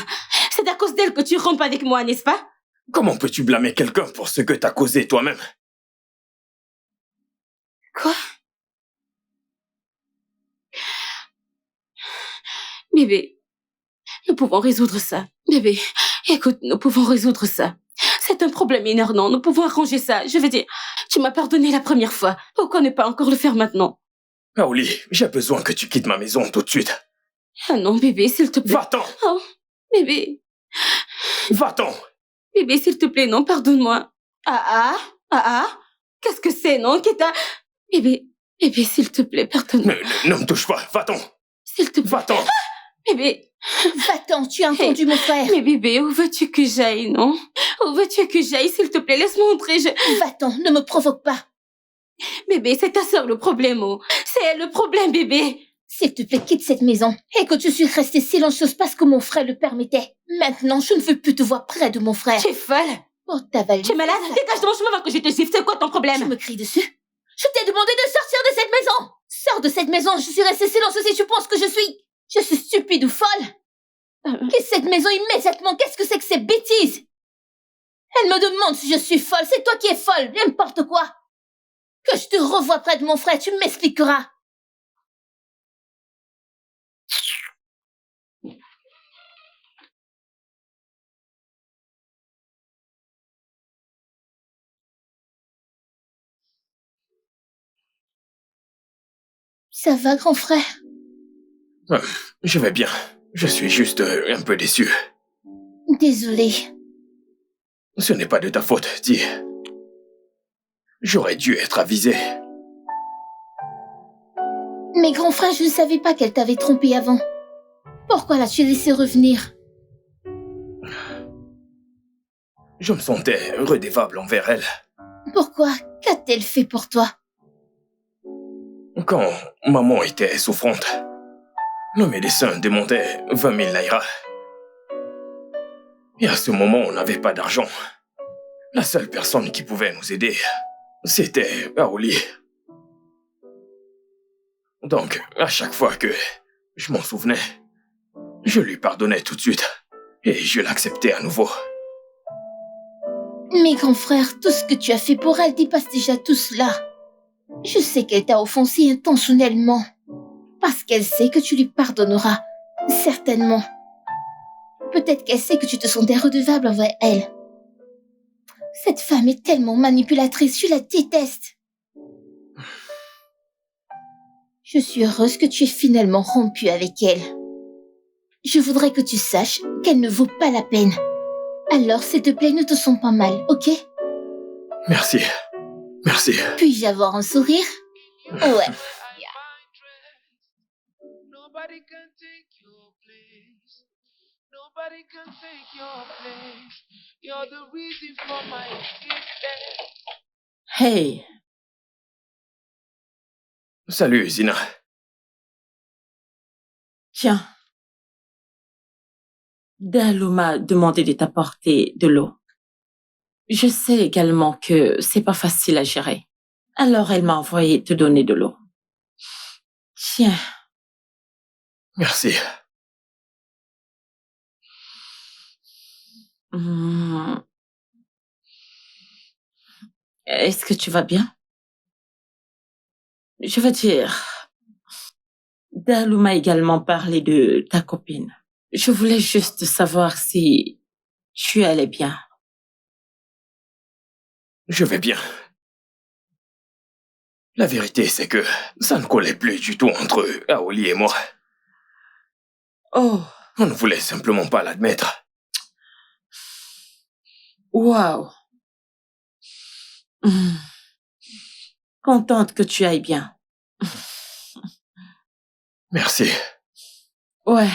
[SPEAKER 8] c'est à cause d'elle que tu rompes avec moi, n'est-ce pas?
[SPEAKER 3] Comment peux-tu blâmer quelqu'un pour ce que t'as causé toi-même?
[SPEAKER 8] Quoi? Bébé, nous pouvons résoudre ça. Bébé, écoute, nous pouvons résoudre ça. C'est un problème énorme, nous pouvons arranger ça. Je veux dire, tu m'as pardonné la première fois. Pourquoi ne pas encore le faire maintenant?
[SPEAKER 3] Aouli, j'ai besoin que tu quittes ma maison tout de suite.
[SPEAKER 8] Ah non, bébé, s'il te plaît.
[SPEAKER 3] Va-t'en!
[SPEAKER 8] Oh, bébé.
[SPEAKER 3] Va-t'en!
[SPEAKER 8] Bébé, s'il te plaît, non, pardonne-moi. Qu'est-ce que c'est, non, Keta? Bébé, s'il te plaît, pardonne-moi.
[SPEAKER 3] Ne me touche pas, va-t'en!
[SPEAKER 8] S'il te plaît.
[SPEAKER 3] Va-t'en!
[SPEAKER 8] Bébé.
[SPEAKER 4] Va-t'en, tu as entendu mon frère.
[SPEAKER 8] Mais bébé, où veux-tu que j'aille, non? Où veux-tu que j'aille, s'il te plaît, laisse-moi entrer,
[SPEAKER 4] Va-t'en, ne me provoque pas.
[SPEAKER 8] Bébé, c'est ta sœur le problème, oh. C'est elle le problème, bébé.
[SPEAKER 4] S'il te plaît, quitte cette maison. Écoute, je suis restée silencieuse parce que mon frère le permettait. Maintenant, je ne veux plus te voir près de mon frère.
[SPEAKER 8] Tu es folle?
[SPEAKER 4] Oh, ta valise.
[SPEAKER 8] Tu es malade? Dégage de mon chemin avant que je te gifle. C'est quoi ton problème?
[SPEAKER 4] Tu me cries dessus? Je t'ai demandé de sortir de cette maison! Sors de cette maison, je suis restée silencieuse et tu penses que je suis stupide ou folle? Quitte cette maison immédiatement, qu'est-ce que c'est que ces bêtises? Elle me demande si je suis folle, c'est toi qui es folle, n'importe quoi! Que je te revoie près de mon frère, tu m'expliqueras! Ça va, grand frère?
[SPEAKER 3] Je vais bien. Je suis juste un peu déçu.
[SPEAKER 4] Désolée.
[SPEAKER 3] Ce n'est pas de ta faute, dis. J'aurais dû être avisé.
[SPEAKER 4] Mais grand frère, je ne savais pas qu'elle t'avait trompé avant. Pourquoi l'as-tu laissé revenir?
[SPEAKER 3] Je me sentais redevable envers elle.
[SPEAKER 4] Pourquoi? Qu'a-t-elle fait pour toi?
[SPEAKER 3] Quand maman était souffrante, le médecin demandait 20 000 naira. Et à ce moment, on n'avait pas d'argent. La seule personne qui pouvait nous aider, c'était Aoli. Donc, à chaque fois que je m'en souvenais, je lui pardonnais tout de suite et je l'acceptais à nouveau.
[SPEAKER 4] Mais grand frère, tout ce que tu as fait pour elle dépasse déjà tout cela. Je sais qu'elle t'a offensé intentionnellement. Parce qu'elle sait que tu lui pardonneras. Certainement. Peut-être qu'elle sait que tu te sentais redevable envers elle. Cette femme est tellement manipulatrice, je la déteste. Je suis heureuse que tu aies finalement rompu avec elle. Je voudrais que tu saches qu'elle ne vaut pas la peine. Alors, s'il te plaît, ne te sens pas mal, ok?
[SPEAKER 3] Merci. Merci.
[SPEAKER 4] Puis-je avoir un sourire? Ouais.
[SPEAKER 6] Nobody can take your place. Nobody can take your place. You're the reason for my existence.
[SPEAKER 2] Hey,
[SPEAKER 3] Salut, Zina.
[SPEAKER 2] tiens. Dalou m'a demandé de t'apporter de l'eau. Je sais également que c'est pas facile à gérer. Alors elle m'a envoyé te donner de l'eau. Tiens.
[SPEAKER 3] Merci.
[SPEAKER 2] Est-ce que tu vas bien? Je veux dire, Dalou m'a également parlé de ta copine. Je voulais juste savoir si tu allais bien.
[SPEAKER 3] Je vais bien. La vérité, c'est que ça ne collait plus du tout entre Aoli et moi.
[SPEAKER 2] Oh,
[SPEAKER 3] On ne voulait simplement pas l'admettre.
[SPEAKER 2] waouh. Contente que tu ailles bien.
[SPEAKER 3] Merci.
[SPEAKER 2] Ouais.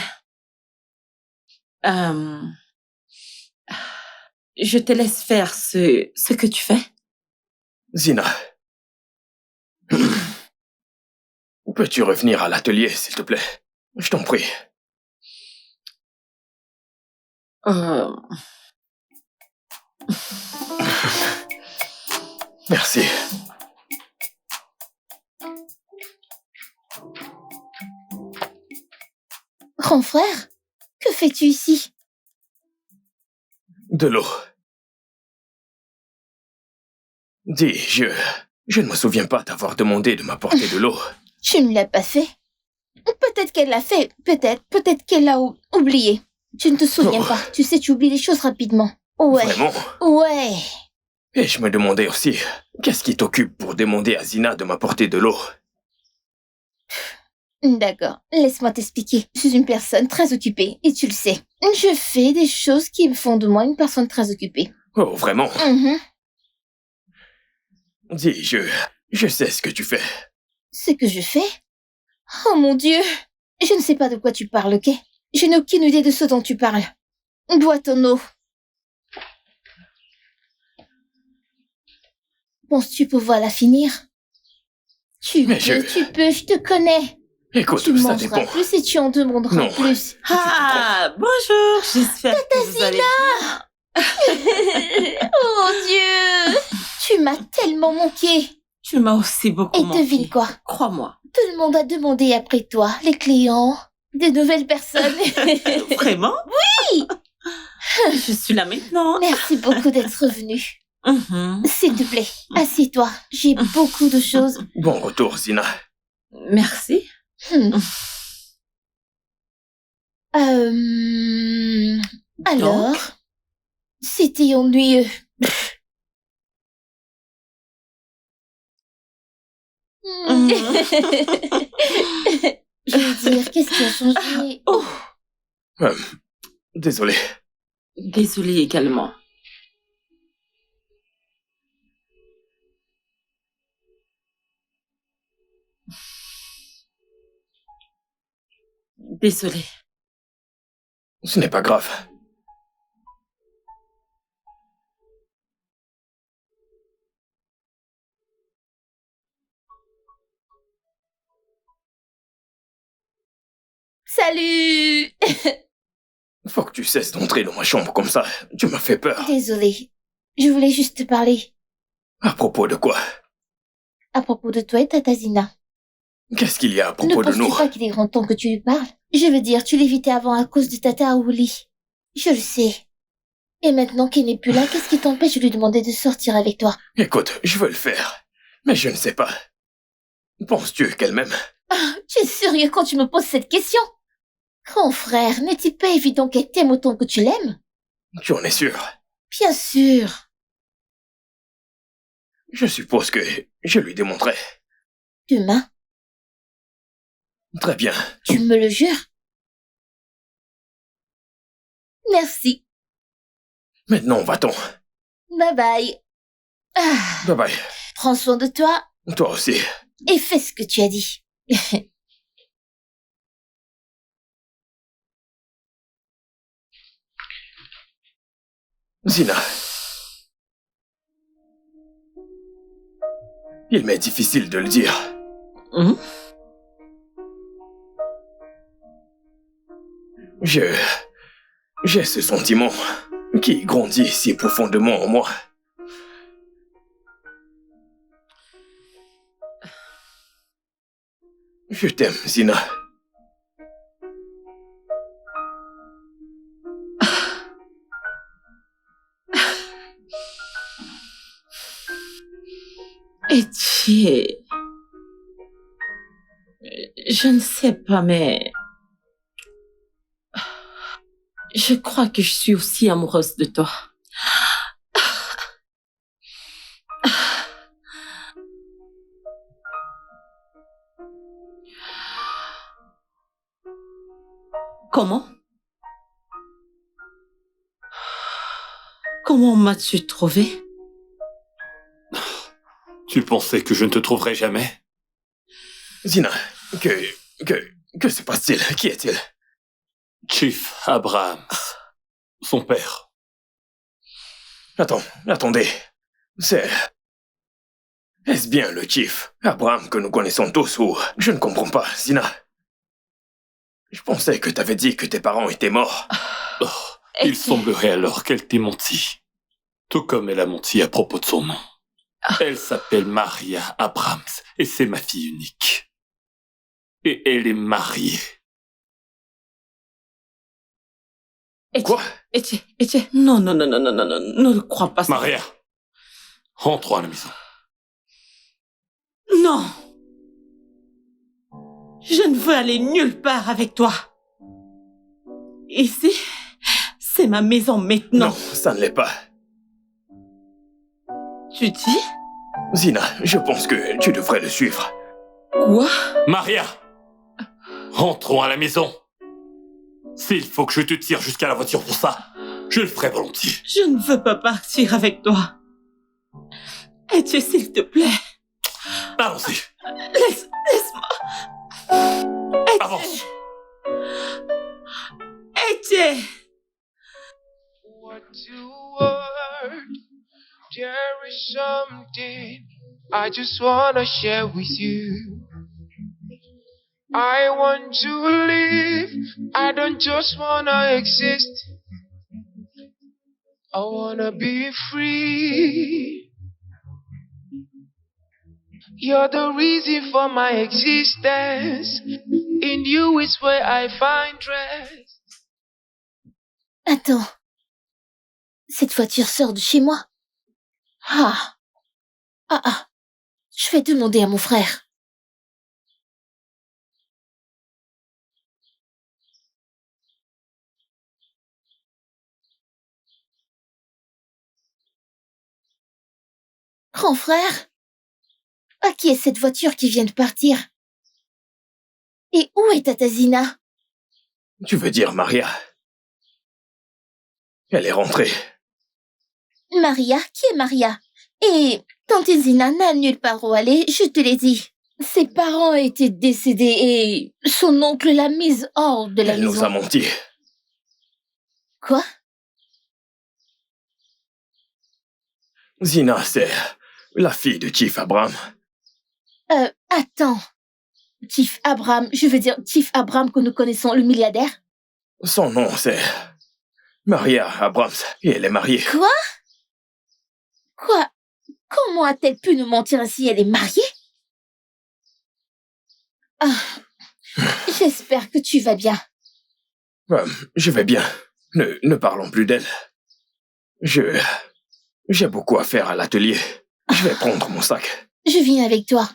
[SPEAKER 2] Je te laisse faire ce que tu fais.
[SPEAKER 3] Zina. Peux-tu revenir à l'atelier, s'il te plaît? Je t'en prie. Merci.
[SPEAKER 4] Grand frère, que fais-tu ici?
[SPEAKER 3] De l'eau. Dis, je ne me souviens pas t'avoir demandé de m'apporter de l'eau.
[SPEAKER 4] Tu ne l'as pas fait? Peut-être qu'elle l'a fait, peut-être qu'elle l'a oublié. Tu ne te souviens pas, tu sais, tu oublies les choses rapidement. Ouais.
[SPEAKER 3] Vraiment?
[SPEAKER 4] Ouais.
[SPEAKER 3] Et je me demandais aussi, qu'est-ce qui t'occupe pour demander à Zina de m'apporter de l'eau?
[SPEAKER 4] D'accord, laisse-moi t'expliquer. Je suis une personne très occupée, et tu le sais. Je fais des choses qui me font de moi une personne très occupée.
[SPEAKER 3] Oh, vraiment?
[SPEAKER 4] Mhm.
[SPEAKER 3] Dis, je sais ce que tu fais.
[SPEAKER 4] Ce que je fais? Oh mon Dieu! Je ne sais pas de quoi tu parles, ok? Je n'ai aucune idée de ce dont tu parles. Bois ton eau. Penses-tu pouvoir la finir? Tu
[SPEAKER 3] Mais
[SPEAKER 4] peux, je te connais.
[SPEAKER 3] Écoute,
[SPEAKER 4] Tu
[SPEAKER 3] ça
[SPEAKER 4] mangeras
[SPEAKER 3] dépend.
[SPEAKER 4] plus et tu en demanderas
[SPEAKER 3] Non.
[SPEAKER 4] plus.
[SPEAKER 2] Ah, bonjour, j'espère que vous allez bien.
[SPEAKER 4] Oh Dieu! Tu m'as tellement manqué.
[SPEAKER 2] Tu m'as aussi beaucoup
[SPEAKER 4] Et
[SPEAKER 2] manqué.
[SPEAKER 4] devine quoi?
[SPEAKER 2] Crois-moi.
[SPEAKER 4] Tout le monde a demandé après toi. Les clients, des nouvelles personnes.
[SPEAKER 2] Vraiment?
[SPEAKER 4] Oui!
[SPEAKER 2] Je suis là maintenant.
[SPEAKER 4] Merci beaucoup d'être venu.
[SPEAKER 2] Mhm.
[SPEAKER 4] S'il te plaît, assieds-toi. J'ai beaucoup de choses.
[SPEAKER 3] Bon retour, Zina.
[SPEAKER 2] Merci.
[SPEAKER 4] Hmm. Alors, c'était ennuyeux.
[SPEAKER 2] Mhm.
[SPEAKER 4] Je veux dire, qu'est-ce qui a changé?
[SPEAKER 2] Oh,
[SPEAKER 3] Désolé.
[SPEAKER 2] désolée également. Désolée.
[SPEAKER 3] Ce n'est pas grave.
[SPEAKER 4] Salut!
[SPEAKER 3] Faut que tu cesses d'entrer dans ma chambre comme ça. Tu m'as fait peur.
[SPEAKER 4] Désolée. Je voulais juste te parler
[SPEAKER 3] À propos de quoi?
[SPEAKER 4] à propos de toi et Tata Zina.
[SPEAKER 3] Qu'est-ce qu'il y a à
[SPEAKER 4] Ne
[SPEAKER 3] propos de
[SPEAKER 4] penses-tu
[SPEAKER 3] nous?
[SPEAKER 4] pas qu'il est grand temps que tu lui parles? Je veux dire, tu l'évitais avant à cause de Tata Aouli. Je le sais. Et maintenant qu'il n'est plus là, qu'est-ce qui t'empêche de lui demander de sortir avec toi?
[SPEAKER 3] Écoute, je veux le faire. Mais je ne sais pas. Penses-tu qu'elle m'aime?
[SPEAKER 4] Ah, tu es sérieux quand tu me poses cette question? Grand frère, n'est-il pas évident qu'elle t'aime autant que tu l'aimes?
[SPEAKER 3] Tu en es sûr?
[SPEAKER 4] Bien sûr.
[SPEAKER 3] Je suppose que je lui démontrerai.
[SPEAKER 4] Demain,
[SPEAKER 3] Très bien.
[SPEAKER 4] tu me le jures? Merci.
[SPEAKER 3] Maintenant, va-t'en.
[SPEAKER 4] Bye bye. Ah,
[SPEAKER 3] Bye bye.
[SPEAKER 4] prends soin de toi
[SPEAKER 3] Toi aussi.
[SPEAKER 4] et fais ce que tu as dit.
[SPEAKER 3] Zina. Il m'est difficile de le dire.
[SPEAKER 2] Mhm.
[SPEAKER 3] J'ai ce sentiment qui grandit si profondément en moi. Je t'aime, Zina.
[SPEAKER 2] Etienne, je ne sais pas, mais je crois que je suis aussi amoureuse de toi. Comment? Comment m'as-tu trouvé?
[SPEAKER 9] Tu pensais que je ne te trouverais jamais?
[SPEAKER 3] Zina, que se passe-t-il? Qui est-il?
[SPEAKER 9] Chief Abrams, son père.
[SPEAKER 3] Attendez. Est-ce bien le Chief Abraham que nous connaissons tous ou... Je ne comprends pas, Zina. Je pensais que t'avais dit que tes parents étaient morts.
[SPEAKER 9] Oh, il semblerait alors qu'elle t'ait menti. Tout comme elle a menti à propos de son nom. Elle s'appelle Maria Abrams et c'est ma fille unique. Et elle est mariée.
[SPEAKER 3] Quoi?
[SPEAKER 2] Etienne, non, ne le crois pas.
[SPEAKER 9] Maria, rentrons à la maison.
[SPEAKER 2] Non. Je ne veux aller nulle part avec toi. Ici, c'est ma maison maintenant.
[SPEAKER 3] Non, ça ne l'est pas.
[SPEAKER 2] Tu dis?
[SPEAKER 3] Zina, je pense que tu devrais le suivre.
[SPEAKER 2] Quoi?
[SPEAKER 9] Maria, rentrons à la maison. S'il faut que je te tire jusqu'à la voiture pour ça, je le ferai volontiers.
[SPEAKER 2] Je ne veux pas partir avec toi. Etienne, s'il te plaît.
[SPEAKER 9] Allons-y.
[SPEAKER 2] Laisse-moi.
[SPEAKER 9] Avance.
[SPEAKER 2] Etienne.
[SPEAKER 6] What you word? There is something I just wanna share with you. I want to live. I don't just wanna exist. I wanna be free. You're the reason for my existence. In you is where I find rest.
[SPEAKER 4] Attends. Cette voiture sort de chez moi? Ah. Je vais demander à mon frère. Grand frère? À qui est cette voiture qui vient de partir? Et où est Tata Zina?
[SPEAKER 3] Tu veux dire Maria? Elle est rentrée.
[SPEAKER 4] Maria? Qui est Maria? Et Tante Zina n'a nulle part où aller, je te l'ai dit. Ses parents étaient décédés et son oncle l'a mise hors de la
[SPEAKER 3] Elle
[SPEAKER 4] maison.
[SPEAKER 3] nous a menti.
[SPEAKER 4] Quoi?
[SPEAKER 3] Zina, c'est la fille de Chief Abraham.
[SPEAKER 4] Attends. Chief Abraham, je veux dire Chief Abraham que nous connaissons, le milliardaire?
[SPEAKER 3] Son nom, c'est Maria Abrams, et elle est mariée.
[SPEAKER 4] Quoi? Comment a-t-elle pu nous mentir ainsi? Elle est mariée? J'espère que tu vas bien.
[SPEAKER 3] Je vais bien. Ne parlons plus d'elle. J'ai beaucoup à faire à l'atelier. Je vais prendre mon sac.
[SPEAKER 4] Je viens avec toi.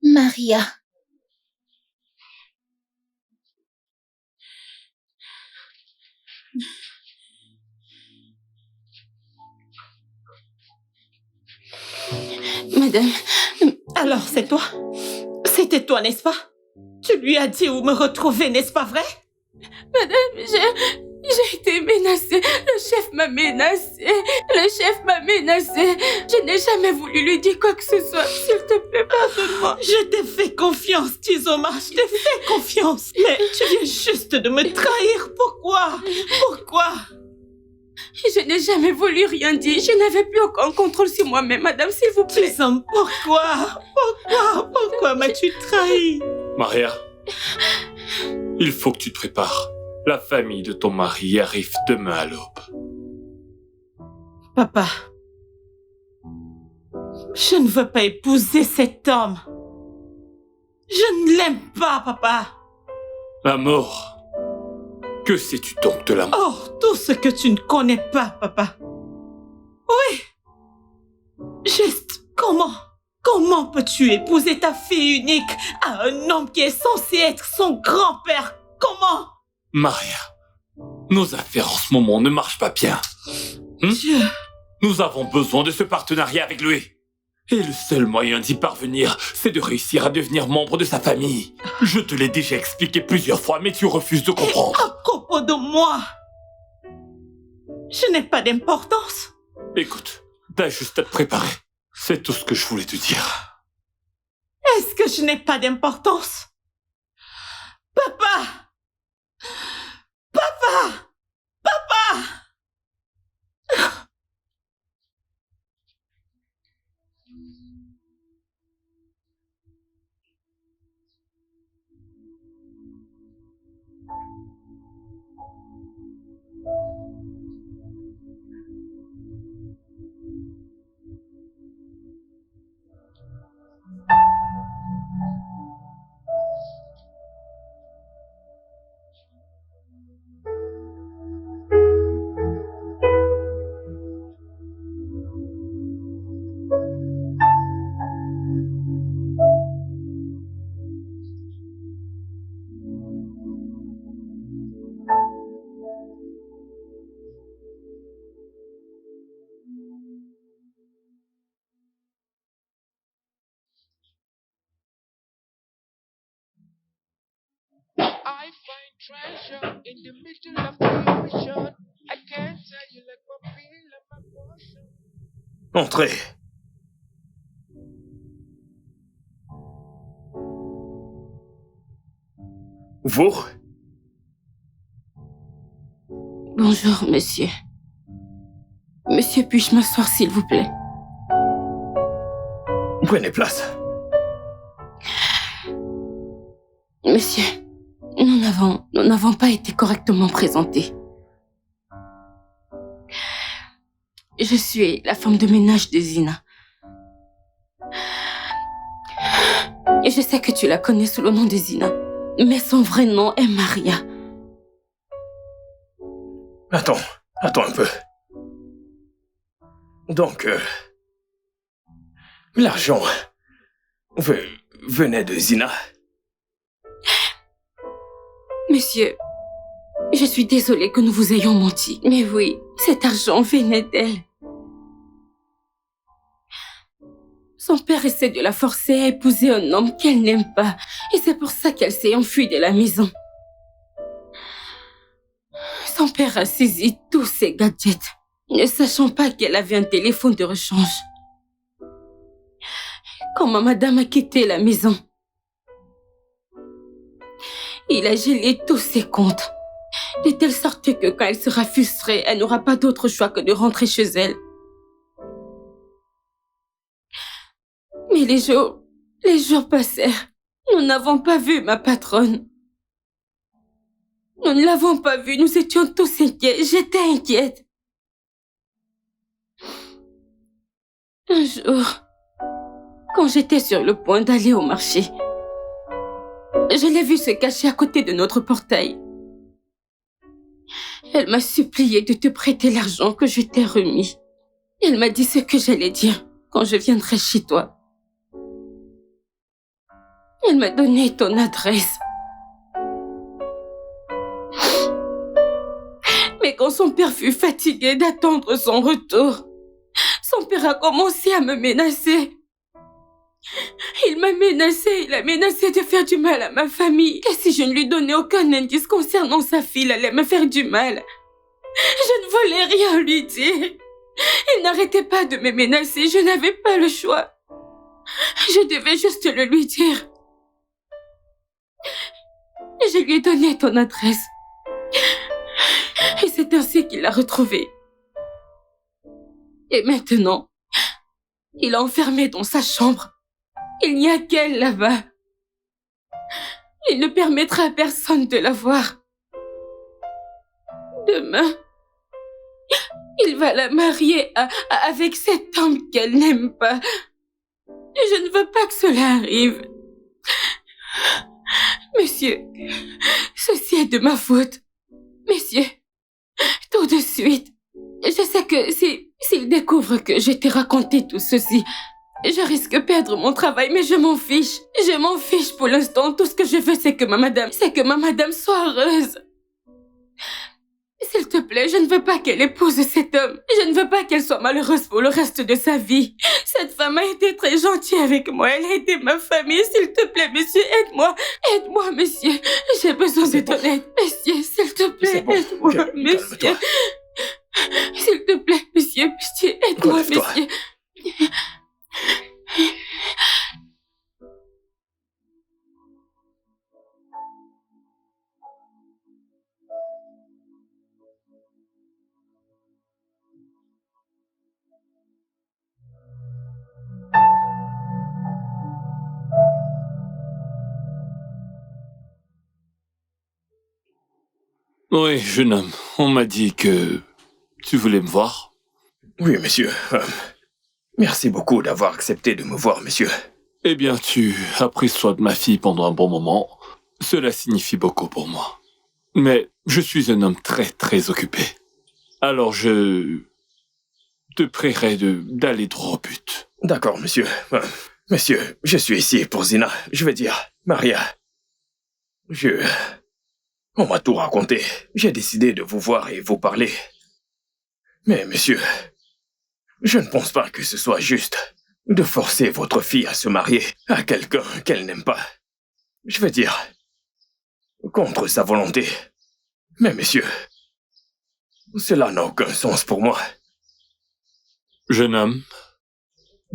[SPEAKER 4] Maria.
[SPEAKER 8] Madame...
[SPEAKER 2] Alors, c'est toi? C'était toi, n'est-ce pas? Tu lui as dit où me retrouver, n'est-ce pas vrai?
[SPEAKER 8] Madame, j'ai été menacée. Le chef m'a menacée. Je n'ai jamais voulu lui dire quoi que ce soit. S'il te plaît, pardonne-moi.
[SPEAKER 2] Je t'ai fait confiance, Tizoma. Je t'ai fait confiance. Mais tu viens juste de me trahir. Pourquoi?
[SPEAKER 8] Je n'ai jamais voulu rien dire. Je n'avais plus aucun contrôle sur moi-même, madame, s'il vous plaît.
[SPEAKER 2] Tizom, pourquoi m'as-tu trahi?
[SPEAKER 9] Maria, il faut que tu te prépares. La famille de ton mari arrive demain à l'aube.
[SPEAKER 2] Papa, je ne veux pas épouser cet homme. Je ne l'aime pas, papa.
[SPEAKER 9] La mort. Que sais-tu donc de la mort?
[SPEAKER 2] Oh, tout ce que tu ne connais pas, papa. Oui. Juste, comment peux-tu épouser ta fille unique à un homme qui est censé être son grand-père? Comment?
[SPEAKER 9] Maria, nos affaires en ce moment ne marchent pas bien. Nous avons besoin de ce partenariat avec lui. Et le seul moyen d'y parvenir, c'est de réussir à devenir membre de sa famille. Je te l'ai déjà expliqué plusieurs fois, mais tu refuses de comprendre.
[SPEAKER 2] À propos de moi, je n'ai pas d'importance.
[SPEAKER 9] Écoute, t'as juste à te préparer. C'est tout ce que je voulais te dire.
[SPEAKER 2] Est-ce que je n'ai pas d'importance? Papa!
[SPEAKER 6] I find treasure in the middle of the ocean. I can't tell you like my feel and my portion.
[SPEAKER 3] Entrez. Vous?
[SPEAKER 8] Bonjour, monsieur. Monsieur, puis-je m'asseoir, s'il vous plaît?
[SPEAKER 3] Prenez place.
[SPEAKER 8] Monsieur, nous n'avons pas été correctement présentés. Je suis la femme de ménage de Zina. Et je sais que tu la connais sous le nom de Zina. Mais son vrai nom est Maria.
[SPEAKER 3] Attends un peu. Donc, l'argent venait de Zina.
[SPEAKER 8] Monsieur, je suis désolée que nous vous ayons menti. Mais oui, cet argent venait d'elle. Son père essaie de la forcer à épouser un homme qu'elle n'aime pas. Et c'est pour ça qu'elle s'est enfuie de la maison. Son père a saisi tous ses gadgets, ne sachant pas qu'elle avait un téléphone de rechange. Quand ma madame a quitté la maison, il a gelé tous ses comptes, de telle sorte que quand elle sera frustrée, elle n'aura pas d'autre choix que de rentrer chez elle. Mais les jours passèrent. Nous n'avons pas vu ma patronne. Nous ne l'avons pas vue, nous étions tous inquiets. J'étais inquiète. Un jour, quand j'étais sur le point d'aller au marché, je l'ai vue se cacher à côté de notre portail. Elle m'a supplié de te prêter l'argent que je t'ai remis. Elle m'a dit ce que j'allais dire quand je viendrai chez toi. Elle m'a donné ton adresse. Mais quand son père fut fatigué d'attendre son retour, son père a commencé à me menacer. Il a menacé de faire du mal à ma famille. Et si je ne lui donnais aucun indice concernant sa fille, elle allait me faire du mal. Je ne voulais rien lui dire. Il n'arrêtait pas de me menacer, je n'avais pas le choix. Je devais juste le lui dire. Je lui ai donné ton adresse. Et c'est ainsi qu'il l'a retrouvée. Et maintenant, il l'a enfermée dans sa chambre. Il n'y a qu'elle là-bas. Il ne permettra à personne de la voir. Demain, il va la marier avec cet homme qu'elle n'aime pas. Et je ne veux pas que cela arrive. Monsieur, ceci est de ma faute. Monsieur, tout de suite, je sais que s'il découvre que je t'ai raconté tout ceci, je risque de perdre mon travail, mais je m'en fiche. Je m'en fiche pour l'instant. Tout ce que je veux, c'est que ma madame soit heureuse. S'il te plaît, je ne veux pas qu'elle épouse cet homme. Je ne veux pas qu'elle soit malheureuse pour le reste de sa vie. Cette femme a été très gentille avec moi. Elle a été ma famille. S'il te plaît, monsieur, aide-moi. Aide-moi, monsieur. J'ai besoin de ton aide. Monsieur, s'il te plaît, aide-moi, monsieur. S'il te plaît, monsieur, aide-moi, monsieur.
[SPEAKER 9] Oui, jeune homme, on m'a dit que tu voulais me voir.
[SPEAKER 3] Oui, monsieur. Merci beaucoup d'avoir accepté de me voir, monsieur.
[SPEAKER 9] Eh bien, tu as pris soin de ma fille pendant un bon moment. Cela signifie beaucoup pour moi. Mais je suis un homme très, très occupé. Alors je te prierai d'aller droit au but.
[SPEAKER 3] D'accord, monsieur. Monsieur, je suis ici pour Zina. Je veux dire, Maria. On m'a tout raconté. J'ai décidé de vous voir et vous parler. Mais, monsieur, je ne pense pas que ce soit juste de forcer votre fille à se marier à quelqu'un qu'elle n'aime pas. Je veux dire, contre sa volonté. Mais, monsieur, cela n'a aucun sens pour moi.
[SPEAKER 9] Jeune homme,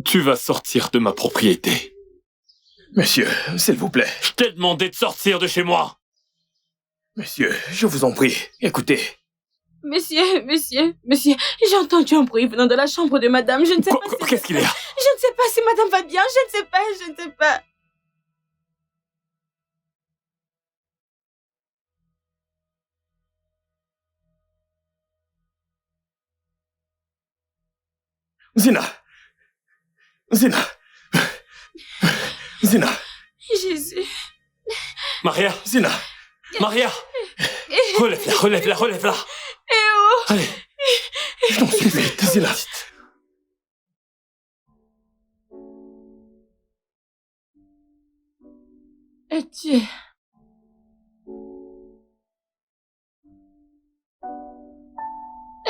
[SPEAKER 9] tu vas sortir de ma propriété.
[SPEAKER 3] Monsieur, s'il vous plaît.
[SPEAKER 9] Je t'ai demandé de sortir de chez moi.
[SPEAKER 3] Monsieur, je vous en prie, écoutez.
[SPEAKER 8] Monsieur, j'ai entendu un bruit venant de la chambre de madame. Je ne sais pas si...
[SPEAKER 9] Qu'est-ce qu'il y a?
[SPEAKER 8] Je ne sais pas si madame va bien, je ne sais pas.
[SPEAKER 3] Zina. Zina. Zina.
[SPEAKER 4] Jésus.
[SPEAKER 9] Maria.
[SPEAKER 3] Zina.
[SPEAKER 9] Maria. Relève-la, relève-la, relève-la. Allez.
[SPEAKER 3] Je t'en supplie, Zina.
[SPEAKER 2] Etienne.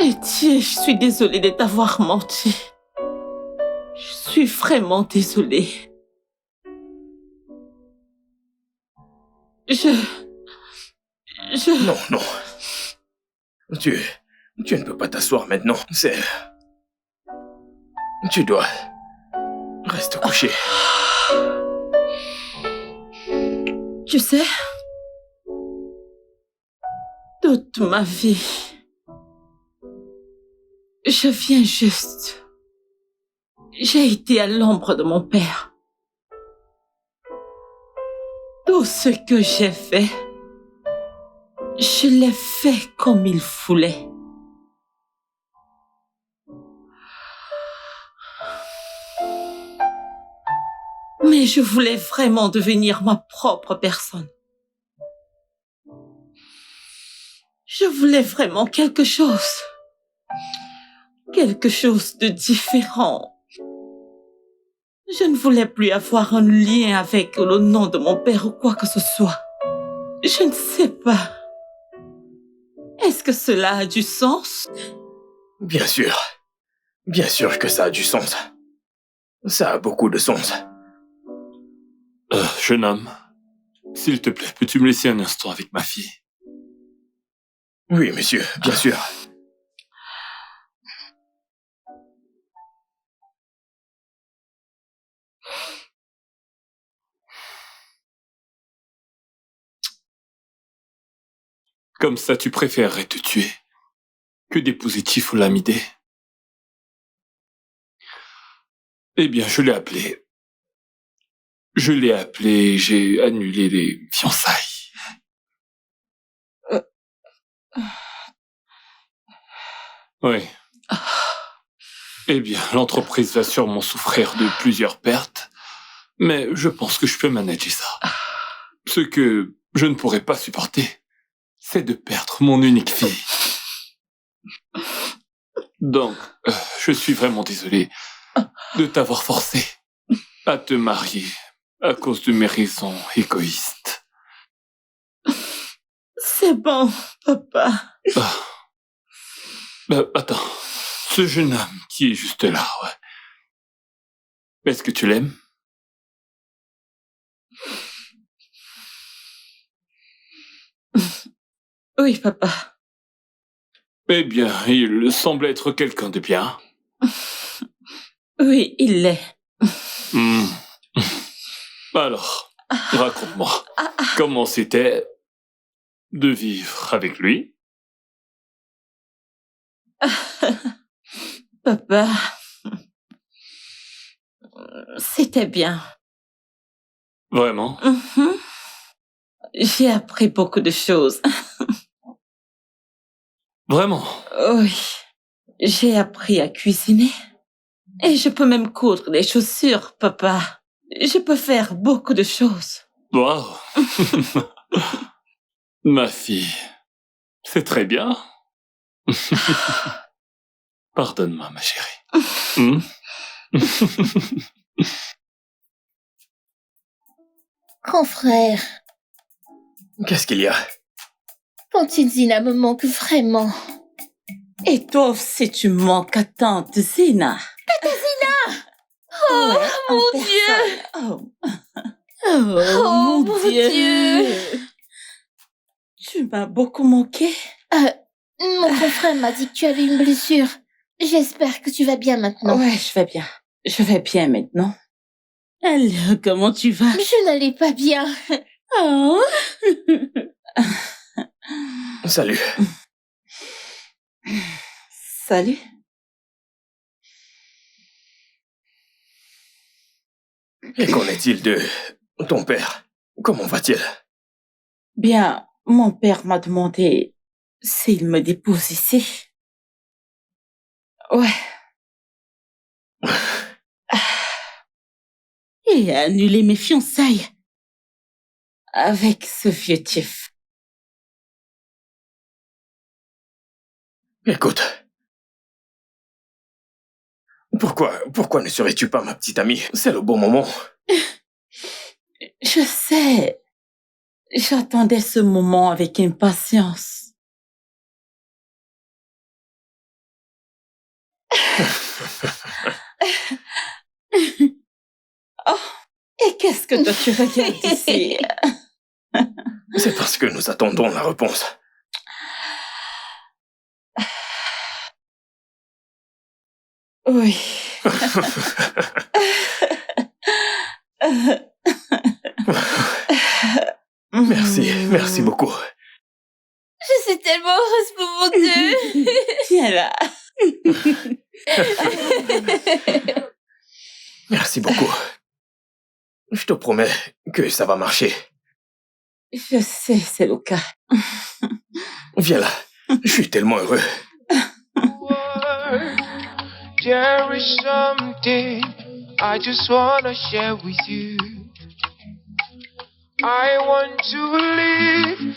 [SPEAKER 2] Etienne, je suis désolée de t'avoir menti. Je suis vraiment désolée.
[SPEAKER 3] Non, non. Tu ne peux pas t'asseoir maintenant. Tu dois... Reste couché.
[SPEAKER 2] Tu sais, toute ma vie, je viens juste. J'ai été à l'ombre de mon père. Tout ce que j'ai fait, je l'ai fait comme il voulait. Mais je voulais vraiment devenir ma propre personne. Je voulais vraiment quelque chose. Quelque chose de différent. Je ne voulais plus avoir un lien avec le nom de mon père ou quoi que ce soit. Je ne sais pas. Est-ce que cela a du sens?
[SPEAKER 3] Bien sûr. Bien sûr que ça a du sens. Ça a beaucoup de sens.
[SPEAKER 9] Jeune homme, s'il te plaît, peux-tu me laisser un instant avec ma fille?
[SPEAKER 3] Oui, monsieur, bien sûr.
[SPEAKER 9] Comme ça, tu préférerais te tuer que d'épouser Tifolamidé? Eh bien, je l'ai appelé. J'ai annulé les fiançailles. Oui. Eh bien, l'entreprise va sûrement souffrir de plusieurs pertes, mais je pense que je peux manager ça. Ce que je ne pourrais pas supporter, c'est de perdre mon unique fille. Donc, je suis vraiment désolé de t'avoir forcé à te marier à cause de mes raisons égoïstes.
[SPEAKER 2] C'est bon, papa.
[SPEAKER 9] Attends, ce jeune homme qui est juste là, ouais. Est-ce que tu l'aimes?
[SPEAKER 2] Oui, papa.
[SPEAKER 9] Eh bien, il semble être quelqu'un de bien.
[SPEAKER 2] Oui, il l'est.
[SPEAKER 9] Alors, raconte-moi, comment c'était de vivre avec lui?
[SPEAKER 2] Papa, c'était bien.
[SPEAKER 9] Vraiment?
[SPEAKER 2] J'ai appris beaucoup de choses.
[SPEAKER 9] Vraiment?
[SPEAKER 2] Oui, j'ai appris à cuisiner. Et je peux même coudre des chaussures, papa. Je peux faire beaucoup de choses.
[SPEAKER 9] Wow. Ma fille, c'est très bien. Pardonne-moi, ma chérie.
[SPEAKER 4] Grand frère,
[SPEAKER 3] Qu'est-ce qu'il y a?
[SPEAKER 4] Tante Zina me manque vraiment.
[SPEAKER 2] Et toi aussi, tu manques à tante Zina.
[SPEAKER 4] Tante Zina! Oh,
[SPEAKER 2] Ouais,
[SPEAKER 4] mon
[SPEAKER 2] en
[SPEAKER 4] Dieu!
[SPEAKER 2] personne. Oh, mon Dieu! Tu m'as beaucoup manqué.
[SPEAKER 4] Mon grand frère m'a dit que tu avais une blessure. J'espère que tu vas bien maintenant.
[SPEAKER 2] Ouais, je vais bien. Je vais bien maintenant. Alors, comment tu vas?
[SPEAKER 4] Je n'allais pas bien.
[SPEAKER 2] Oh.
[SPEAKER 3] Salut.
[SPEAKER 2] Salut.
[SPEAKER 3] Et qu'en est-il de ton père? Comment va-t-il?
[SPEAKER 2] Bien, mon père m'a demandé s'il me dépose ici. Ouais.
[SPEAKER 5] Et annuler mes fiançailles.
[SPEAKER 2] Avec ce vieux Tiff.
[SPEAKER 3] Écoute. Pourquoi ne serais-tu pas ma petite amie? C'est le bon moment.
[SPEAKER 2] Je sais. J'attendais ce moment avec impatience. Oh, et qu'est-ce que toi tu regardes ici?
[SPEAKER 3] C'est parce que nous attendons la réponse.
[SPEAKER 2] Oui.
[SPEAKER 3] Merci beaucoup.
[SPEAKER 4] Je suis tellement heureuse pour vous deux.
[SPEAKER 2] Viens là.
[SPEAKER 3] Merci beaucoup. Je te promets que ça va marcher.
[SPEAKER 2] Je sais, c'est le cas.
[SPEAKER 3] Viens là. Je suis tellement heureux.
[SPEAKER 6] There is something I just wanna share with you. I want to live